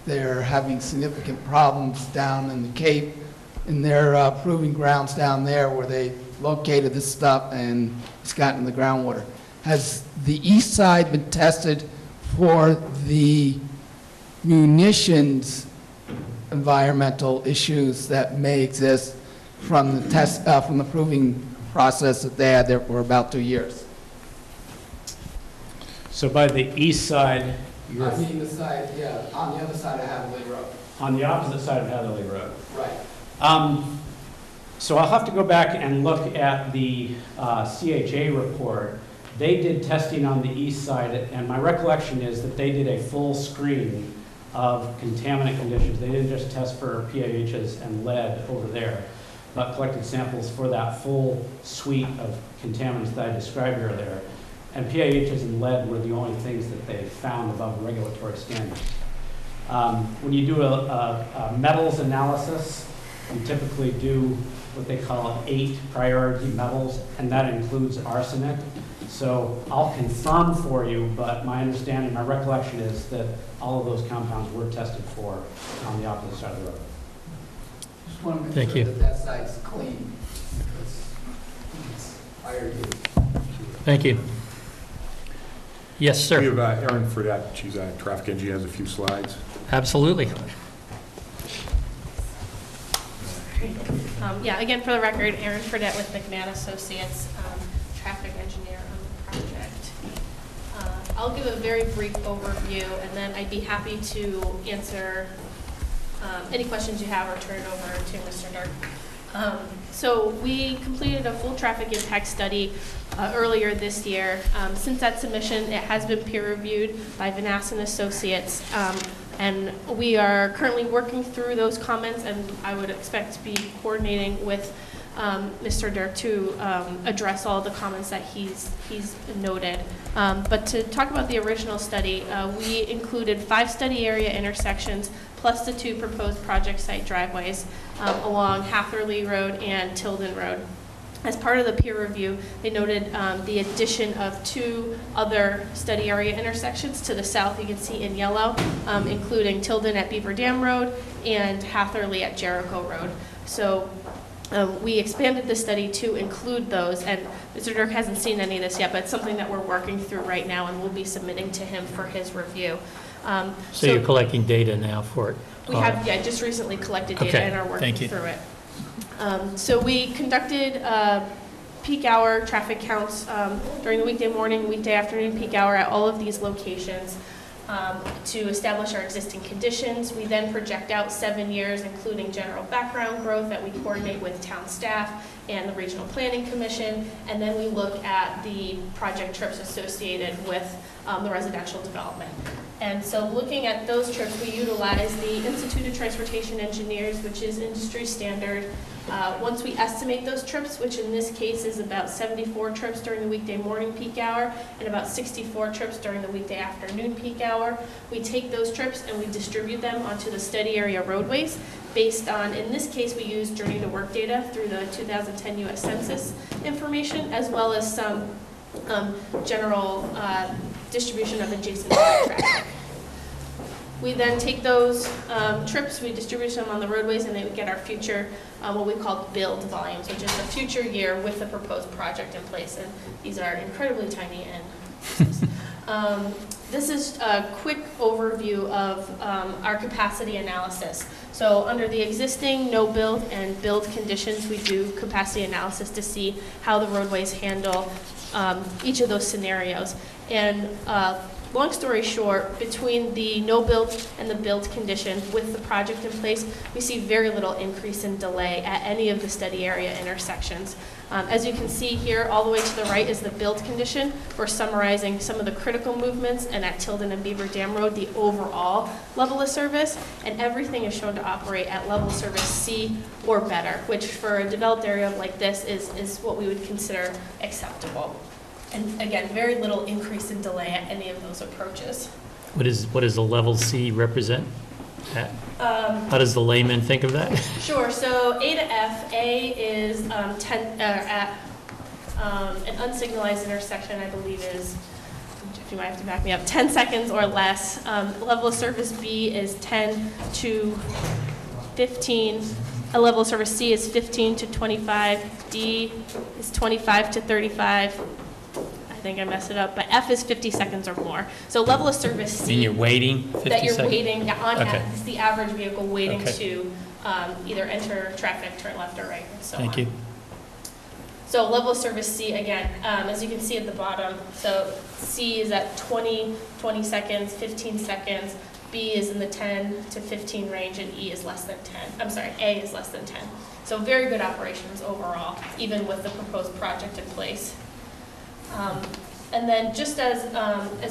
they're having significant problems down in the Cape in their proving grounds down there where they located this stuff and it's gotten in the groundwater. Has the east side been tested for the munitions environmental issues that may exist from the test, from the proving process that they had there for about 2 years? So by the east side, you're I mean the side, yeah, on the other side of Hadley Road. on the opposite side of Hatherley Road. Right. So I'll have to go back and look at the CHA report. They did testing on the east side, and my recollection is that they did a full screen of contaminant conditions. They didn't just test for PAHs and lead over there, but collected samples for that full suite of contaminants that I described earlier. And PAHs and lead were the only things that they found above regulatory standards. When you do a metals analysis, you typically do what they call 8 priority metals, and that includes arsenic. So I'll confirm for you, but my understanding, my recollection is that all of those compounds were tested for on the opposite side of the road. Just want to make Thank sure you. that that site's clean. It's higher use. Thank you. Yes, sir. We have Erin Fredette. She's a traffic engineer, has a few slides. Absolutely. Yeah, again, for the record, Erin Fredette with McMahon Associates, traffic engineer on the project. I'll give a very brief overview, and then I'd be happy to answer any questions you have or turn it over to Mr. Dirk. So we completed a full traffic impact study earlier this year. Since that submission, it has been peer-reviewed by Vanass and Associates, and we are currently working through those comments, and I would expect to be coordinating with Mr. Dirk to address all the comments that he's noted. But to talk about the original study, we included 5 study area intersections plus the 2 proposed project site driveways along Hatherley Road and Tilden Road. As part of the peer review, they noted the addition of 2 other study area intersections to the south, you can see in yellow, including Tilden at Beaver Dam Road and Hatherley at Jericho Road. So we expanded the study to include those, and Mr. Dirk hasn't seen any of this yet, but it's something that we're working through right now and we'll be submitting to him for his review. So you're collecting data now for it? We have, yeah, just recently collected data and are working through it. So we conducted peak hour traffic counts during the weekday morning, weekday afternoon peak hour at all of these locations to establish our existing conditions. We then project out 7 years, including general background growth that we coordinate with town staff and the Regional Planning Commission, and then we look at the project trips associated with the residential development. And so looking at those trips, we utilize the Institute of Transportation Engineers, which is industry standard. Once we estimate those trips, which in this case is about 74 trips during the weekday morning peak hour and about 64 trips during the weekday afternoon peak hour, we take those trips and we distribute them onto the study area roadways based on, in this case, we use journey to work data through the 2010 U.S. Census information, as well as some general distribution of adjacent traffic. We then take those trips, we distribute them on the roadways, and then we get our future, what we call build volumes, which is the future year with the proposed project in place. And these are incredibly tiny. And this is a quick overview of our capacity analysis. So under the existing no build and build conditions, we do capacity analysis to see how the roadways handle each of those scenarios. And long story short, between the no build and the build condition with the project in place, we see very little increase in delay at any of the study area intersections. As you can see here, all the way to the right is the build condition. We're summarizing some of the critical movements, and at Tilden and Beaver Dam Road, the overall level of service, and everything is shown to operate at level of service C or better, which for a developed area like this is what we would consider acceptable. And again, very little increase in delay at any of those approaches. What does the level C represent? How does the layman think of that? Sure. So A to F. A is at an unsignalized intersection, I believe is, you might have to back me up, 10 seconds or less. Level of service B is 10 to 15. A level of service C is 15 to 25. D is 25 to 35. I think I messed it up, but F is 50 seconds or more. So level of service C. And you're waiting 50 seconds? That you're waiting, on okay. It's the average vehicle waiting okay. to either enter traffic, turn left or right, and so Thank on. you. So level of service C, again, as you can see at the bottom, so C is at 20 seconds, 15 seconds, B is in the 10 to 15 range, and E is less than 10. I'm sorry, A is less than 10. So very good operations overall, even with the proposed project in place. And then just as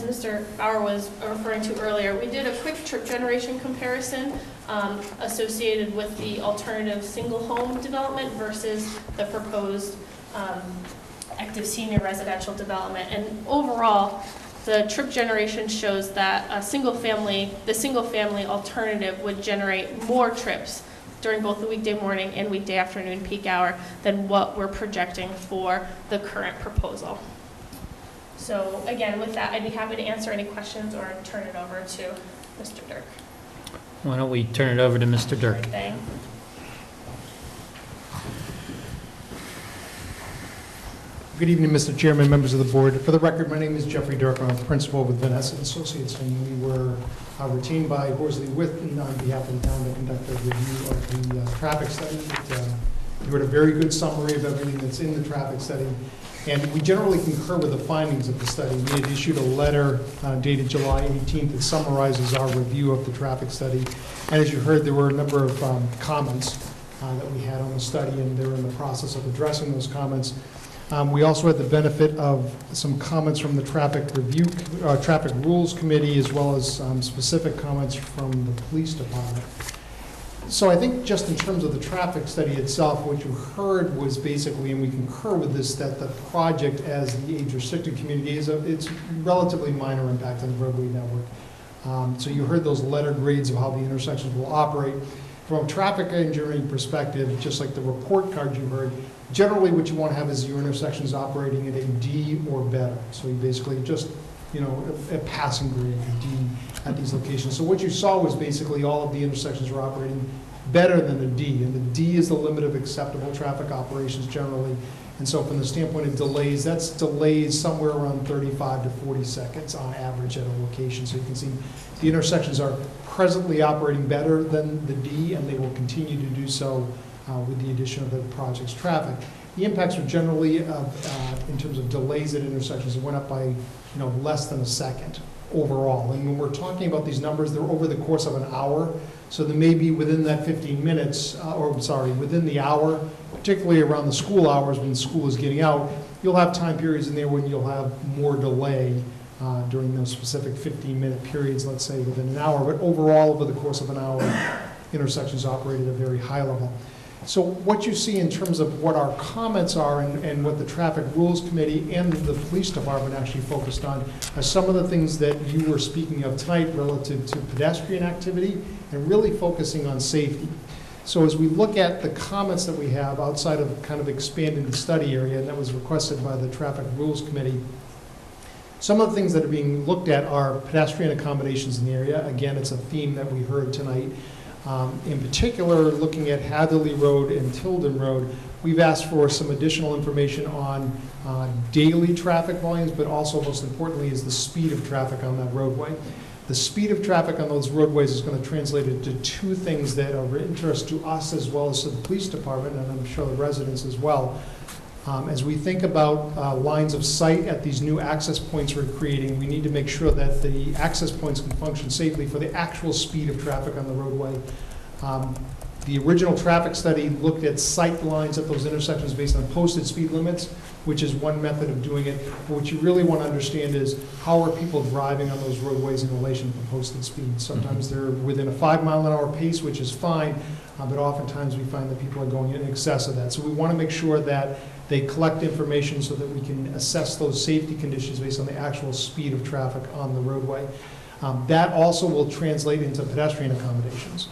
Mr. Bauer was referring to earlier, we did a quick trip generation comparison associated with the alternative single home development versus the proposed active senior residential development. And overall, the trip generation shows that the single family alternative would generate more trips during both the weekday morning and weekday afternoon peak hour than what we're projecting for the current proposal. So again, with that, I'd be happy to answer any questions or turn it over to Mr. Dirk. Why don't we turn it over to Mr. Dirk? Thing. Good evening, Mr. Chairman, members of the board. For the record, my name is Jeffrey Dirk. I'm a principal with Vanessa Associates, and we were retained by Horsley Witten on behalf of the town to conduct a review of the traffic study. You heard a very good summary of everything that's in the traffic study. And we generally concur with the findings of the study. We had issued a letter dated July 18th that summarizes our review of the traffic study. And as you heard, there were a number of comments that we had on the study, and they're in the process of addressing those comments. We also had the benefit of some comments from the traffic rules committee, as well as specific comments from the police department. So I think just in terms of the traffic study itself, what you heard was basically, and we concur with this, that the project as the age-restricted community it's relatively minor impact on the roadway network. So you heard those letter grades of how the intersections will operate. From a traffic engineering perspective, just like the report card you heard, generally what you want to have is your intersections operating at a D or better. So you basically just, a passing grade, a D at these locations. So what you saw was basically all of the intersections were operating better than a D, and the D is the limit of acceptable traffic operations generally. And so from the standpoint of delays, that's delays somewhere around 35 to 40 seconds on average at a location. So you can see the intersections are presently operating better than the D, and they will continue to do so with the addition of the project's traffic. The impacts were generally, in terms of delays at intersections, it went up by less than a second overall. And when we're talking about these numbers, they're over the course of an hour. So they may be within that 15 minutes, within the hour, particularly around the school hours when the school is getting out, you'll have time periods in there when you'll have more delay during those specific 15-minute periods, let's say within an hour. But overall, over the course of an hour, intersections operate at a very high level. So what you see in terms of what our comments are and what the Traffic Rules Committee and the Police Department actually focused on are some of the things that you were speaking of tonight relative to pedestrian activity and really focusing on safety. So as we look at the comments that we have outside of kind of expanding the study area, and that was requested by the Traffic Rules Committee, some of the things that are being looked at are pedestrian accommodations in the area. Again, it's a theme that we heard tonight. In particular, looking at Hatherley Road and Tilden Road, we've asked for some additional information on daily traffic volumes, but also most importantly is the speed of traffic on that roadway. The speed of traffic on those roadways is going to translate into two things that are of interest to us as well as to the police department, and I'm sure the residents as well. As we think about lines of sight at these new access points we're creating, we need to make sure that the access points can function safely for the actual speed of traffic on the roadway. The original traffic study looked at sight lines at those intersections based on posted speed limits, which is one method of doing it. But what you really want to understand is how are people driving on those roadways in relation to posted speed. Sometimes they're within a 5-mile-an-hour pace, which is fine, but oftentimes we find that people are going in excess of that. So we want to make sure that they collect information so that we can assess those safety conditions based on the actual speed of traffic on the roadway. That also will translate into pedestrian accommodations.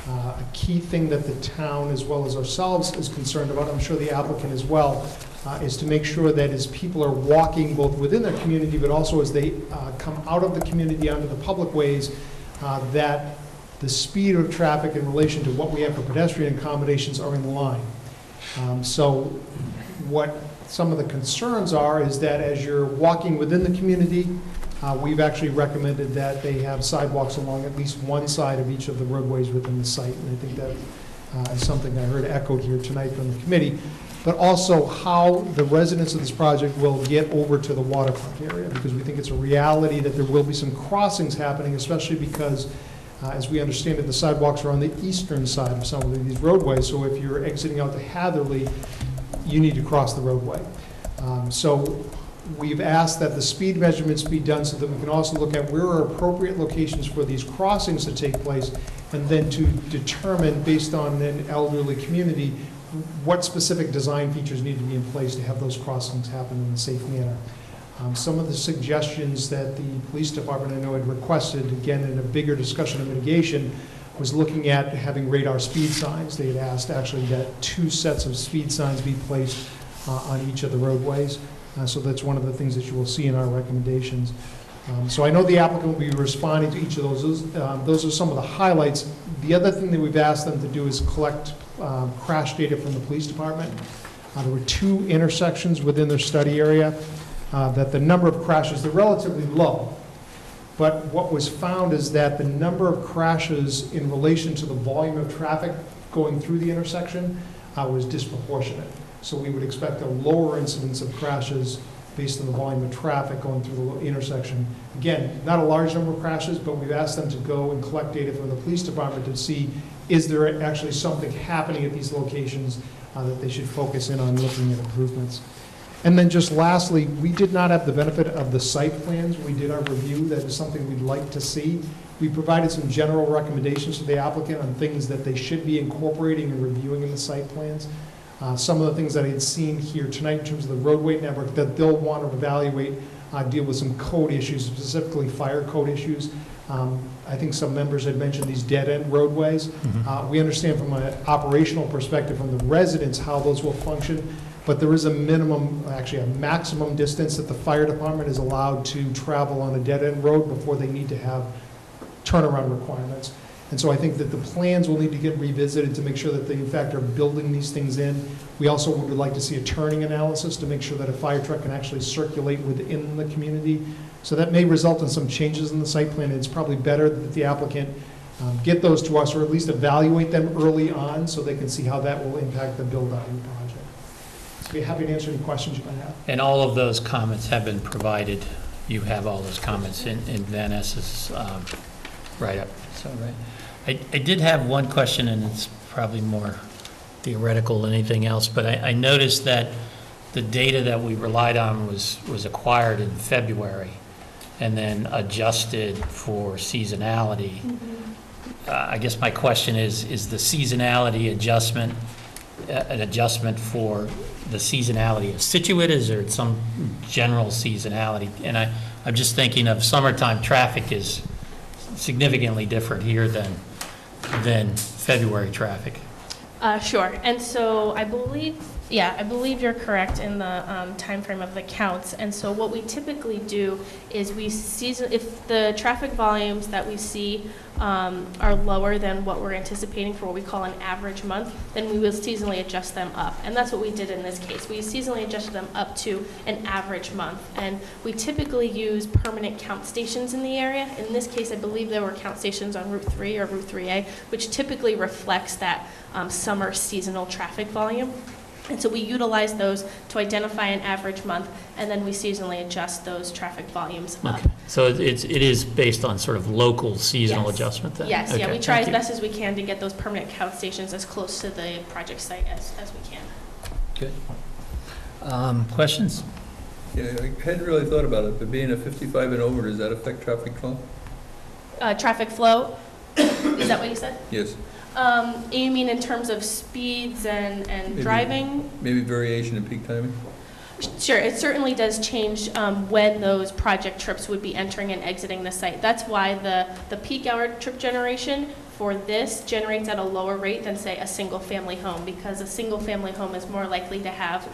A key thing that the town, as well as ourselves, is concerned about, I'm sure the applicant as well, is to make sure that as people are walking both within their community, but also as they come out of the community onto the public ways, that the speed of traffic in relation to what we have for pedestrian accommodations are in line. So what some of the concerns are is that as you're walking within the community, we've actually recommended that they have sidewalks along at least one side of each of the roadways within the site. And I think that is something I heard echoed here tonight from the committee. But also how the residents of this project will get over to the waterfront area, because we think it's a reality that there will be some crossings happening, especially because, as we understand it, the sidewalks are on the eastern side of some of these roadways. So if you're exiting out to Hatherley, you need to cross the roadway. So we've asked that the speed measurements be done so that we can also look at where are appropriate locations for these crossings to take place, and then to determine, based on an elderly community, what specific design features need to be in place to have those crossings happen in a safe manner. Some of the suggestions that the police department, I know, had requested, again, in a bigger discussion of mitigation, was looking at having radar speed signs. They had asked actually that 2 sets of speed signs be placed on each of the roadways. So that's one of the things that you will see in our recommendations. So I know the applicant will be responding to each of those. Those are some of the highlights. The other thing that we've asked them to do is collect crash data from the police department. There were 2 intersections within their study area that the number of crashes, they're relatively low. But what was found is that the number of crashes in relation to the volume of traffic going through the intersection was disproportionate. So we would expect a lower incidence of crashes based on the volume of traffic going through the intersection. Again, not a large number of crashes, but we've asked them to go and collect data from the police department to see, is there actually something happening at these locations that they should focus in on looking at improvements. And then just lastly, we did not have the benefit of the site plans. We did our review. That is something we'd like to see. We provided some general recommendations to the applicant on things that they should be incorporating and reviewing in the site plans. Some of the things that I had seen here tonight in terms of the roadway network that they'll want to evaluate deal with some code issues, specifically fire code issues. I think some members had mentioned these dead-end roadways. We understand from an operational perspective from the residents how those will function, but there is a minimum, actually a maximum distance that the fire department is allowed to travel on a dead-end road before they need to have turnaround requirements. And so I think that the plans will need to get revisited to make sure that they in fact are building these things in. We also would like to see a turning analysis to make sure that a fire truck can actually circulate within the community. So that may result in some changes in the site plan. It's probably better that the applicant get those to us, or at least evaluate them early on so they can see how that will impact the build-out of the project. So be happy to answer any questions you might have. And all of those comments have been provided. You have all those comments in Van Ness's write-up. So, right. I did have one question, and it's probably more theoretical than anything else, but I noticed that the data that we relied on was acquired in February and then adjusted for seasonality. I guess my question is the seasonality adjustment an adjustment for the seasonality of Scituate? Is there some general seasonality? And I'm just thinking of summertime traffic is significantly different here than February traffic. Sure. And so I believe you're correct in the time frame of the counts. And so what we typically do is if the traffic volumes that we see are lower than what we're anticipating for what we call an average month, then we will seasonally adjust them up. And that's what we did in this case. We seasonally adjusted them up to an average month. And we typically use permanent count stations in the area. In this case, I believe there were count stations on Route 3 or Route 3A, which typically reflects that summer seasonal traffic volume. And so we utilize those to identify an average month, and then we seasonally adjust those traffic volumes up. Okay. So it is based on sort of local seasonal adjustment then? Yes, Okay. yeah, we try as Thank you. best as we can to get those permanent count stations as close to the project site as we can. Good. Questions? Yeah, I hadn't really thought about it, but being a 55 and over, does that affect traffic flow? Traffic flow, is that what you said? Yes. You mean in terms of speeds and driving? Maybe variation in peak timing? Sure, it certainly does change when those project trips would be entering and exiting the site. That's why the peak hour trip generation for this generates at a lower rate than, say, a single-family home, because a single-family home is more likely to have,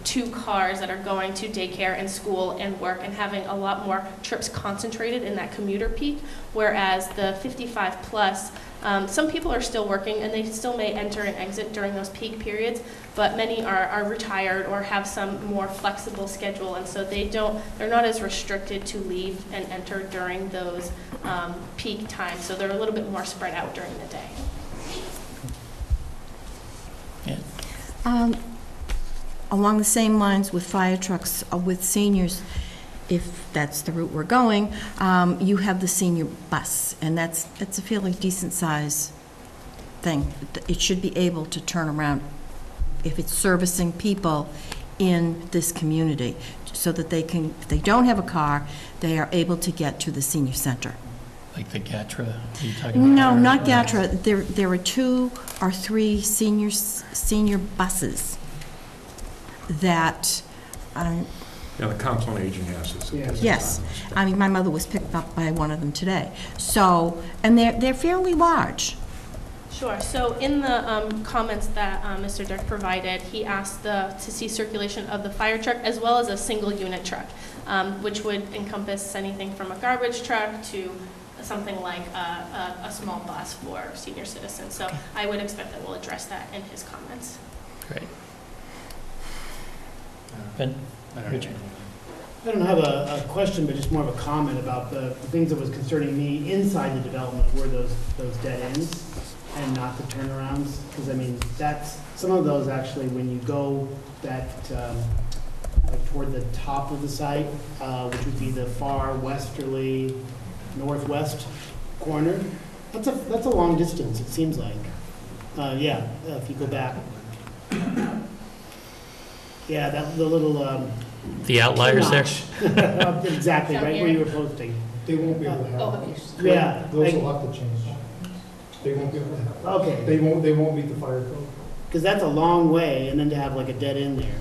2 cars that are going to daycare and school and work and having a lot more trips concentrated in that commuter peak, whereas the 55 plus, some people are still working and they still may enter and exit during those peak periods, but many are retired or have some more flexible schedule, and so they're not as restricted to leave and enter during those peak times, so they're a little bit more spread out during the day. Along the same lines with fire trucks, with seniors, if that's the route we're going, you have the senior bus, and that's a fairly decent size thing. It should be able to turn around if it's servicing people in this community, so that they can, if they don't have a car, they are able to get to the senior center. Like the GATRA? Are you talking about? No, not GATRA. There are 2 or 3 senior buses that, Yeah, the council on aging has this. yes. I mean, my mother was picked up by one of them today. So, and they're fairly large. Sure. So in the comments that Mr. Dirk provided, he asked to see circulation of the fire truck as well as a single unit truck, which would encompass anything from a garbage truck to something like a small bus for senior citizens. So I would expect that we'll address that in his comments. Great. Ben? Richard? I don't have a question, but just more of a comment about the things that was concerning me inside the development were those dead ends and not the turnarounds. Because, I mean, some of those actually, when you go like toward the top of the site, which would be the far westerly northwest corner, that's a long distance, it seems like. If you go back. Yeah, the little... The outliers there? Exactly, right where you were posting. They won't be able to have those. Yeah. Those will have to change. They won't be able to have those. Okay. They won't meet the fire code. Because that's a long way, and then to have like a dead end there.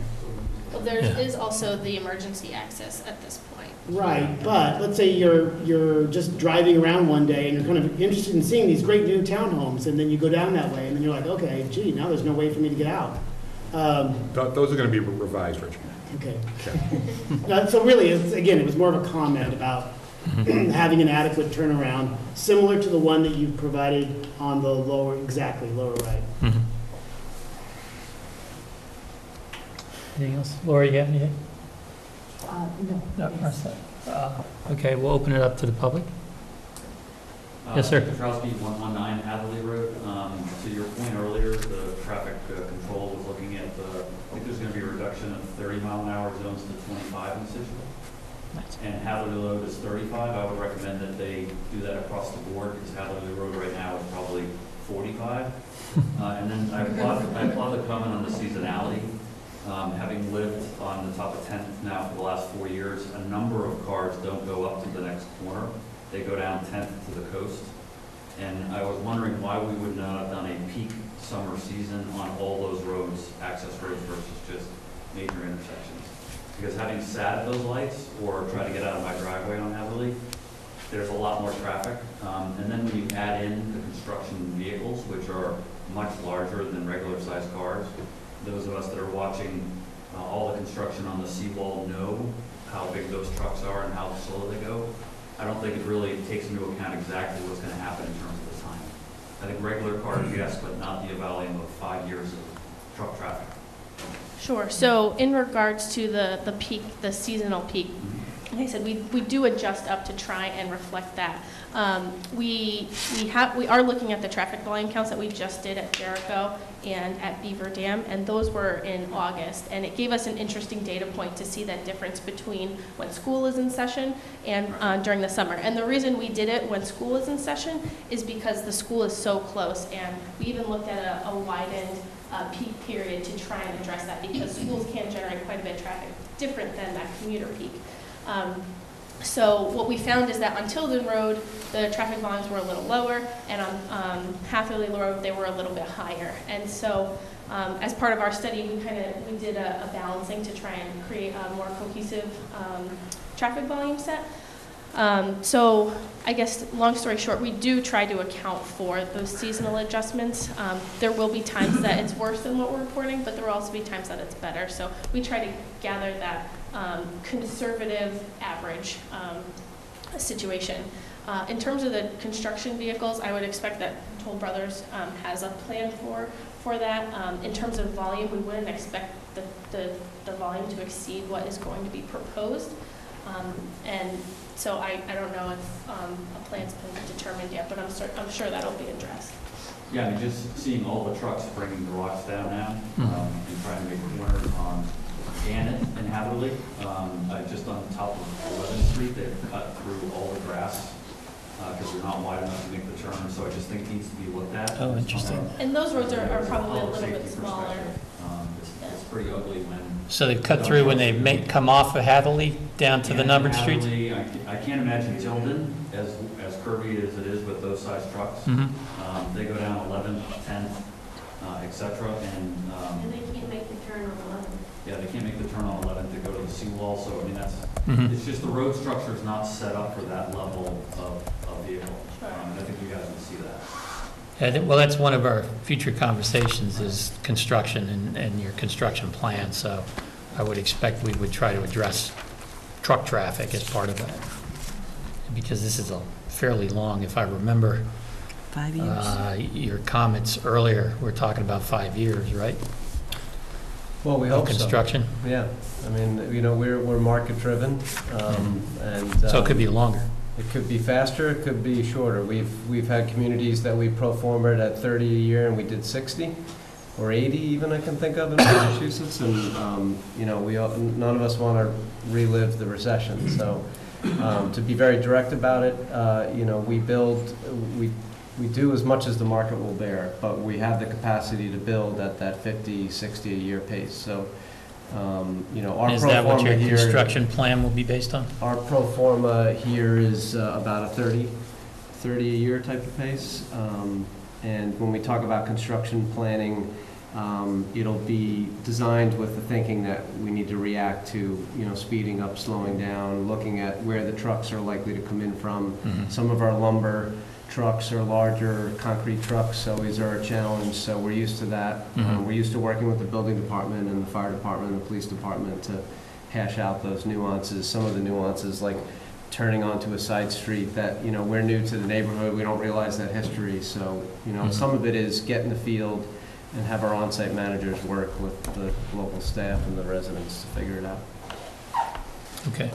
Well, there is also the emergency access at this point. Right, but let's say you're just driving around one day and you're kind of interested in seeing these great new townhomes, and then you go down that way, and then you're like, okay, gee, now there's no way for me to get out. Those are going to be revised, Rich. Okay. So really, it was more of a comment about having an adequate turnaround, similar to the one that you provided on the lower right. Anything else? Laura, you got anything? No. No, okay, we'll open it up to the public. Yes, sir. Petrowski, 119 Hatherley Road. To your point earlier, the traffic control was looking at I think there's going to be a reduction of 30-mile-an-hour zones to 25 in Scituate. And Hatherley Road is 35. I would recommend that they do that across the board, because Hatherley Road right now is probably 45. And then I applaud the comment on the seasonality. Having lived on the top of 10th now for the last 4 years, a number of cars don't go up to the next corner. They go down 10th to the coast. And I was wondering why we would not have done a peak summer season on all those roads, access roads versus just major intersections. Because having sat at those lights or try to get out of my driveway on Hatherley, there's a lot more traffic. And then when you add in the construction vehicles, which are much larger than regular sized cars, those of us that are watching all the construction on the seawall know how big those trucks are and how slow they go. I don't think it really takes into account exactly what's going to happen in terms of the time. I think regular cars, yes, but not the volume of 5 years of truck traffic. Sure. So in regards to the peak, the seasonal peak, like I said, we do adjust up to try and reflect that. We are looking at the traffic volume counts that we just did at Jericho and at Beaver Dam, and those were in August, and it gave us an interesting data point to see that difference between when school is in session and during the summer. And the reason we did it when school is in session is because the school is so close, and we even looked at a widened peak period to try and address that, because schools can generate quite a bit of traffic different than that commuter peak. So what we found is that on Tilden Road, the traffic volumes were a little lower, and on Hatherley Road, they were a little bit higher. And so as part of our study, we did a balancing to try and create a more cohesive traffic volume set. So I guess, long story short, we do try to account for those seasonal adjustments. There will be times that it's worse than what we're reporting, but there will also be times that it's better. So we try to gather that conservative average situation. In terms of the construction vehicles, I would expect that Toll Brothers has a plan for that. In terms of volume, we wouldn't expect the volume to exceed what is going to be proposed. And so I don't know if a plan's been determined yet, but I'm sure that'll be addressed. Yeah, I mean, just seeing all the trucks bringing the rocks down now and trying to make corners on Gannett and Hatherley. Just on the top of 11th Street, they've cut through all the grass because they're not wide enough to make the turn. So I just think it needs to be looked at. Oh, interesting. And those roads are probably a little bit smaller. It's pretty ugly when... So they cut through when they come off of Hatherley down to the numbered streets? Hatherley, I can't imagine Tilden, as curvy as it is with those size trucks. They go down 11th, 10th, et cetera, and they can't make the turn on 11th. Yeah, they can't make the turn on 11th to go to the seawall, so I mean, it's just the road structure is not set up for that level of vehicle. And I think you guys will see that. Well, that's one of our future conversations is construction and your construction plan. So I would expect we would try to address truck traffic as part of that. Because this is a fairly long, if I remember 5 years. Your comments earlier, we're talking about 5 years, right? Well, we hope so. Construction? Yeah. I mean, you know, we're market driven. So it could be longer. It could be faster, it could be shorter. We've had communities that we pro formed at 30 a year and we did 60 or 80 even, I can think of, in Massachusetts. And, you know, none of us want to relive the recession. So to be very direct about it, you know, we do as much as the market will bear, but we have the capacity to build at that 50, 60 a year pace. So, you know, our Is pro that what forma your here, construction plan will be based on? our pro forma here is about a 30 a year type of pace. And when we talk about construction planning, It'll be designed with the thinking that we need to react to, speeding up, slowing down, looking at where the trucks are likely to come in from. Some of our lumber trucks are larger, concrete trucks always are a challenge, so we're used to that. We're used to working with the building department and the fire department and the police department to hash out those nuances. Some of the nuances, like turning onto a side street that, we're new to the neighborhood, we don't realize that history, so, some of it is get in the field and have our on-site managers work with the local staff and the residents to figure it out. Okay.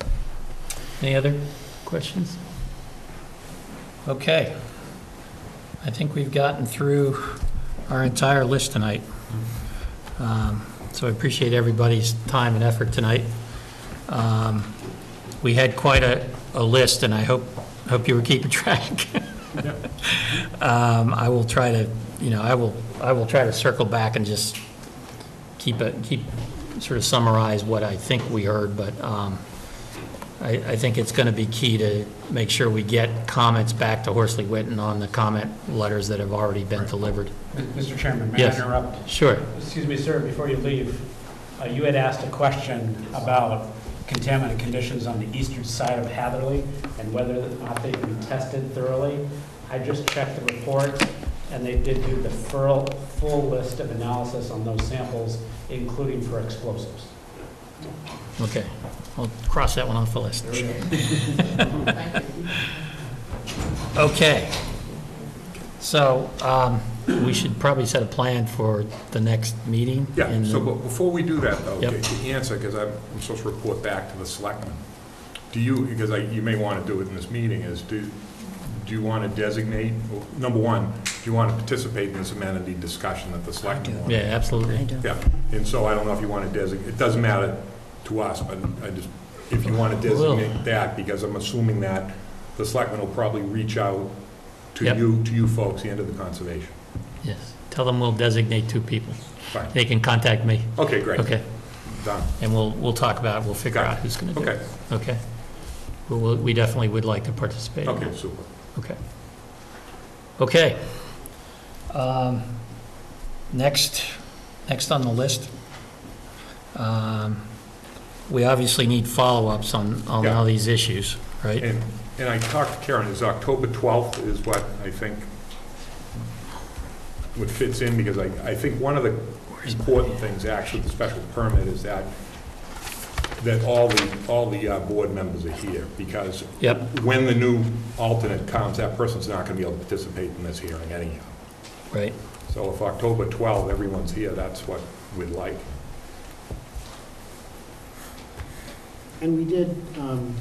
Any other questions? Okay. I think we've gotten through our entire list tonight. So I appreciate everybody's time and effort tonight. We had quite a list, and I hope you were keeping track. I will try to, I will try to circle back and just keep sort of summarize what I think we heard, but I think it's going to be key to make sure we get comments back to Horsley Witten on the comment letters that have already been delivered. Mr. Chairman, may Yes. I interrupt? Sure. Excuse me, sir, before you leave, you had asked a question about contaminant conditions on the eastern side of Hatherley and whether or not they've been tested thoroughly. I just checked the report, and they did do the full list of analysis on those samples, including for explosives. Okay. I'll cross that one off the list. Okay. So we should probably set a plan for the next meeting. Yeah, so but before we do that, though, Yep. to answer, because I'm supposed to report back to the selectmen, because you may want to do it in this meeting, do you want to designate, well, number one, do you want to participate in this amenity discussion that the selectmen want? Yeah, absolutely. I do. Yeah, and so I don't know if you want to designate, it doesn't matter to us, but if you want to designate that, because I'm assuming that the selectmen will probably reach out to Yep. you folks, the end of the conservation. Yes. Tell them we'll designate 2 people. Fine. They can contact me. Okay, great. Okay. Done. And we'll talk about it. We'll figure out who's going to do it. Okay. We definitely would like to participate. in Okay, that. super. Okay. Okay. Next on the list, we obviously need follow-ups on Yeah. all these issues, right? And I talked to Karen, is October 12th is what I think what fits in, because I think one of the important things, actually, the special permit, is that all the board members are here, because when the new alternate comes, that person's not going to be able to participate in this hearing anyhow. Right. So if October 12th, everyone's here, that's what we'd like. And we did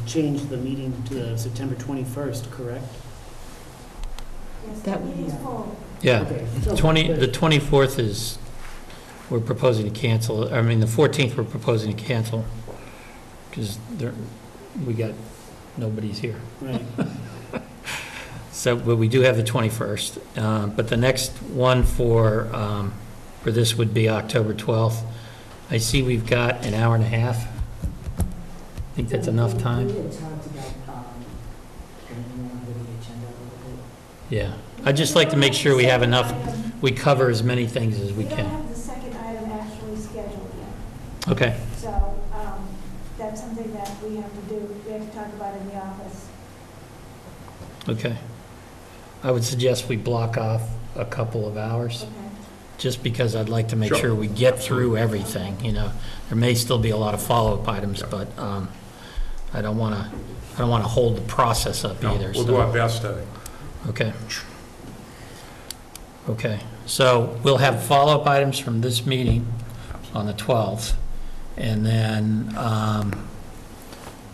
change the meeting to September 21st, correct? That would It's full. Yeah. Okay. The 24th is, we're proposing to cancel, I mean, the 14th we're proposing to cancel, because nobody's here. Right. So, but we do have the 21st. But the next one for this would be October 12th. I see we've got an hour and a half. I think that's enough time. We had talked about getting on with the agenda a little bit. Yeah. I'd just like to make sure we have enough, we cover as many things as we We don't can. have the second item actually scheduled yet. Okay. So that's something that we have to do, we have to talk about in the office. Okay. I would suggest we block off a couple of hours, just because I'd like to make sure we get through everything, There may still be a lot of follow-up items, but I don't want to hold the process up either. We'll do our best to. Okay. Okay. So we'll have follow-up items from this meeting on the 12th, and then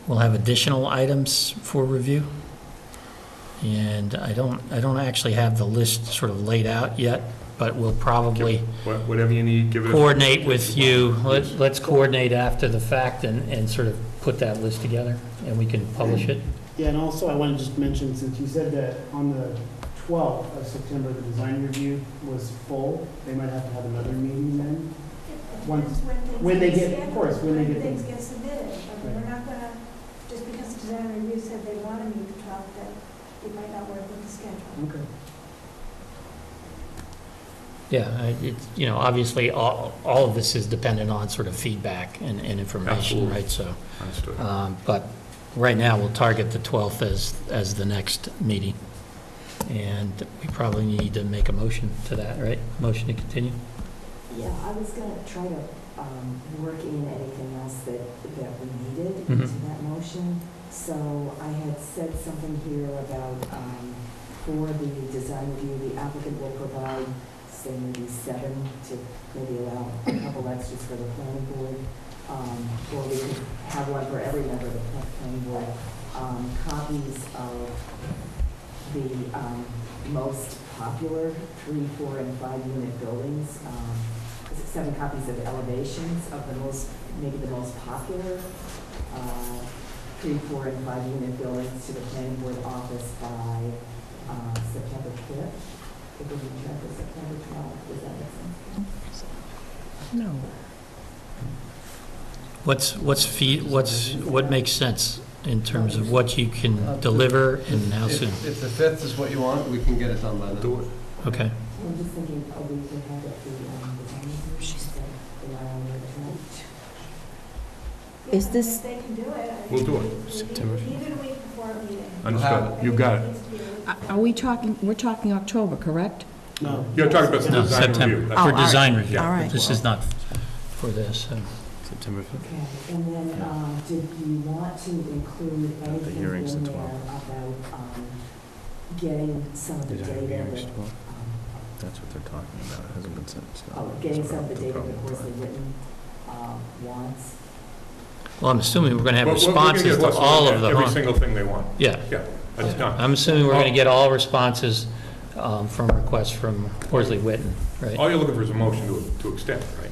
we'll have additional items for review. And I don't actually have the list sort of laid out yet, but we'll probably Whatever you need, give it. coordinate with you. Let's coordinate after the fact and sort of put that list together, and we can publish it. Yeah, and also I want to just mention, since you said that on the 12th of September, the design review was full, they might have to have another meeting then. When they get, of course, when they get. Things get submitted. I mean, we're not gonna, just because the design review said they want to meet the 12th, that it might not work with the schedule. Okay. Yeah, it's, obviously, all of this is dependent on sort of feedback and information, Absolutely. right? So, Understood. but right now, we'll target the 12th as the next meeting. And we probably need to make a motion to that, right? Motion to continue? Yeah, I was gonna try to work in anything else that we needed Mhm. into that motion. So I had said something here about, for the design review, the applicant will provide, say, maybe 7 to maybe allow a couple extras for the planning board. Or we could have one for every member of the planning board. Copies of the most popular 3, 4, and 5 unit buildings. 7 copies of elevations of the most, maybe the most popular 3, 4, and 5 unit buildings to the planning board office by September 5th. If we can check for September 12th, does that make sense? No. What makes sense in terms of what you can deliver and how soon? If the 5th is what you want, we can get it done by then. Do it. Okay. I'm just thinking, we could have it the design review, she said, Is this, They can do it. We'll do it. September. Even a week before a meeting. Understood. You got it. are we talking, we're talking October, correct? No. You're talking about the No, design September, review. Oh, for all right. design review. All right. This is not for this. September 5th. Okay, and then, did you want to include anything hearing's in the there 12th. about, getting some of the data that, That's what they're talking about, it hasn't been sent. getting some of the data that Horsley Witten, wants? Well, I'm assuming we're going to have We're gonna responses get to lists all of the. every single thing they want. Yeah. Yeah, that's done. I'm assuming we're going to get all responses from requests from Horsley Witten, right? All you're looking for is a motion to extend, right?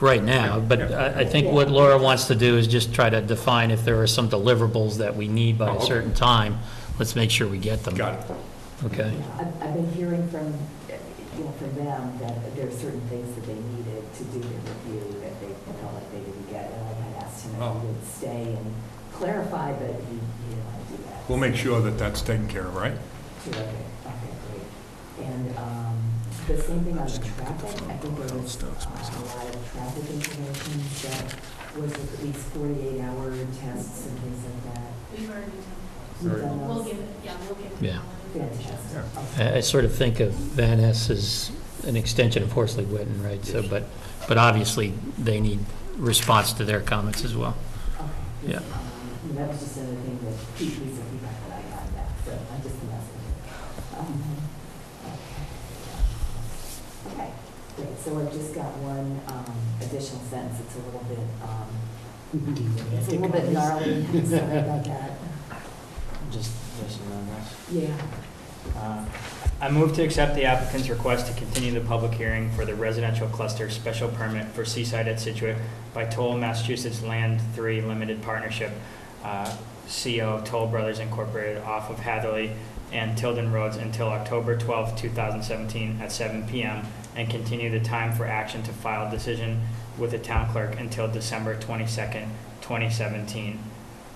Right now, but I think what Laura wants to do is just try to define if there are some deliverables that we need by a certain time. Let's make sure we get them. Got it. Okay. I've been hearing from, from them that there are certain things that they needed to do the review that they felt like they didn't get, and I had asked him if he would stay and clarify, but he didn't want to do that. We'll make sure that that's taken care of, right? Terrific, okay, great. And the same thing on the traffic, I think there was a lot of traffic information that was at least 48-hour tests and things like that. We've already You've done. done We'll those? give it, we'll give it. Yeah. Fantastic. I sort of think of Van Ness as an extension of Horsley Witten, right? So, but obviously, they need response to their comments as well. Okay. Yeah. That was just another thing that piece of feedback that I got back, so I just messaged. Okay, great, so I've just got one additional sentence, it's a little bit gnarly, sorry about that. Just listen on this. Yeah. I move to accept the applicant's request to continue the public hearing for the residential cluster special permit for Seaside at Scituate by Toll Massachusetts Land 3 Limited Partnership, CO Toll Brothers Incorporated, off of Hatherley and Tilden Roads until October 12, 2017 at 7 p.m. and continue the time for action to file decision with the town clerk until December 22nd, 2017.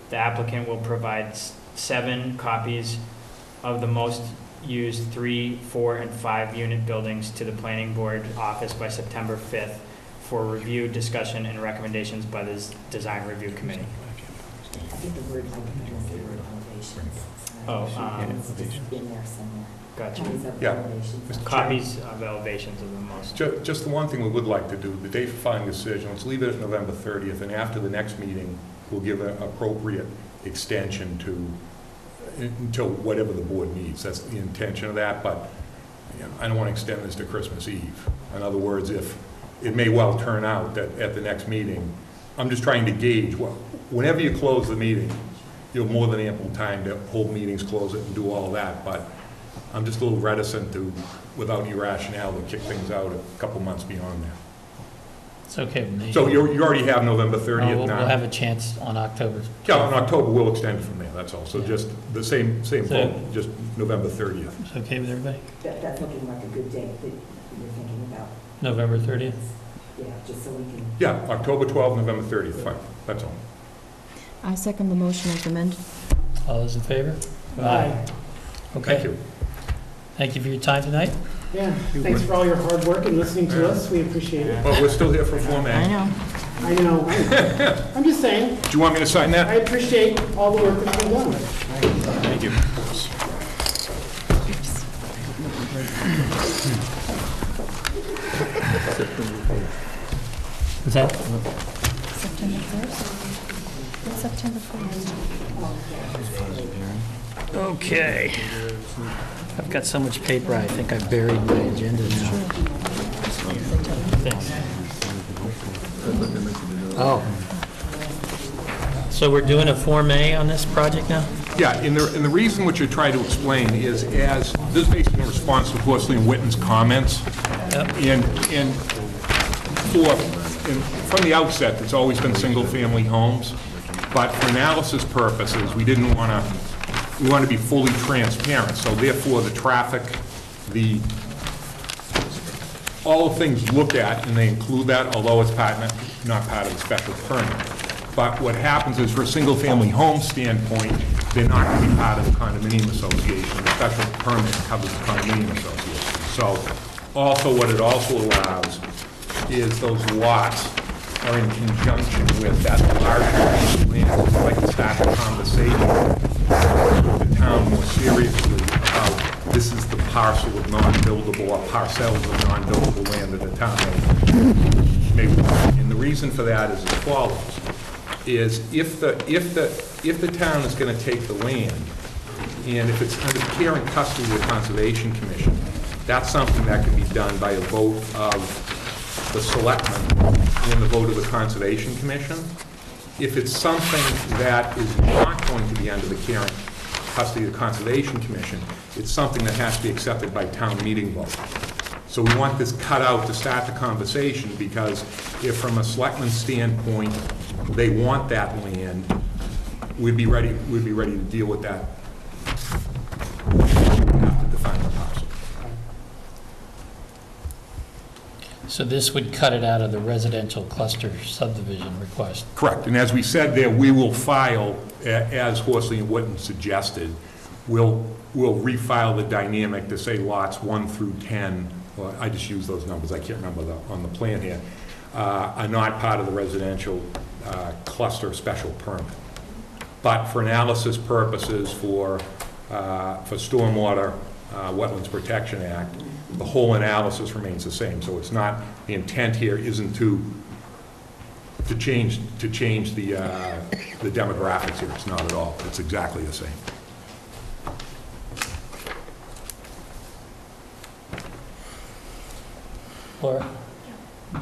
The applicant will provide 7 copies of the most used 3, 4, and 5 unit buildings to the planning board office by September 5th for review, discussion, and recommendations by the design review committee. I think the word, I can say the word elevations. Oh, It's just in there somewhere. Gotcha. Copies of Yeah. elevations. Copies of elevations of the most. Just the one thing we would like to do, the date for filing decision, let's leave it at November 30th, and after the next meeting, we'll give an appropriate extension until whatever the board needs. That's the intention of that, but I don't want to extend this to Christmas Eve. In other words, if it may well turn out that at the next meeting, I'm just trying to gauge, well, whenever you close the meeting, you have more than ample time to hold meetings, close it, and do all that, but I'm just a little reticent to, without any rationale, to kick things out a couple months beyond that. It's okay with me. So you already have November 30th We'll now? have a chance on October. Yeah, in October, we'll extend it from there, that's all. So just the same vote, just November 30th. It's okay with everybody? That's looking like a good date that you're thinking about. November 30th? Yeah, just so we can. Yeah, October 12th, November 30th, fine, that's all. I second the motion as amended. All those in favor? Aye. Okay. Thank you. Thank you for your time tonight. Yeah, thanks for all your hard work and listening to us. We appreciate it. Well, we're still here for Form A. I know. I know. I'm just saying, Do you want me to sign I that? appreciate all the work that's been done. Thank you. Is that? September 1st? It's September 1st. Okay. I've got so much paper, I think I've buried my agenda now. Thanks. Oh. So we're doing a Form A on this project now? Yeah, and the reason which I try to explain is as, this is basically in response to Horsley and Witten's comments. And from the outset, it's always been single-family homes, but for analysis purposes, we didn't want to, we want to be fully transparent, so therefore the traffic, all the things looked at, and they include that, although it's not part of the special permit. But what happens is, for a single-family home standpoint, they're not going to be part of the condominium association. The special permit covers the condominium association. So also, what it also allows is those lots are in conjunction with that larger piece of land. It's like to start a conversation with the town more seriously about this is the parcel of non-buildable or parcels of non-buildable land that the town may want. And the reason for that is as follows, is if the town is going to take the land, and if it's under care and custody of the Conservation Commission, that's something that can be done by a vote of the selectmen and the vote of the Conservation Commission. If it's something that is not going to be under the care and custody of the Conservation Commission, it's something that has to be accepted by town meeting vote. So we want this cut out to start the conversation, because if from a selectman's standpoint, they want that land, we'd be ready to deal with that. We have to define the parcel. So this would cut it out of the residential cluster subdivision request? Correct, and as we said there, we will file, as Horsley and Witten suggested, we'll refile the dynamic to say lots 1 through 10, well, I just use those numbers, I can't remember on the plan here, are not part of the residential cluster special permit. But for analysis purposes, for stormwater Wetlands Protection Act, the whole analysis remains the same. So it's not, the intent here isn't to change the demographics here. It's not at all. It's exactly the same. Laura,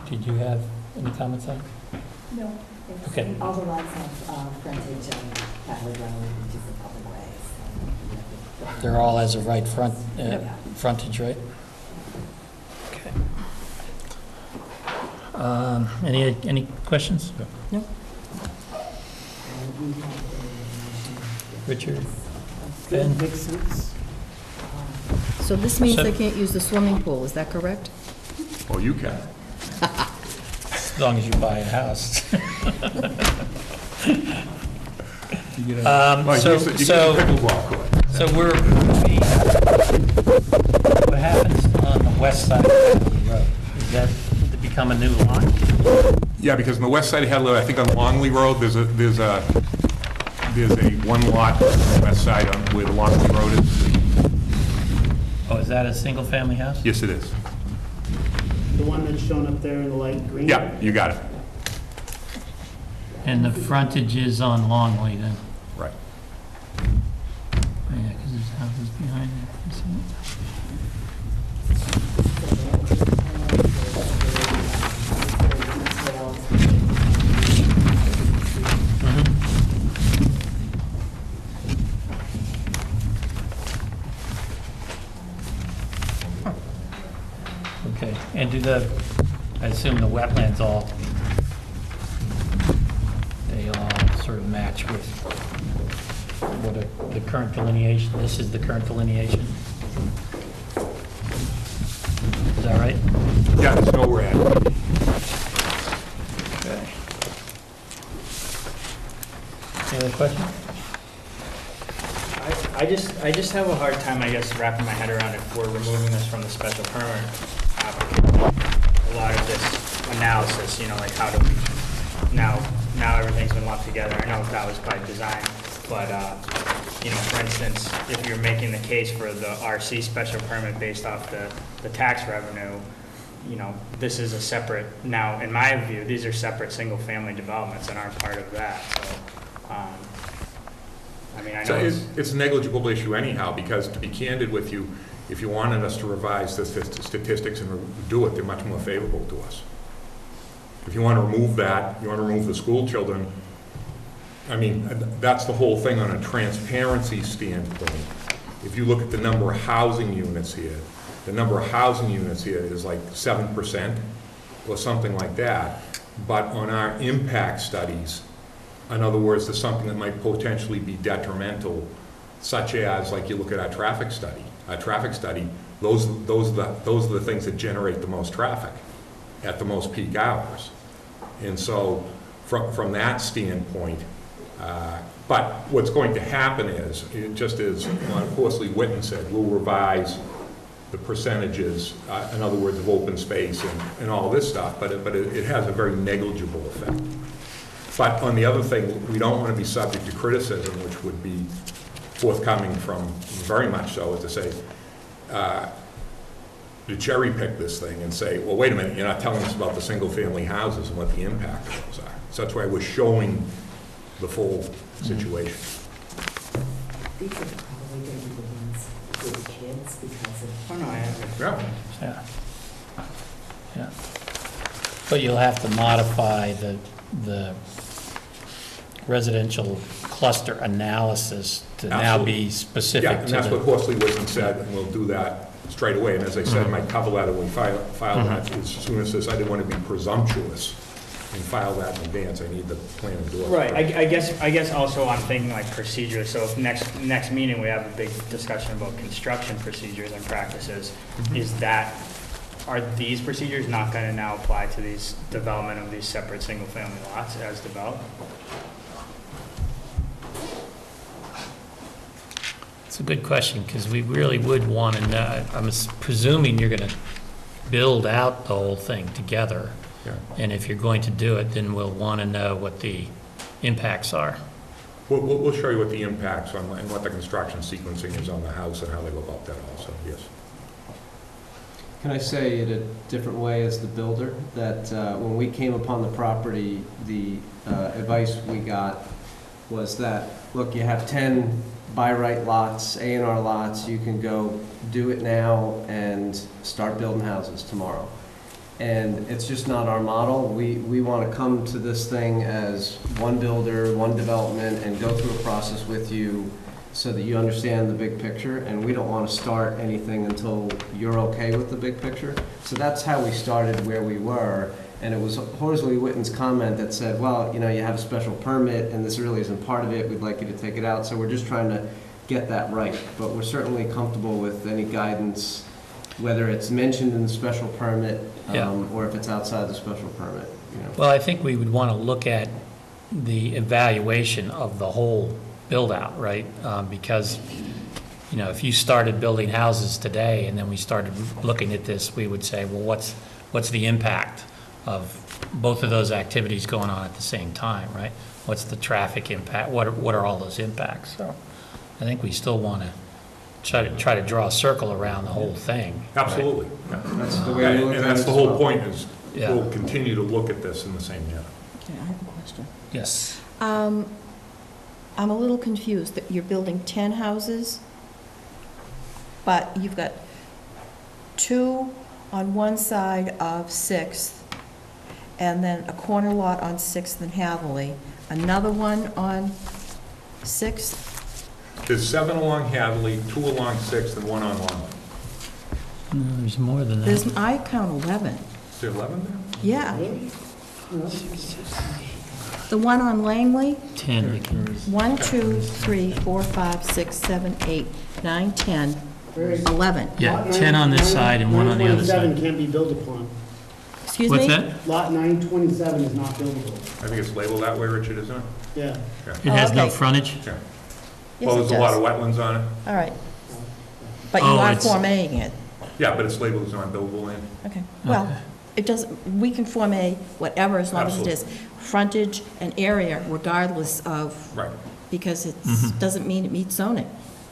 did you have any comments on it? No. Okay. All the lots have frontage on Catholic Road, which is a public way. So They're all as of right frontage, right? Okay. Any questions? No. Richard? Ben? Makes sense. So this means So- they can't use the swimming pool, is that correct? Oh, you can. As long as you buy a house. Well, you get a pickleball court. So what happens on the west side of Hadley Road? Is that to become a new lot? Yeah, because on the west side of Hadley, I think on Longley Road, there's a one lot on the west side where the Longley Road is. Oh, is that a single-family house? Yes, it is. The one that's shown up there in the light green? Yeah, you got it. And the frontage is on Longley then? Right. Yeah, because there's houses behind it. Okay, and I assume the wetlands they all sort of match with what the current delineation, this is the current delineation? Is that right? Yeah, there's nowhere at. Okay. Any other questions? I I just have a hard time, I guess, wrapping my head around if we're removing this from the special permit application. A lot of this analysis, you know, like how do we, now everything's been lumped together. I know that was by design, but, you know, for instance, if you're making the case for the RC special permit based off the tax revenue, you know, this is a separate, now, in my view, these are separate single-family developments and aren't part of that, so, I mean, I know It's a negligible issue anyhow, because to be candid with you, if you wanted us to revise the statistics and do it, they're much more favorable to us. If you want to remove that, you want to remove the school children, I mean, that's the whole thing on a transparency standpoint. If you look at the number of housing units here, the number of housing units here is like 7% or something like that. But on our impact studies, in other words, there's something that might potentially be detrimental, such as, like, you look at our traffic study. Our traffic study, those are the things that generate the most traffic at the most peak hours. And so from that standpoint, but what's going to happen is, just as Horsley Witten said, we'll revise the percentages, in other words, of open space and all this stuff, but it has a very negligible effect. But on the other thing, we don't want to be subject to criticism, which would be forthcoming from, very much so, as to say, to cherry pick this thing and say, well, wait a minute, you're not telling us about the single-family houses and what the impact of those are. So that's why we're showing the full situation. These are probably going to be the ones with the kids because of... Oh, no, I have. Yeah. Yeah. But you'll have to modify the residential cluster analysis to now be specific to Yeah, and that's what Horsley Witten said, and we'll do that straight away. And as I said in my cover letter, when we file that, as soon as this, I didn't want to be presumptuous and file that in advance. I need the plan endorsed. Right, I guess also I'm thinking like procedures, so if next meeting we have a big discussion about construction procedures and practices, are these procedures not gonna now apply to these development of these separate single-family lots as developed? It's a good question, because we really would want to know. I'm presuming you're going to build out the whole thing together. Yeah. And if you're going to do it, then we'll want to know what the impacts are. We'll show you what the impacts on, and what the construction sequencing is on the house and how they go about that also, yes. Can I say it a different way as the builder, that when we came upon the property, the advice we got was that, look, you have 10 by right lots, A&R lots, you can go do it now and start building houses tomorrow. And it's just not our model. We want to come to this thing as one builder, one development, and go through a process with you so that you understand the big picture, and we don't want to start anything until you're okay with the big picture. So that's how we started where we were, and it was Horsley Witten's comment that said, well, you know, you have a special permit, and this really isn't part of it, we'd like you to take it out. So we're just trying to get that right, but we're certainly comfortable with any guidance, whether it's mentioned in the special permit, or if it's outside the special permit. You know. Well, I think we would want to look at the evaluation of the whole build-out, right? Because, you know, if you started building houses today and then we started looking at this, we would say, well, what's the impact of both of those activities going on at the same time, right? What's the traffic impact? What are all those impacts? So I think we still want to try to draw a circle around the whole thing. Absolutely. Right? Yeah. That's the way we look at it. And that's the whole well. point, is we'll continue to look at this in the same manner. Okay, I have a question. Yes. I'm a little confused that you're building 10 houses, but you've got 2 on one side of 6th, and then a corner lot on 6th and Hatherley, another one on 6th? There's 7 along Hadley, 2 along 6th, and 1 on Longwood. No, there's more than that. I count 11. Is there 11 there? Yeah. The one on Langley? 10. 1, 2, 3, 4, 5, 6, 7, 8, 9, 10, 11. Yeah, 10 on this side and 1 on the other side. 927 can't be built upon. Excuse me? What's that? Lot 927 is not buildable. I think it's labeled that way, Richard, isn't it? Yeah. It has no frontage? Yeah. Yes, Well, it there's a lot does. of wetlands on it. All right. But you Oh, are it's- formatting it. Yeah, but it's labeled as non-buildable land. Okay, well, it doesn't, we can Form A whatever, as long as it is frontage and area regardless of. Right. Because it Mhm. doesn't mean it meets zoning.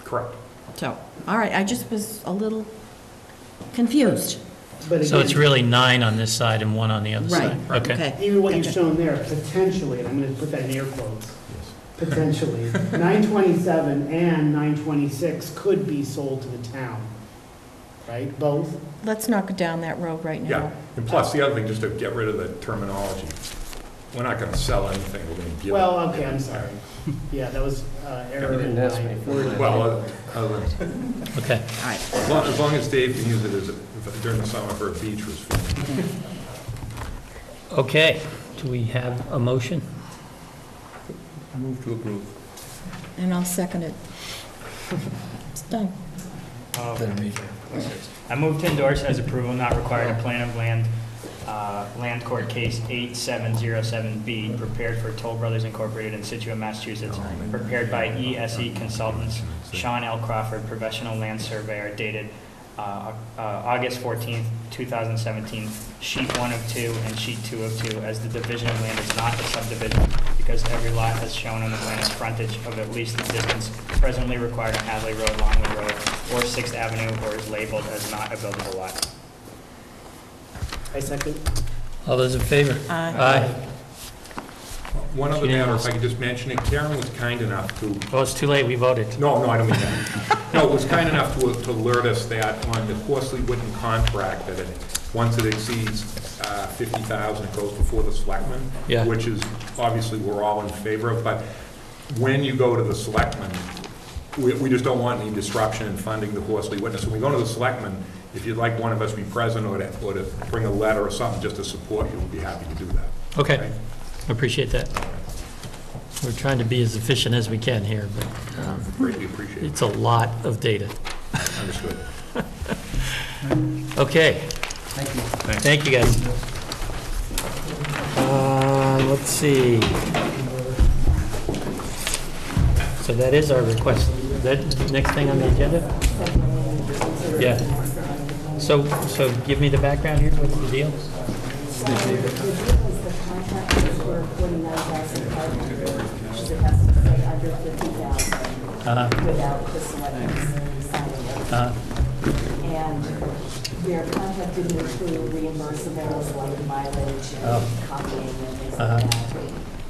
Correct. So, all right, I just was a little confused. But So it's again, really 9 on this side and 1 on the other Right, side? Okay. even what you've Gotcha. shown there, potentially, and I'm going to put that in air quotes, potentially, 927 and 926 could be sold to the town, right? Both? Let's not go down that road right now. Yeah, and plus, the other thing, just to get rid of the terminology, we're not gonna sell anything, we're gonna give it. Well, okay, I'm sorry. Yeah, that was error You in didn't ask me my for wording. that. Well, other than, Okay. All right. as long as Dave can use it as, during the summer for a beach was fine. Okay, do we have a motion? Move to approve. And I'll second it. It's done. I move to endorse as approval not required a plan of land, Land Court Case 8707B, prepared for Toll Brothers Incorporated in Scituate, Massachusetts, prepared by ESE Consultants, Sean L. Crawford, professional land surveyor, dated August 14th, 2017, sheet 1 of 2 and sheet 2 of 2, as the division of land is not a subdivision, because every lot as shown on the plan has frontage of at least the distance presently required on Hadley Road, Longwood Road, or 6th Avenue, or is labeled as not a buildable lot. I second. All those in favor? Aye. One other matter, if I could just mention it, Karen was kind enough to, Oh, it's too late, we voted. no, I don't mean that. No, it was kind enough to alert us that on the Horsley Witten contract, that once it exceeds 50,000, it goes before the selectmen, Yeah. which is, obviously, we're all in favor of, but when you go to the selectmen, we just don't want any disruption in funding the Horsley Witness. When we go to the selectmen, if you'd like one of us to be present or to bring a letter or something just to support you, we'd be happy to do that. Okay, I appreciate that. We're trying to be as efficient as we can here, but Greatly appreciate it. it's a lot of data. Understood. Okay. Thank you. Thank you, guys. Let's see. So that is our request. Is that the next thing on the agenda? Yeah. So give me the background here. What's the deal? So the deal is the contract is for 49,500, which it has to say under 50,000 without the selectmen signing it. And their contract didn't include reimbursables like mileage and copying and things like that.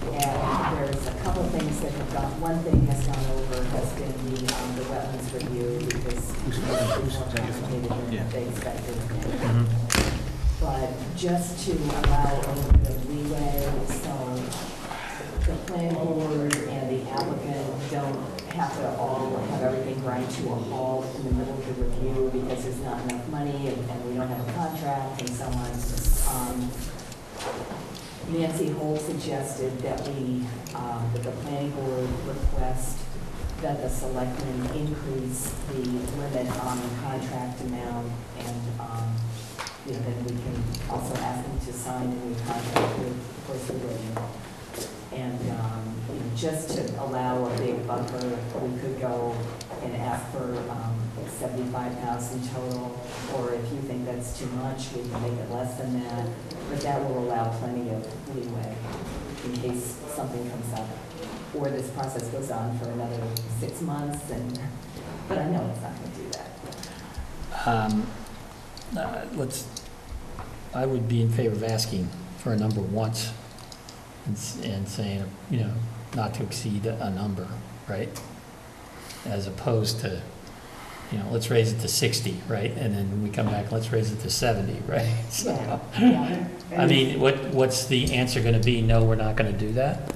And there's a couple of things that have gone, one thing has gone over, has been the wetlands review, because it's more complicated than they expected. But just to allow a little bit of leeway, so the planning board and the applicant don't have to all have everything grind to a halt in the middle of the review because there's not enough money and we don't have a contract and so on. Nancy Holt suggested that that the planning board request that the selectmen increase the limit on the contract amount, and, then we can also ask them to sign a new contract with Horsley Witten. And, just to allow a big buffer, we could go and ask for 75,000 total, or if you think that's too much, we can make it less than that. But that will allow plenty of leeway in case something comes up, or this process goes on for another 6 months, but I know it's not going to do that. I would be in favor of asking for a number once and saying, not to exceed a number, right? As opposed to, let's raise it to 60, right? And then we come back, let's raise it to 70, right? So, I mean, what's the answer going to be? No, we're not going to do that.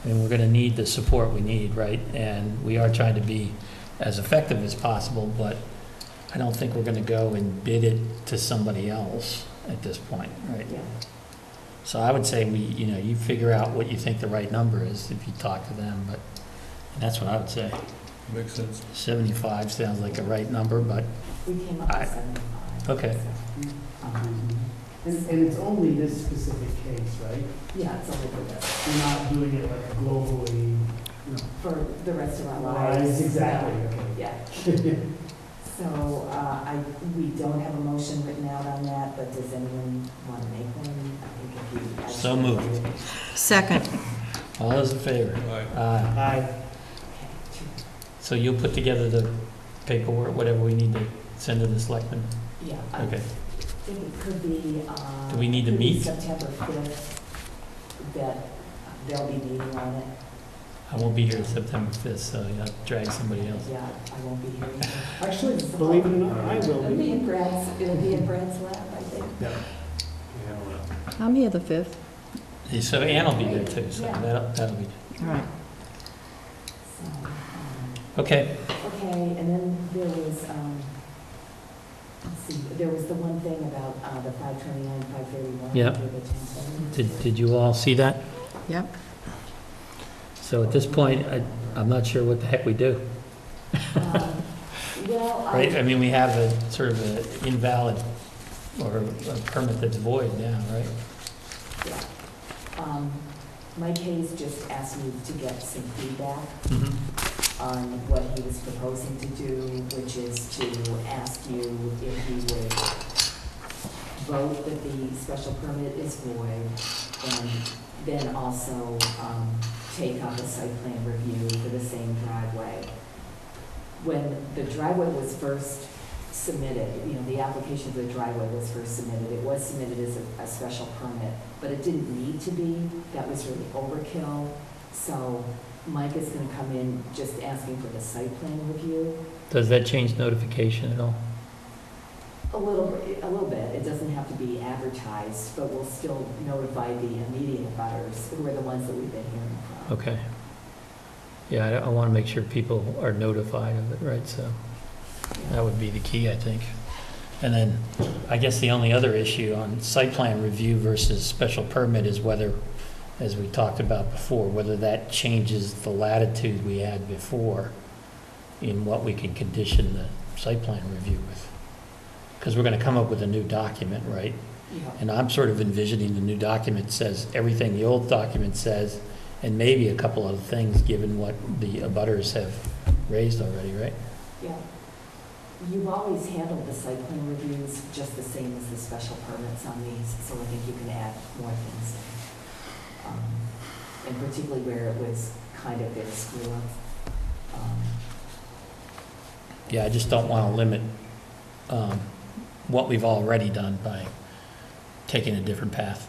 I mean, we're going to need the support we need, right? And we are trying to be as effective as possible, but I don't think we're going to go and bid it to somebody else at this point, right? Yeah. So I would say you figure out what you think the right number is if you talk to them, but that's what I would say. Makes sense. 75 sounds like a right number, but We came up with 75. okay. And it's only this specific case, right? Yeah, it's only for this. You're not doing it like globally. for the rest of our lives. Exactly, Yeah. So, we don't have a motion written out on that, but does anyone want to make one? I think if you. So moved. Second. All those in favor? Aye. So you'll put together the paperwork, whatever we need to send to the selectmen? Yeah. Okay. I think it could be, Do we need to could be meet? September 5th, that they'll be meeting on it. I won't be here September 5th, so you'll drag somebody else. Yeah, I won't be here either. Actually, believe it or not, I will It'll be be. in Brad's lab, I think. I'm here the 5th. So Ann will be there too, so Yeah. that'll be, All right. So, okay. okay, and then there was, let's see, there was the one thing about the 529, 531. Yeah. for the 1070. Did you all see that? Yep. So at this point, I'm not sure what the heck we do. Well, Right, I mean, we have a sort of an invalid or a permit that's void now, right? Yeah. Mike Hayes just asked me to get some feedback on what he was proposing to do, which is to ask you if you would vote that the special permit is void, and then also take up a site plan review for the same driveway. When the driveway was first submitted, the application for the driveway was first submitted, it was submitted as a special permit, but it didn't need to be. That was really overkill. So Mike is going to come in just asking for the site plan review. Does that change notification at all? A little bit. It doesn't have to be advertised, but we'll still notify the immediate abutters, who are the ones that we've been hearing from. Okay. Yeah, I want to make sure people are notified of it, right? So that would be the key, I think. And then I guess the only other issue on site plan review versus special permit is whether, as we talked about before, whether that changes the latitude we had before in what we can condition the site plan review with. Because we're going to come up with a new document, right? Yeah. And I'm sort of envisioning the new document says everything the old document says, and maybe a couple other things, given what the abutters have raised already, right? Yeah. You've always handled the site plan reviews just the same as the special permits on these, so I think you can add more things in. And particularly where it was kind of been screw up. Yeah, I just don't want to limit what we've already done by taking a different path.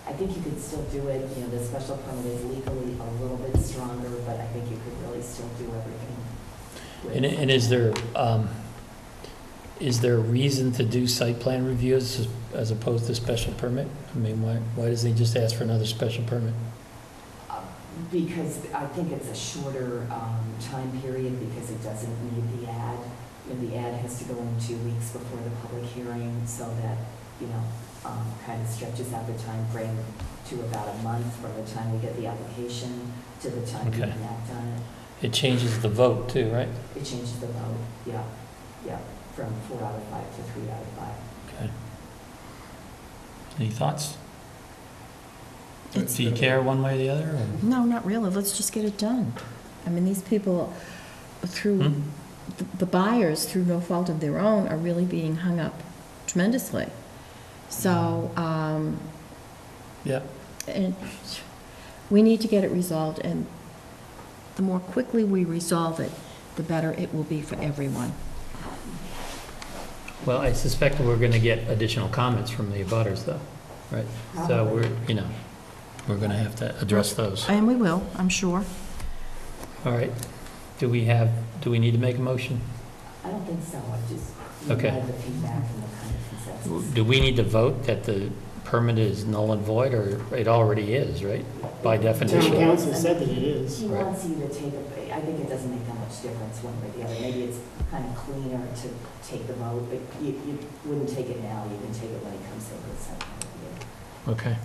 I think you could still do it, the special permit is legally a little bit stronger, but I think you could really still do everything. And is there a reason to do site plan reviews as opposed to special permit? I mean, why does he just ask for another special permit? Because I think it's a shorter time period, because it doesn't need the ad. The ad has to go in 2 weeks before the public hearing, so that, kind of stretches out the time frame to about a month from the time we get the application to the time we Okay. can act on it. It changes the vote too, right? It changes the vote, yeah, from 4 out of 5 to 3 out of 5. Okay. Any thoughts? Do you care one way or the other? Or? No, not really. Let's just get it done. I mean, these people, through the buyers, through no fault of their own, are really being hung up tremendously. So, Yeah. and we need to get it resolved, and the more quickly we resolve it, the better it will be for everyone. Well, I suspect we're going to get additional comments from the abutters, though, right? So we're going to have to address those. And we will, I'm sure. All right. Do we need to make a motion? I don't think so, I just Okay. wanted the feedback and the kind of consensus. Do we need to vote that the permit is null and void, or it already is, right? By definition. Town council said that it is. He wants you to take it, I think it doesn't make that much difference one way or the other. Maybe it's kind of cleaner to take the vote, but you wouldn't take it now, you can take it when it comes to the site plan review. Okay.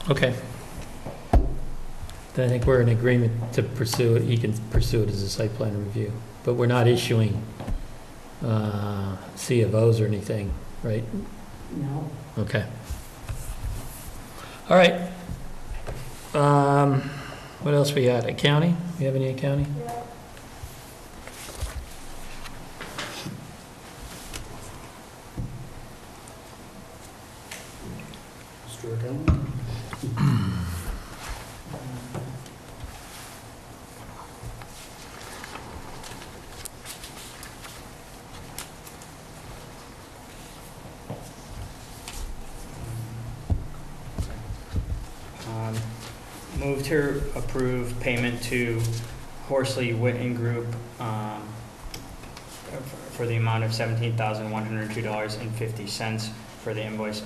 Okay. Then I think we're in agreement to pursue it. He can pursue it as a site plan review. But we're not issuing CFOs or anything, right? No. Okay. All right. What else we got? Accounting? We have any accounting? Mr. Accountant? Move to approve payment to Horsley Witten Group for the amount of $17,102.50 for the invoice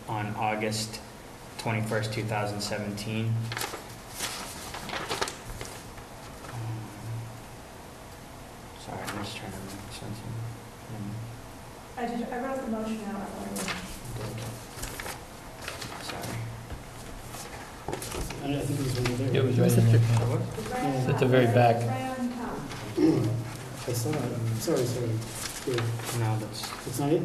on August 21st, 2017. Sorry, I'm just trying to make sense of it. I wrote the motion out already. Sorry. I think it was over there. It was right in there. It's at the very back. I saw it. Sorry. Good. No, that's... It's not it?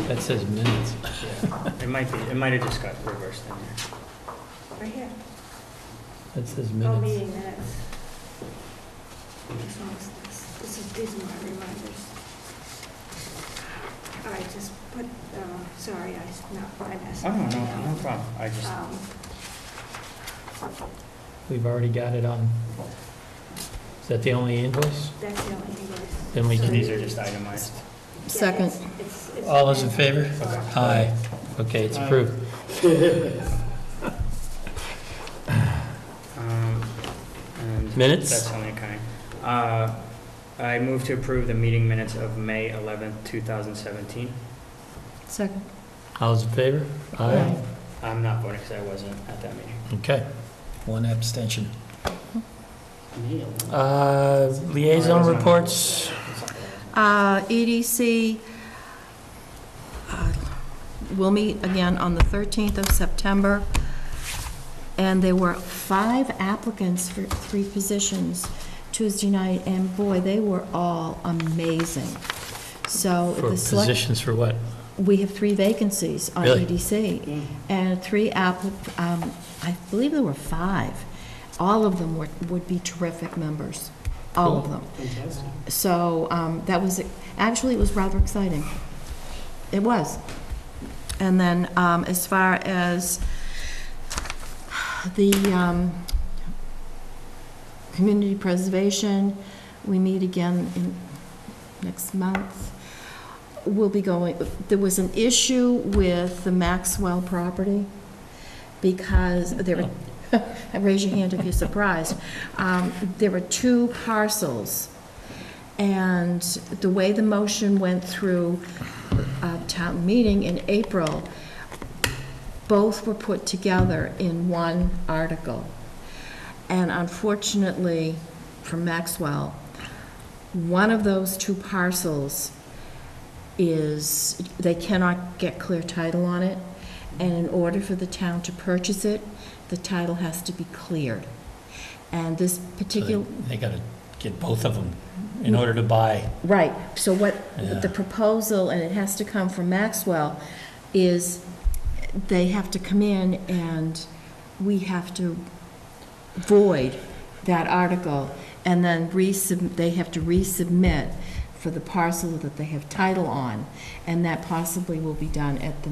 That says minutes. Yeah, it might have just got reversed in there. Right here. That says Oh, minutes. meeting minutes. These are my reminders. I just put, sorry, I messed Oh, up. no problem. I just... We've already got it on. Is that the only invoice? That's the only invoice. Then we can. These are just itemized. Second. It's All those in favor? Aye. Okay, it's approved. And Minutes? That's only accounting. I move to approve the meeting minutes of May 11th, 2017. Second. All those in favor? Aye. I'm not voting because I wasn't at that meeting. Okay. One abstention. Neil. Liaison reports? EDC will meet again on the 13th of September, and there were 5 applicants for 3 positions Tuesday night, and boy, they were all amazing. So For the select, positions for what? we have 3 vacancies on Really? EDC, and 3 I believe there were 5. All of them would be terrific members, all of them. Fantastic. So that was, actually, it was rather exciting. It was. And then as far as the community preservation, we meet again next month. We'll be going, there was an issue with the Maxwell property because there were, raise your hand if you're surprised. There were 2 parcels, and the way the motion went through town meeting in April, both were put together in one article. And unfortunately, for Maxwell, one of those 2 parcels is, they cannot get clear title on it, and in order for the town to purchase it, the title has to be cleared. And this particular... They got to get both of them in order to buy. Right, so what Yeah. the proposal, and it has to come from Maxwell, is they have to come in and we have to void that article, and then they have to resubmit for the parcel that they have title on, and that possibly will be done at the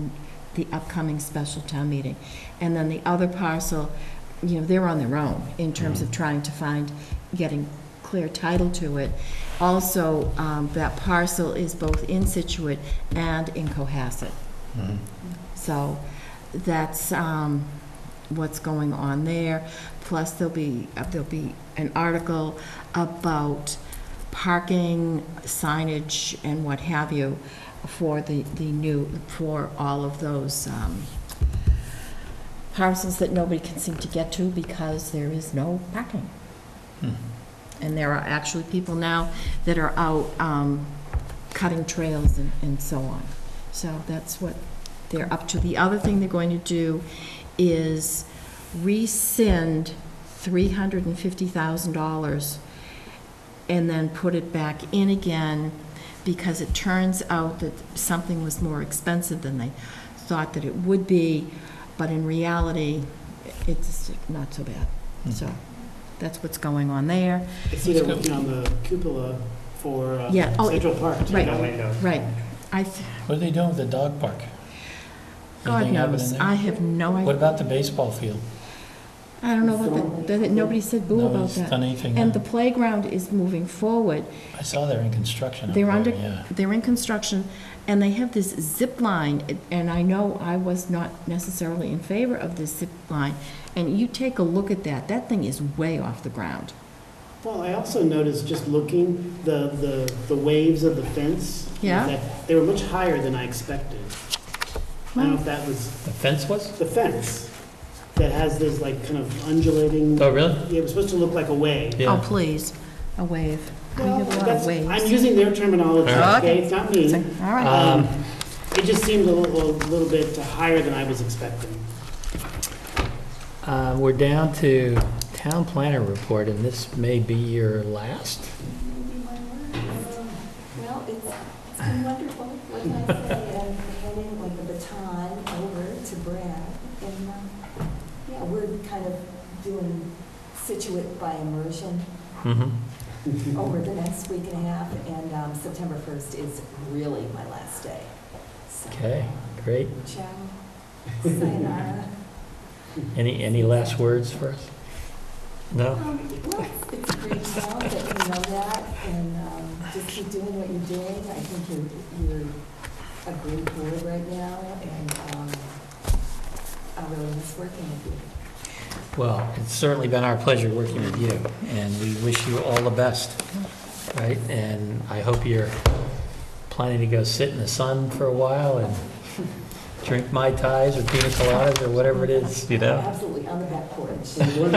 upcoming special town meeting. And then the other parcel, they're on their own in terms of trying to getting clear title to it. Also, that parcel is both in Scituate and in Cohasset. So that's what's going on there. Plus, there'll be an article about parking, signage, and what have you for for all of those parcels that nobody can seem to get to because there is no parking. And there are actually people now that are out cutting trails and so on. So that's what they're up to. The other thing they're going to do is rescind $350,000 and then put it back in again, because it turns out that something was more expensive than they thought that it would be. but in reality, it's not so bad. So that's what's going on there. I see they're working on the cupola for Yeah. Oh, Central Park. too. Right. What are they doing with the dog park? God Anything happening knows. there? I have no idea. What about the baseball field? I don't know about that. Nobody said boo about Nobody's that. done anything And there. the playground is moving forward. I saw they're in construction. up They're there, yeah. they're in construction, and they have this zip line, and I know I was not necessarily in favor of this zip line, and you take a look at that, that thing is way off the ground. Well, I also noticed just looking, the waves of the fence. Yeah? That they were much higher than I expected. I don't know if that was. The fence was? The fence that has this like kind of undulating. Oh, really? Yeah, it was supposed to look like a wave. Oh, please, a wave. We Well, have a lot that's- of waves. I'm using their terminology, All right. okay? It's not me. All right. It just seemed a little bit higher than I was expecting. We're down to town planner report, and this may be your last. Well, it's been wonderful, what can I say, and handing like the baton over to Brad, and, yeah, we're kind of doing Scituate by immersion over the next week and a half, and September 1st is really my last day. So, Okay, great. ciao, sayonara. Any last words for us? No? Well, it's great to know that you know that, and just keep doing what you're doing. I think you're a great board right now, and I really miss working with you. Well, it's certainly been our pleasure working with you, and we wish you all the best, right? And I hope you're planning to go sit in the sun for a while and drink Mai Tais or pina coladas or whatever it is, you know? Absolutely, on the back porch. Well,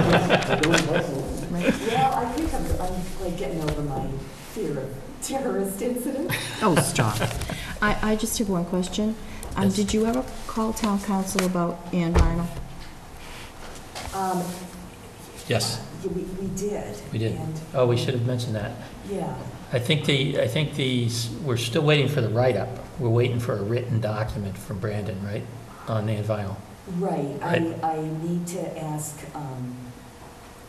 I think I'm like getting over my fear of terrorist incidents. Oh, stop. I just have one question. Yes. Did you ever call town council about Ann Vinyl? Yes, We did. we did. And, Oh, we should have mentioned that. yeah. I think we're still waiting for the write-up. We're waiting for a written document from Brandon, right, on Ann Vinyl? Right, Right. I need to ask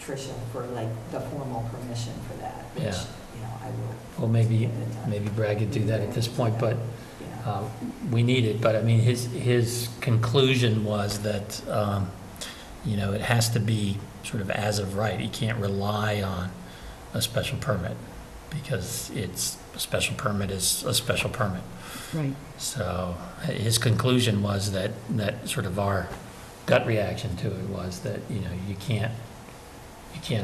Tricia for like the formal permission for that, which, Yeah. you know, I will. Well, maybe Brad could do that at this point, but we need it. But I mean, his conclusion was that, it has to be sort of as of right. He can't rely on a special permit because a special permit is a special permit. Right. So his conclusion was that sort of our gut reaction to it was that, you can't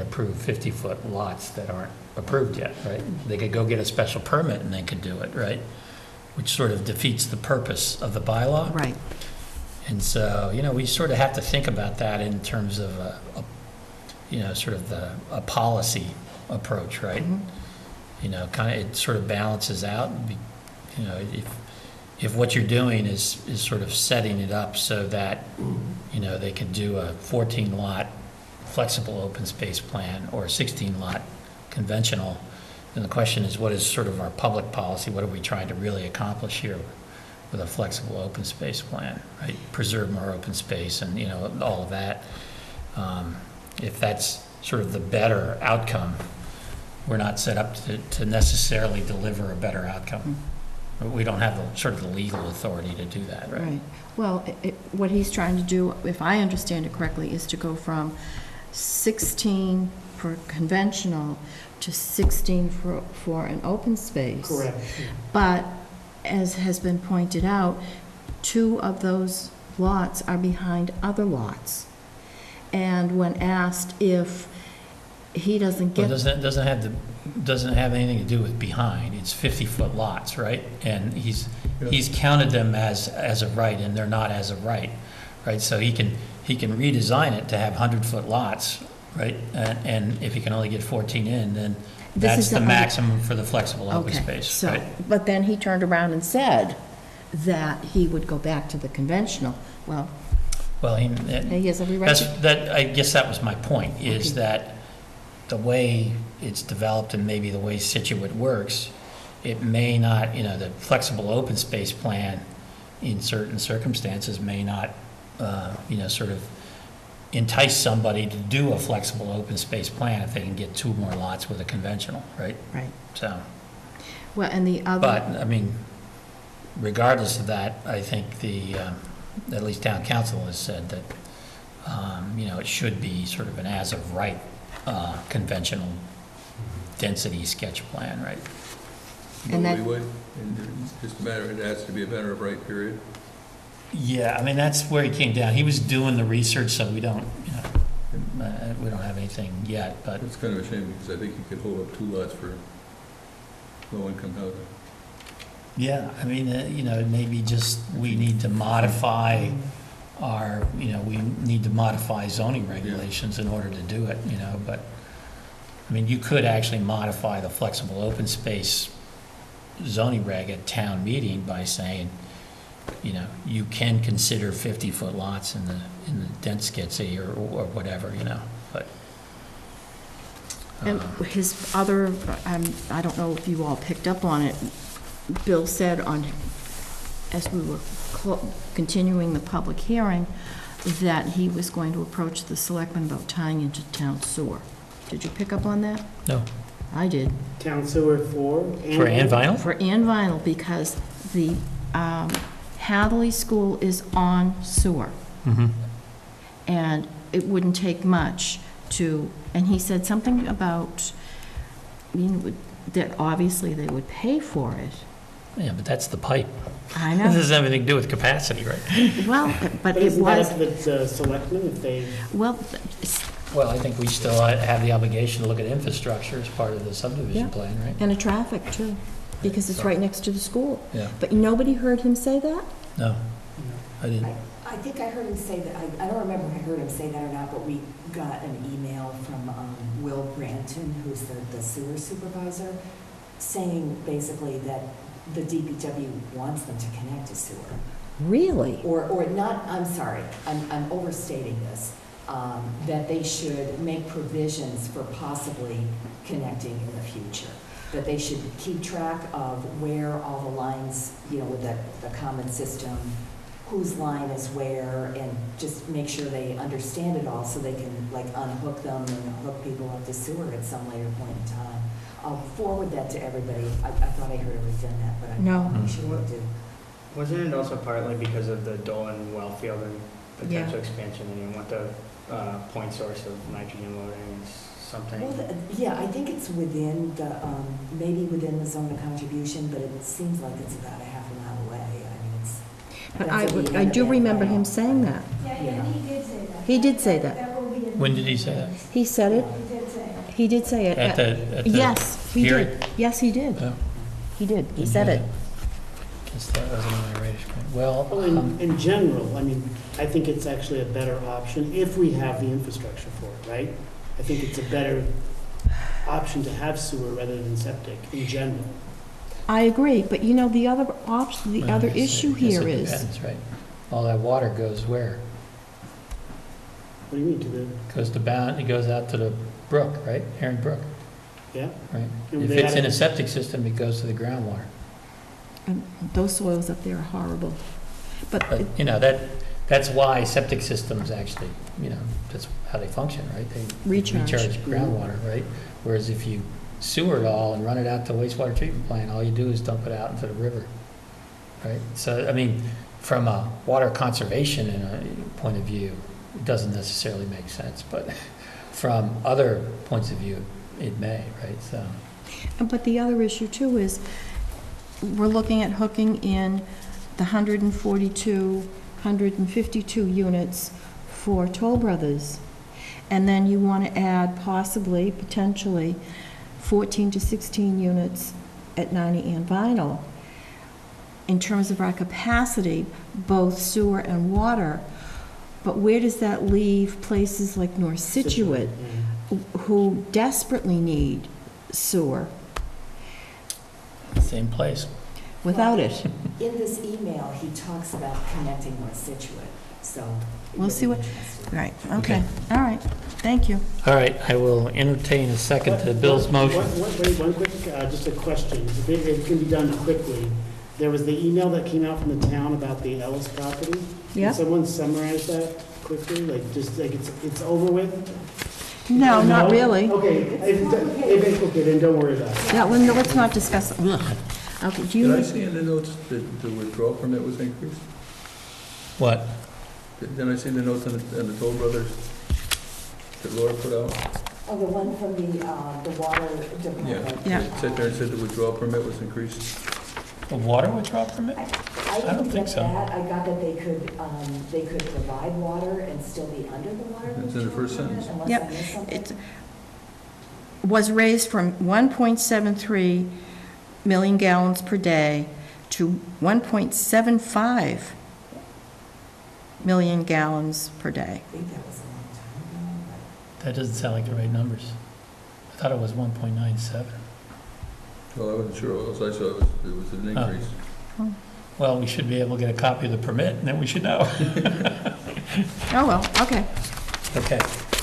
approve 50-foot lots that aren't approved yet, right? They could go get a special permit and they could do it, right? Which sort of defeats the purpose of the bylaw. Right. And so, we sort of have to think about that in terms of a policy approach, right? It sort of balances out. If what you're doing is sort of setting it up so that, they could do a 14-lot flexible open space plan or a 16-lot conventional, then the question is, what is sort of our public policy? What are we trying to really accomplish here with a flexible open space plan, right? Preserve more open space and, all of that. If that's sort of the better outcome, we're not set up to necessarily deliver a better outcome. We don't have the legal authority to do that, right? Right. Well, what he's trying to do, if I understand it correctly, is to go from 16 for conventional to 16 for an open space. Correct. But, as has been pointed out, 2 of those lots are behind other lots. And when asked if he doesn't Well, get... it doesn't have anything to do with behind. It's 50-foot lots, right? And he's counted them as of right, and they're not as of right, right? So he can redesign it to have 100-foot lots, right? And if he can only get 14 in, then that's the maximum for the flexible open space, so, right? but then he turned around and said that he would go back to the conventional. Well, he has every right to... I guess that was my point, is that the way it's developed and maybe the way Scituate works, it may not, the flexible open space plan in certain circumstances may not sort of entice somebody to do a flexible open space plan if they can get 2 more lots with a conventional, right? Right. So, Well, and the other. but, I mean, regardless of that, I think at least town council has said that, it should be sort of an as-of-right conventional density sketch plan, right? And that- We would, and it's just a matter, it has to be a matter of right period. Yeah, I mean, that's where he came down. He was doing the research, so we don't have anything yet, but. It's kind of a shame, because I think you could hold up 2 lots for low-income housing. Yeah, I mean, maybe just we need to modify we need to modify zoning regulations in order to do it, but, I mean, you could actually modify the flexible open space zoning reg at town meeting by saying, you can consider 50-foot lots in the dense sketchy or whatever, but. And his other, I don't know if you all picked up on it, Bill said as we were continuing the public hearing, that he was going to approach the selectmen about tying into town sewer. Did you pick up on that? No. I did. Town sewer for? Ann Vinyl? For Ann Vinyl, because the Hadley School is on sewer. Mm-hmm. And it wouldn't take much and he said something about, that obviously they would pay for it. Yeah, but that's the pipe. I know. This doesn't have anything to do with capacity, right? Well, but it isn't that was, up to the selectmen if they? well, Well, I think we still have the obligation to look at infrastructure as part of the subdivision Yeah. plan, right? and a traffic too, because it's right next to the school. Yeah. But nobody heard him say that? No, I didn't. I think I heard him say that, I don't remember if I heard him say that or not, but we got an email from Will Branton, who's the sewer supervisor, saying basically that the DPW wants them to connect to sewer. Really? Or not, I'm sorry, I'm overstating this, that they should make provisions for possibly connecting in the future. That they should keep track of where all the lines, with the common system, whose line is where, and just make sure they understand it all so they can unhook them and hook people up to sewer at some later point in time. I'll forward that to everybody. I thought I heard it was done that, but I'm No. not sure what to do. Wasn't it also partly because of the Dolan well field and potential Yeah. expansion, and you want the point source of nitrogen loading and something? Well, I think it's within the, maybe within the zone of contribution, but it seems like it's about a half a mile away. I mean, it's. But that's at the I end do of remember Ann him Vinyl. saying that. Yeah, and he did say that. He did say that. That will be in. When did he say that? He said it. He did say it. He did say it. At the Yes, he hearing? did. Yes, he did. Oh. He did. He Didn't said know it. that. Guess that wasn't on my radar screen. Well, Well, in general, I mean, I think it's actually a better option if we have the infrastructure for it, right? I think it's a better option to have sewer rather than septic in general. I agree, but the other option, the well, other I guess issue it- I guess here it is, depends, right? All that water goes where? What do you mean to the, It goes out to the brook, right? Herring Brook, yeah? right? And If they it's in had a septic system, it goes to the groundwater. and those soils up there are horrible. But, But, that's why septic systems actually, that's how they function, right? They Recharge. groundwater, right? Whereas if you sewer it all and run it out to wastewater treatment plant, all you do is dump it out into the river, right? So, I mean, from a water conservation point of view, it doesn't necessarily make sense, but from other points of view, it may, right? So, but the other issue too is, we're looking at hooking in the 152 units for Toll Brothers. And then you want to add possibly, potentially, 14 to 16 units at 90 Ann Vinyl. In terms of our capacity, both sewer and water, but where does that leave places like North Scituate, who desperately need sewer? same place. Without it. In this email, he talks about connecting North Situate, so. We'll see what, interesting. right, okay, all right, thank you. All right, I will entertain a second to Bill's motion. Wait, one quick, just a question. It can be done quickly. there was the email that came out from the town about the Ellis property. Yeah. Can someone summarize that quickly, like, just like it's over with? No, not really. Okay, if it's okay, then don't worry about it. Yeah, well, no, let's not discuss, ugh. Okay, do Did I you, see in the notes that the withdrawal permit was increased? What? Didn't I see the notes on the Toll Brothers that Laura put out? Oh, the one from the water department. Yeah. It said there, it said the withdrawal permit was increased. A water withdrawal permit? I don't didn't think get so. that. I got that they could provide water and still be under the water. It's in the first permit, sentence. Unless I Yep. missed something. it was raised from 1.73 million gallons per day to 1.75 million gallons per day. I think that was a long time ago. That doesn't sound like the right numbers. I thought it was 1.97. Well, I wasn't sure. All I saw was it was an Oh. increase. Well, we should be able to get a copy of the permit, and then we should know. Oh, well, okay. Okay.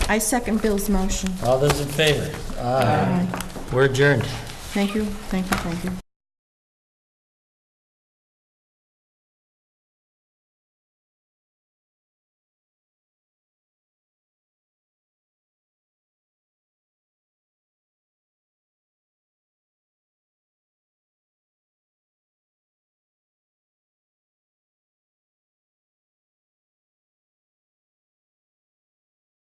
I second Bill's motion. All those in favor? Aye. We're adjourned. Thank you, thank you, thank you.